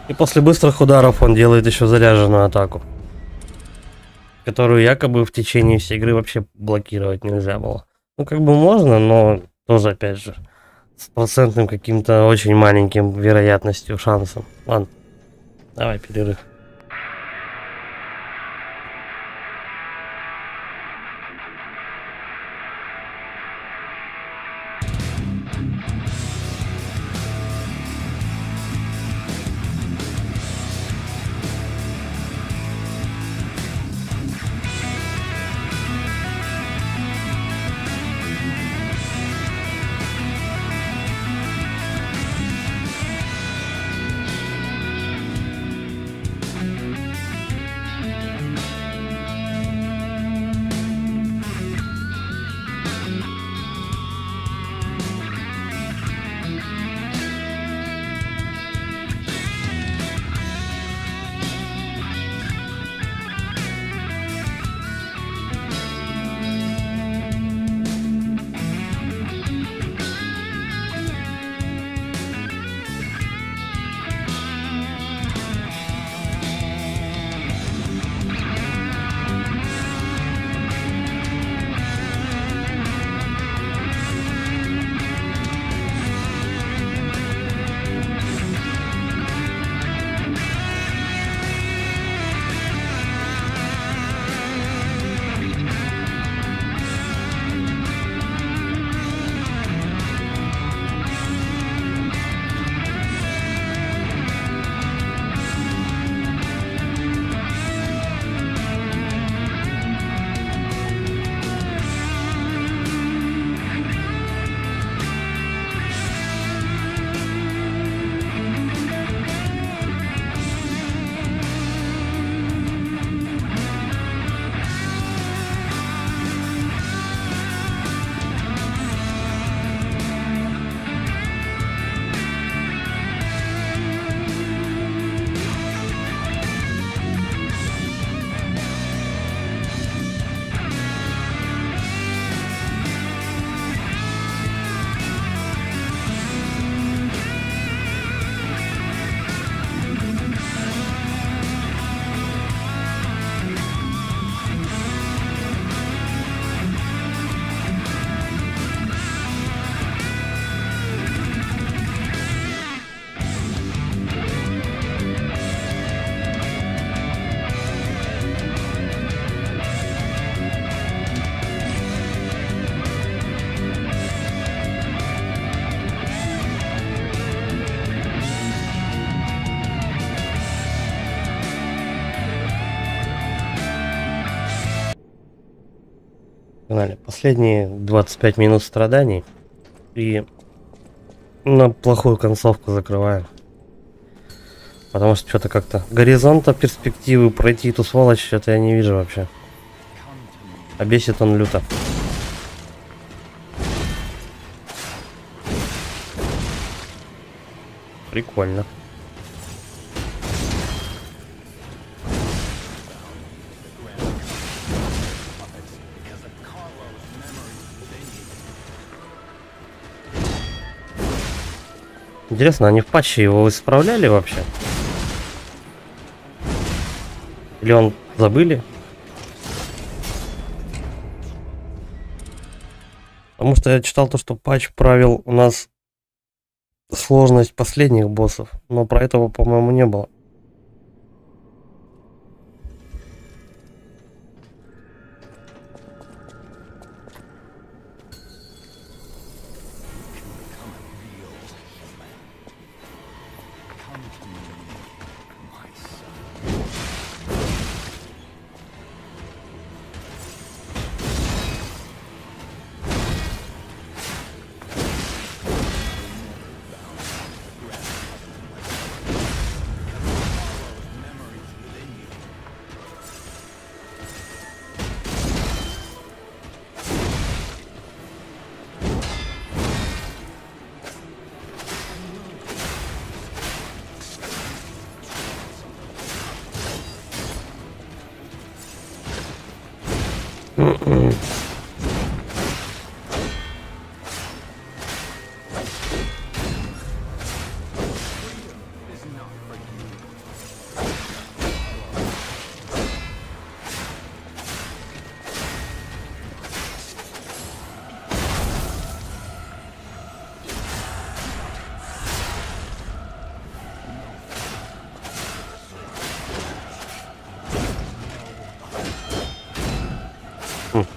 И после быстрых ударов он делает еще заряженную атаку, которую якобы в течение всей игры вообще блокировать нельзя было. Ну, как бы можно, но тоже, опять же, с процентным каким-то очень маленьким вероятностью, шансом. Ладно, давай перерыв. Погнали. Последние 25 минут страданий. И на плохую концовку закрываем. Потому что что-то как-то горизонта перспективы пройти эту сволочь что-то я не вижу вообще. А бесит он люто. Прикольно. Интересно, они в патче его исправляли вообще? Или он забыли? Потому что я читал то, что патч правил у нас сложность последних боссов, но про этого, по-моему, не было.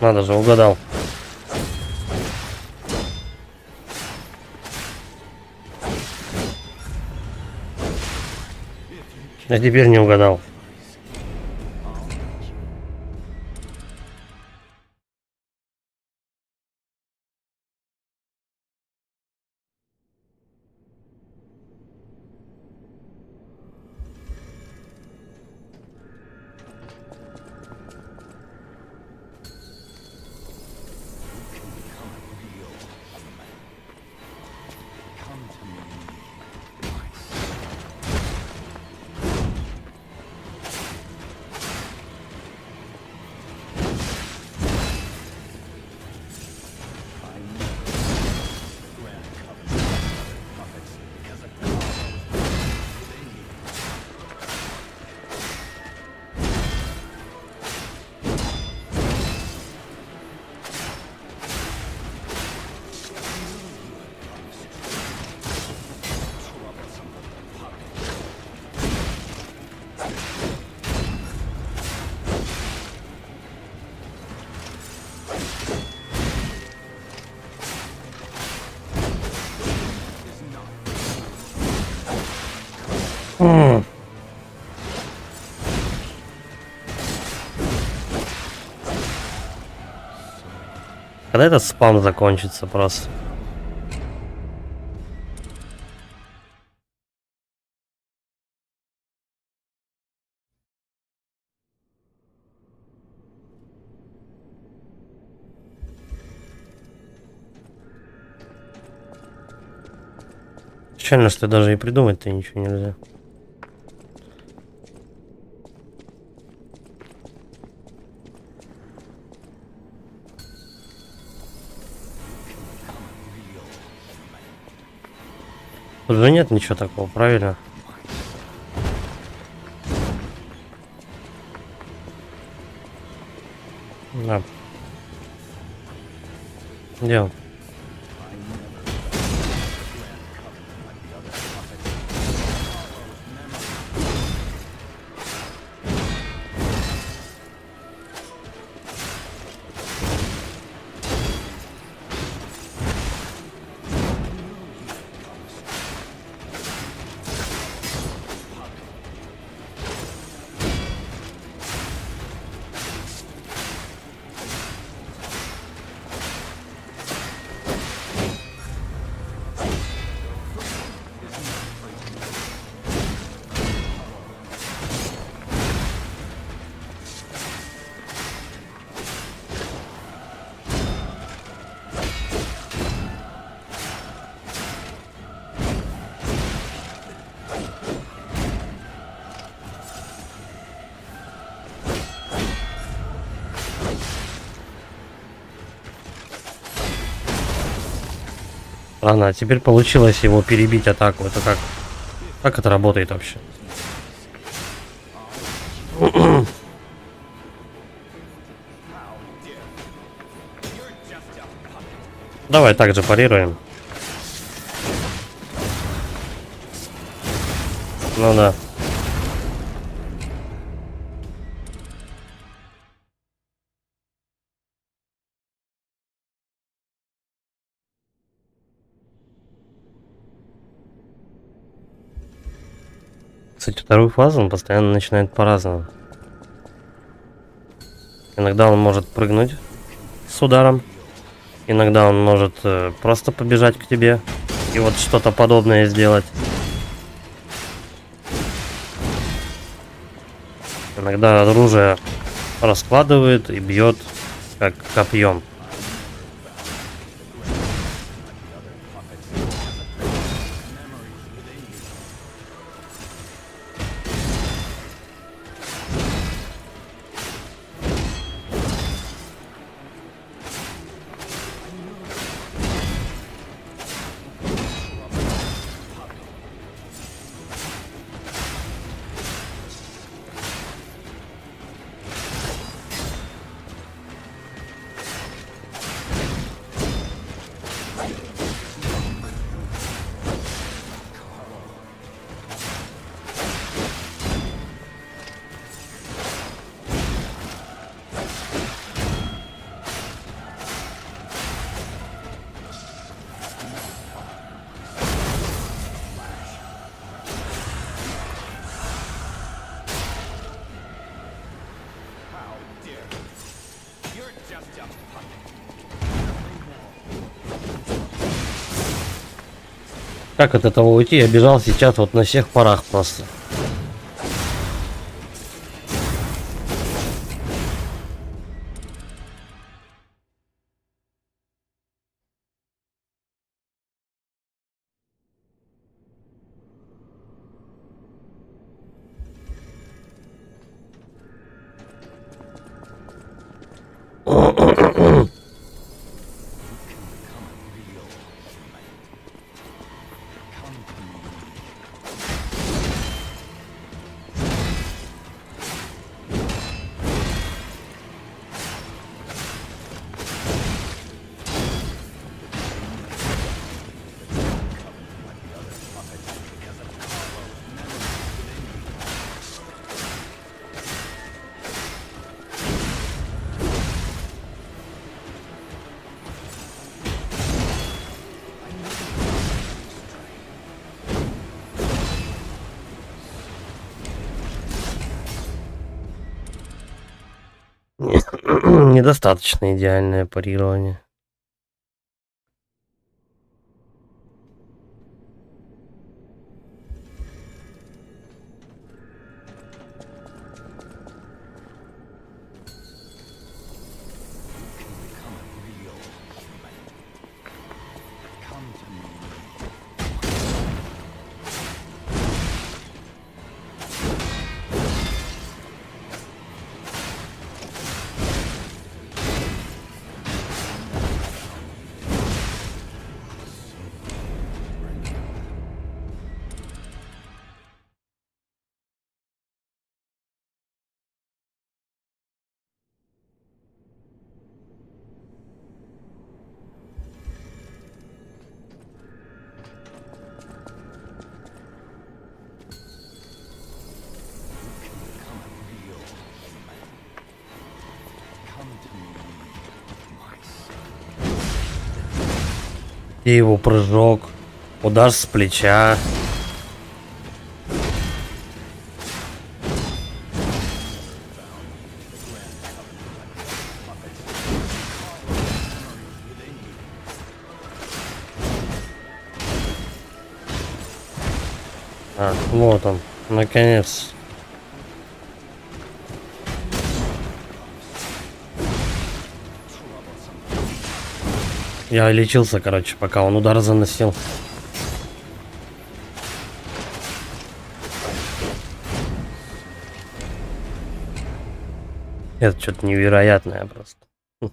Надо же, угадал. А теперь не угадал. Когда этот спам закончится просто? Печально, что даже и придумать-то ничего нельзя. Тут же нет ничего такого, правильно? Да. Где он? Ладно, теперь получилось его перебить атаку. Это как? Как это работает вообще? Давай также парируем. Ну да. Кстати, вторую фазу он постоянно начинает по-разному. Иногда он может прыгнуть с ударом. Иногда он может просто побежать к тебе и вот что-то подобное сделать. Иногда оружие раскладывает и бьет как копьем. Как от этого уйти? Я бежал сейчас вот на всех парах просто. Недостаточно идеальное парирование. И его прыжок, удар с плеча. А, вот он, наконец. Я лечился, короче, пока он удар заносил. Это что-то невероятное просто. Я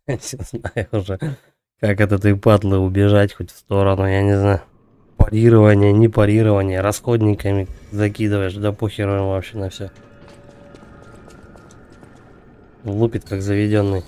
не знаю уже, Как от этой падлы убежать хоть в сторону, я не знаю. Парирование, не парирование, расходниками закидываешь, да похер ему вообще на все. Лупит как заведенный.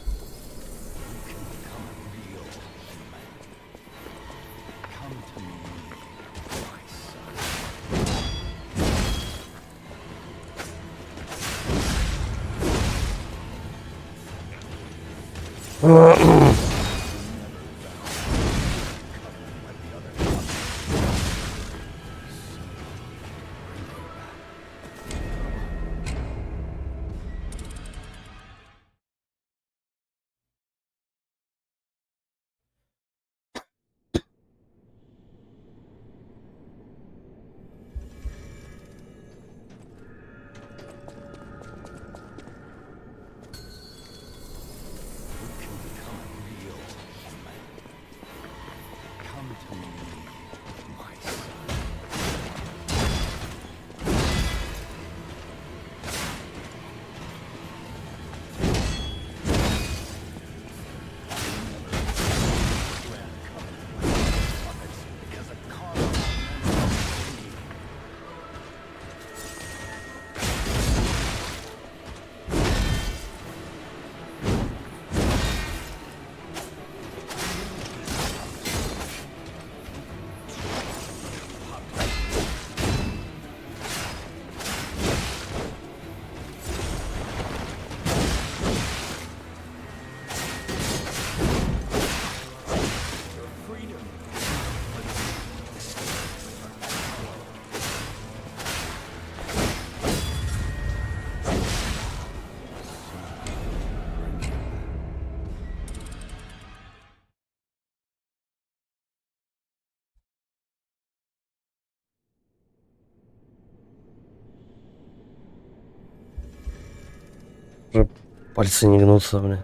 Уже пальцы не гнутся, блин.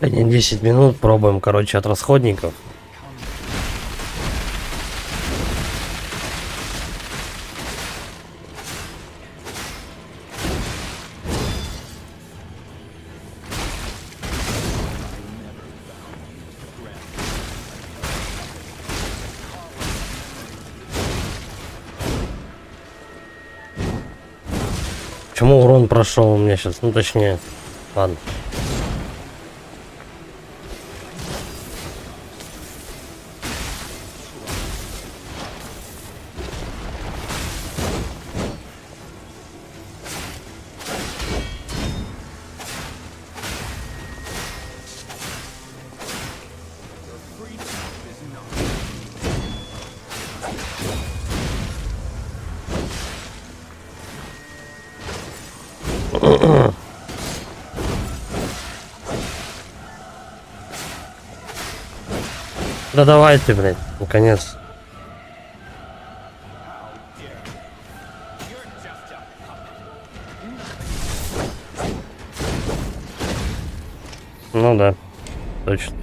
Последние 10 минут пробуем, короче, от расходников. Почему урон прошел у меня сейчас? Ну, точнее, ладно. Да давайте, блядь, наконец. Ну да, точно.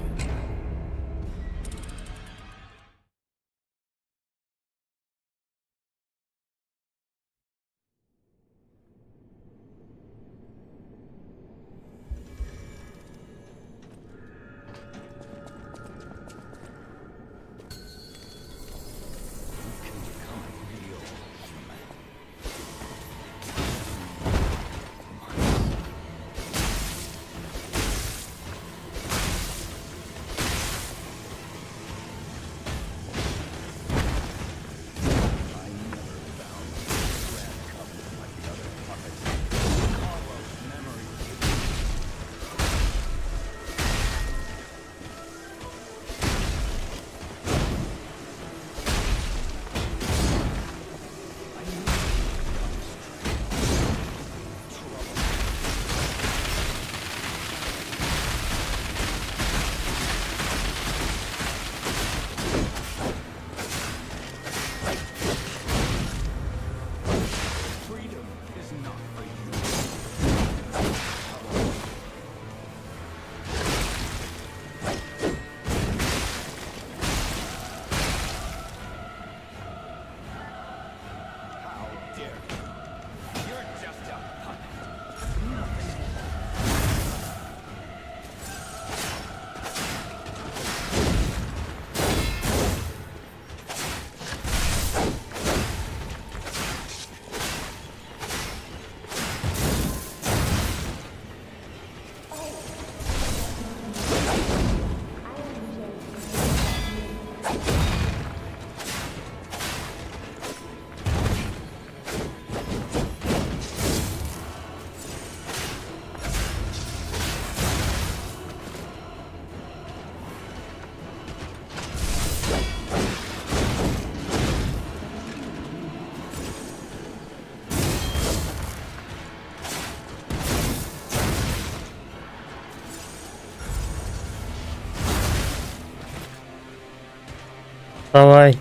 Давай.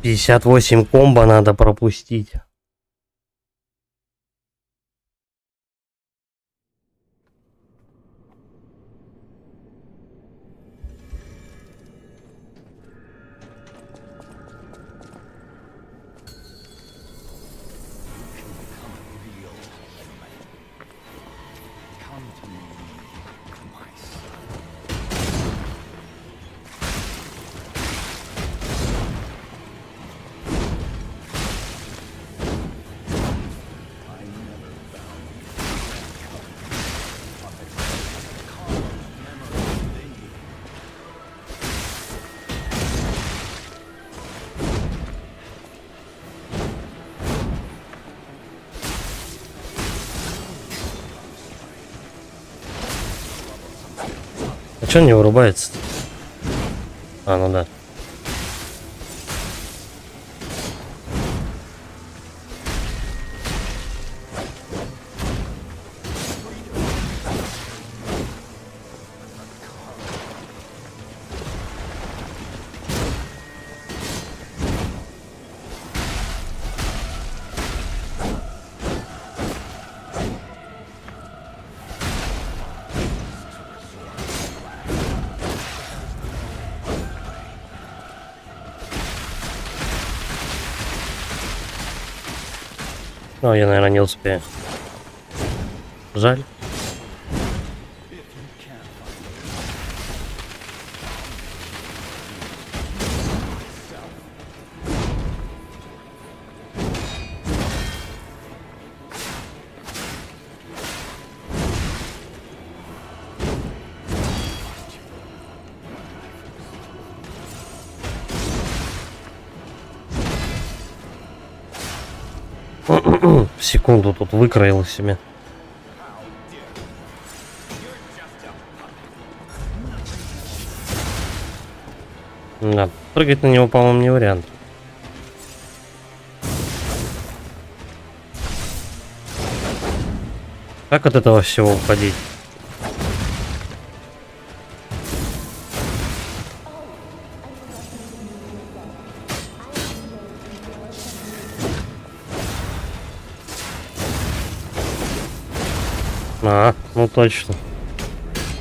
«58 комбо надо пропустить». А чё он не вырубается-то? А, ну да. Ну, я, наверное, не успею. Жаль. В секунду тут выкроил себе. Да, прыгать на него, по-моему, не вариант. Как от этого всего уходить? Ну точно.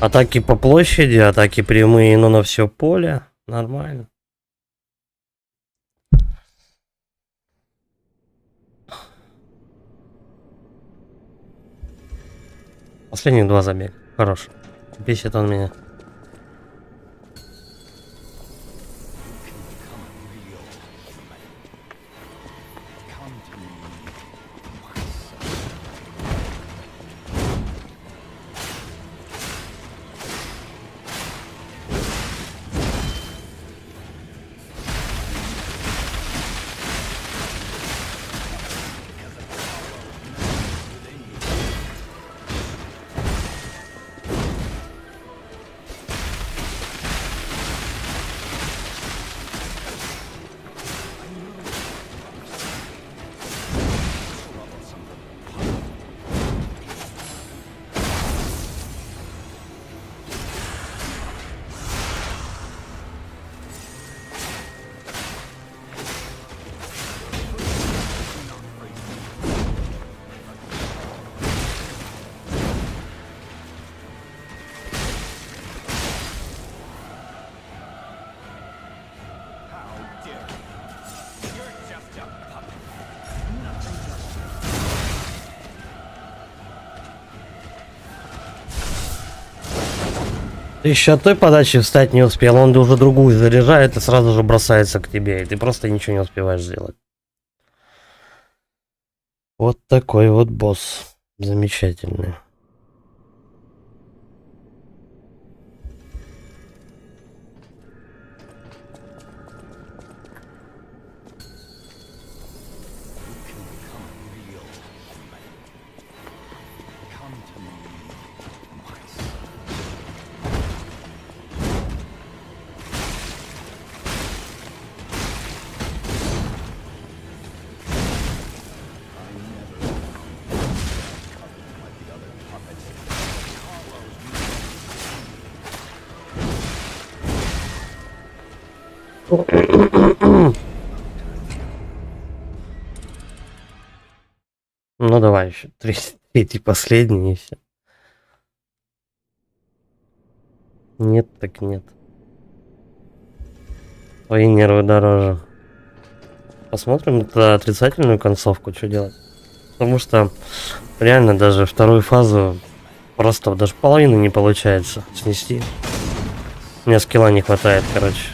Атаки по площади, атаки прямые, но на все поле. Нормально. Последних 2 забега. Хорош. Бесит он меня. Ты еще от той подачи встать не успел, он уже другую заряжает и сразу же бросается к тебе, и ты просто ничего не успеваешь сделать. Вот такой вот босс. Замечательный. Ну давай еще. Третий, последний и все. Нет, так нет. Твои нервы дороже. Посмотрим на отрицательную концовку, что делать. Потому что реально даже вторую фазу просто даже половины не получается снести. У меня скилла не хватает, короче.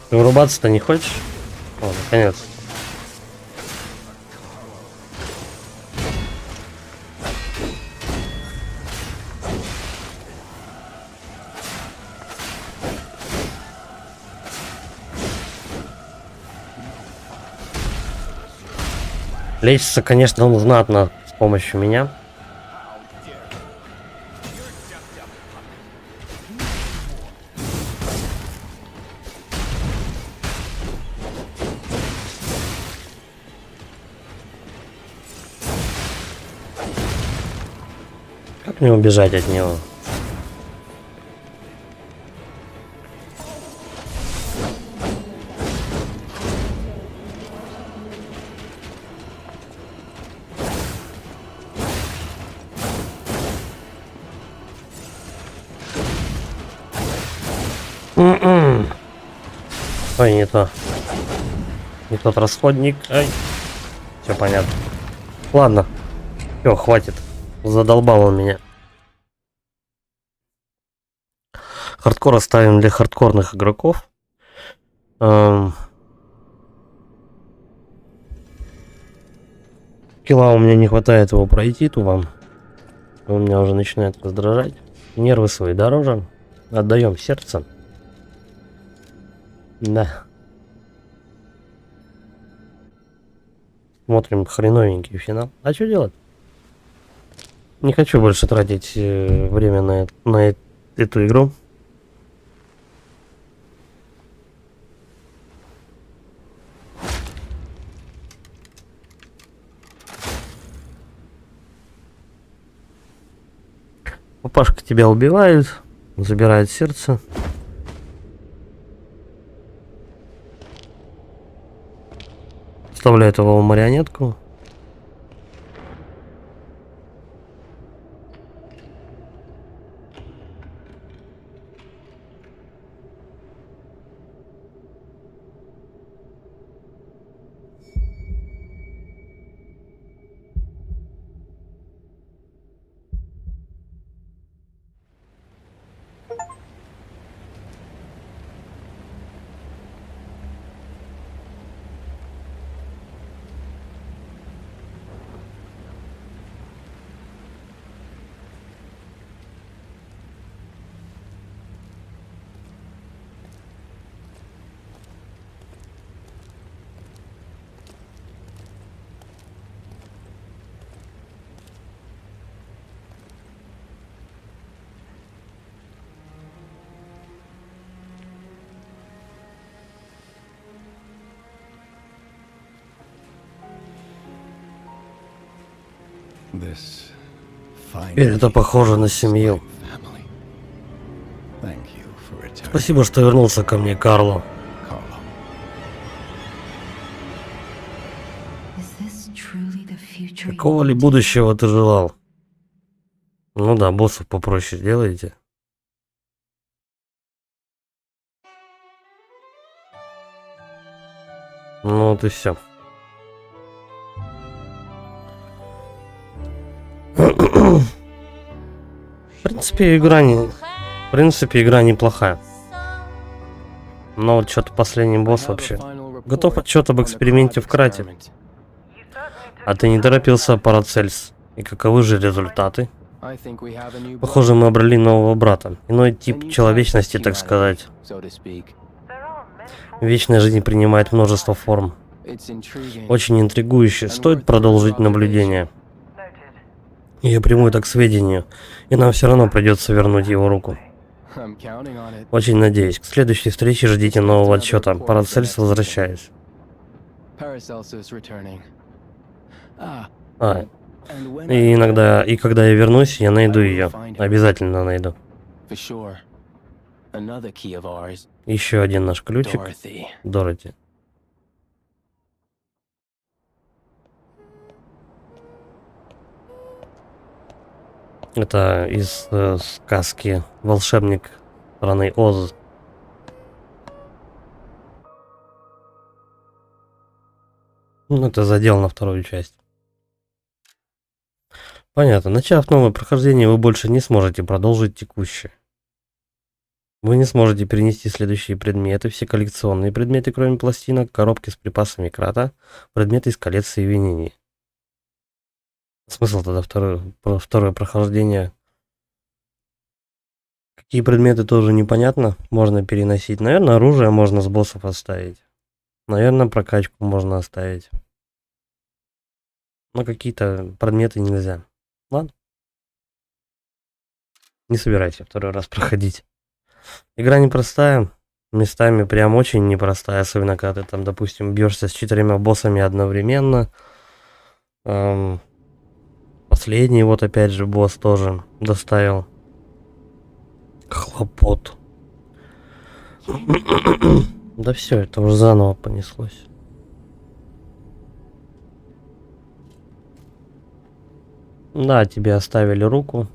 Ты вырубаться-то не хочешь? О, наконец. Лечится, конечно, он знатно с помощью меня. Как мне убежать от него? Ой, не то. Не тот расходник. Ай. Все понятно. Ладно. Все, хватит. Задолбал он меня. Хардкор оставим для хардкорных игроков. Килла у меня не хватает его пройти тупо. Он меня уже начинает раздражать. Нервы свои дороже. Отдаем сердце. Да. Смотрим хреновенький финал. А что делать? Не хочу больше тратить время на эту игру. Папашка тебя убивает, забирает сердце. Вставляет его в марионетку. Теперь это похоже на семью. Спасибо, что вернулся ко мне, Карло. Какого ли будущего ты желал? Ну да, боссов попроще делаете. Ну вот и все. В принципе, игра неплохая. Но вот что-то последний босс вообще. Готов отчет об эксперименте в Крате. А ты не торопился, Парацельс? И каковы же результаты? Похоже, мы обрели нового брата. Иной тип человечности, так сказать. Вечная жизнь принимает множество форм. Очень интригующе. Стоит продолжить наблюдение. Я приму это к сведению, и нам все равно придется вернуть его руку. Очень надеюсь. К следующей встрече ждите нового отчета. Парацельс, возвращаюсь. И иногда, и когда я вернусь, я найду ее. Обязательно найду. Еще один наш ключик. Дороти. Это из сказки «Волшебник страны Оз». Ну, это задел на вторую часть. Понятно. Начав новое прохождение, вы больше не сможете продолжить текущее. Вы не сможете перенести следующие предметы, все коллекционные предметы, кроме пластинок, коробки с припасами Крата, предметы из коллекции Винини. Смысл тогда второе прохождение? Какие предметы, тоже непонятно. Можно переносить. Наверное, оружие можно с боссов оставить. Наверное, прокачку можно оставить. Но какие-то предметы нельзя. Ладно. Не собирайся второй раз проходить. Игра непростая. Местами прям очень непростая. Особенно, когда ты там, допустим, бьешься с 4 боссами одновременно. Последний вот опять же босс тоже доставил хлопот. Да все, это уже заново понеслось. Да, тебе оставили руку.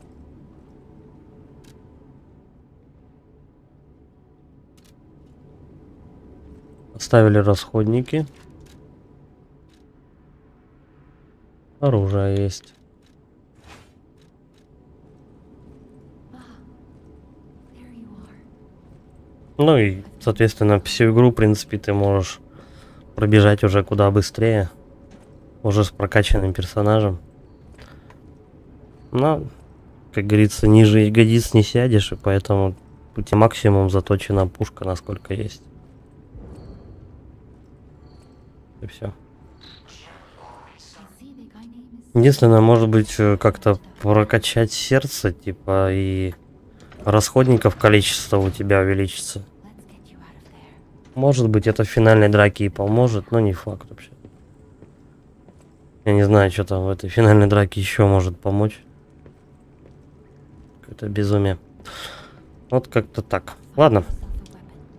Оставили расходники. Оружие есть. Ну и, соответственно, всю игру, в принципе, ты можешь пробежать уже куда быстрее. Уже с прокачанным персонажем. Но, как говорится, ниже ягодиц не сядешь, и поэтому у тебя максимум заточена пушка, насколько есть. И все. Единственное, может быть, как-то прокачать сердце, типа, и расходников количество у тебя увеличится. Может быть, это в финальной драке и поможет, но не факт вообще. Я не знаю, что там в этой финальной драке еще может помочь. Какое-то безумие. Вот как-то так. Ладно.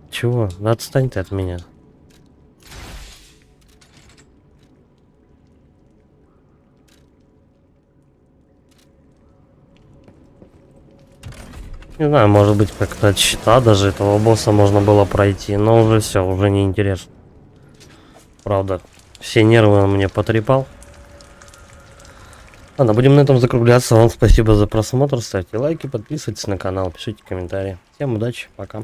Чего? Да отстань ты от меня. Не знаю, может быть, как-то от щита даже этого босса можно было пройти, но уже все, уже не интересно. Правда, все нервы он мне потрепал. Ладно, будем на этом закругляться. Вам спасибо за просмотр. Ставьте лайки, подписывайтесь на канал, пишите комментарии. Всем удачи, пока.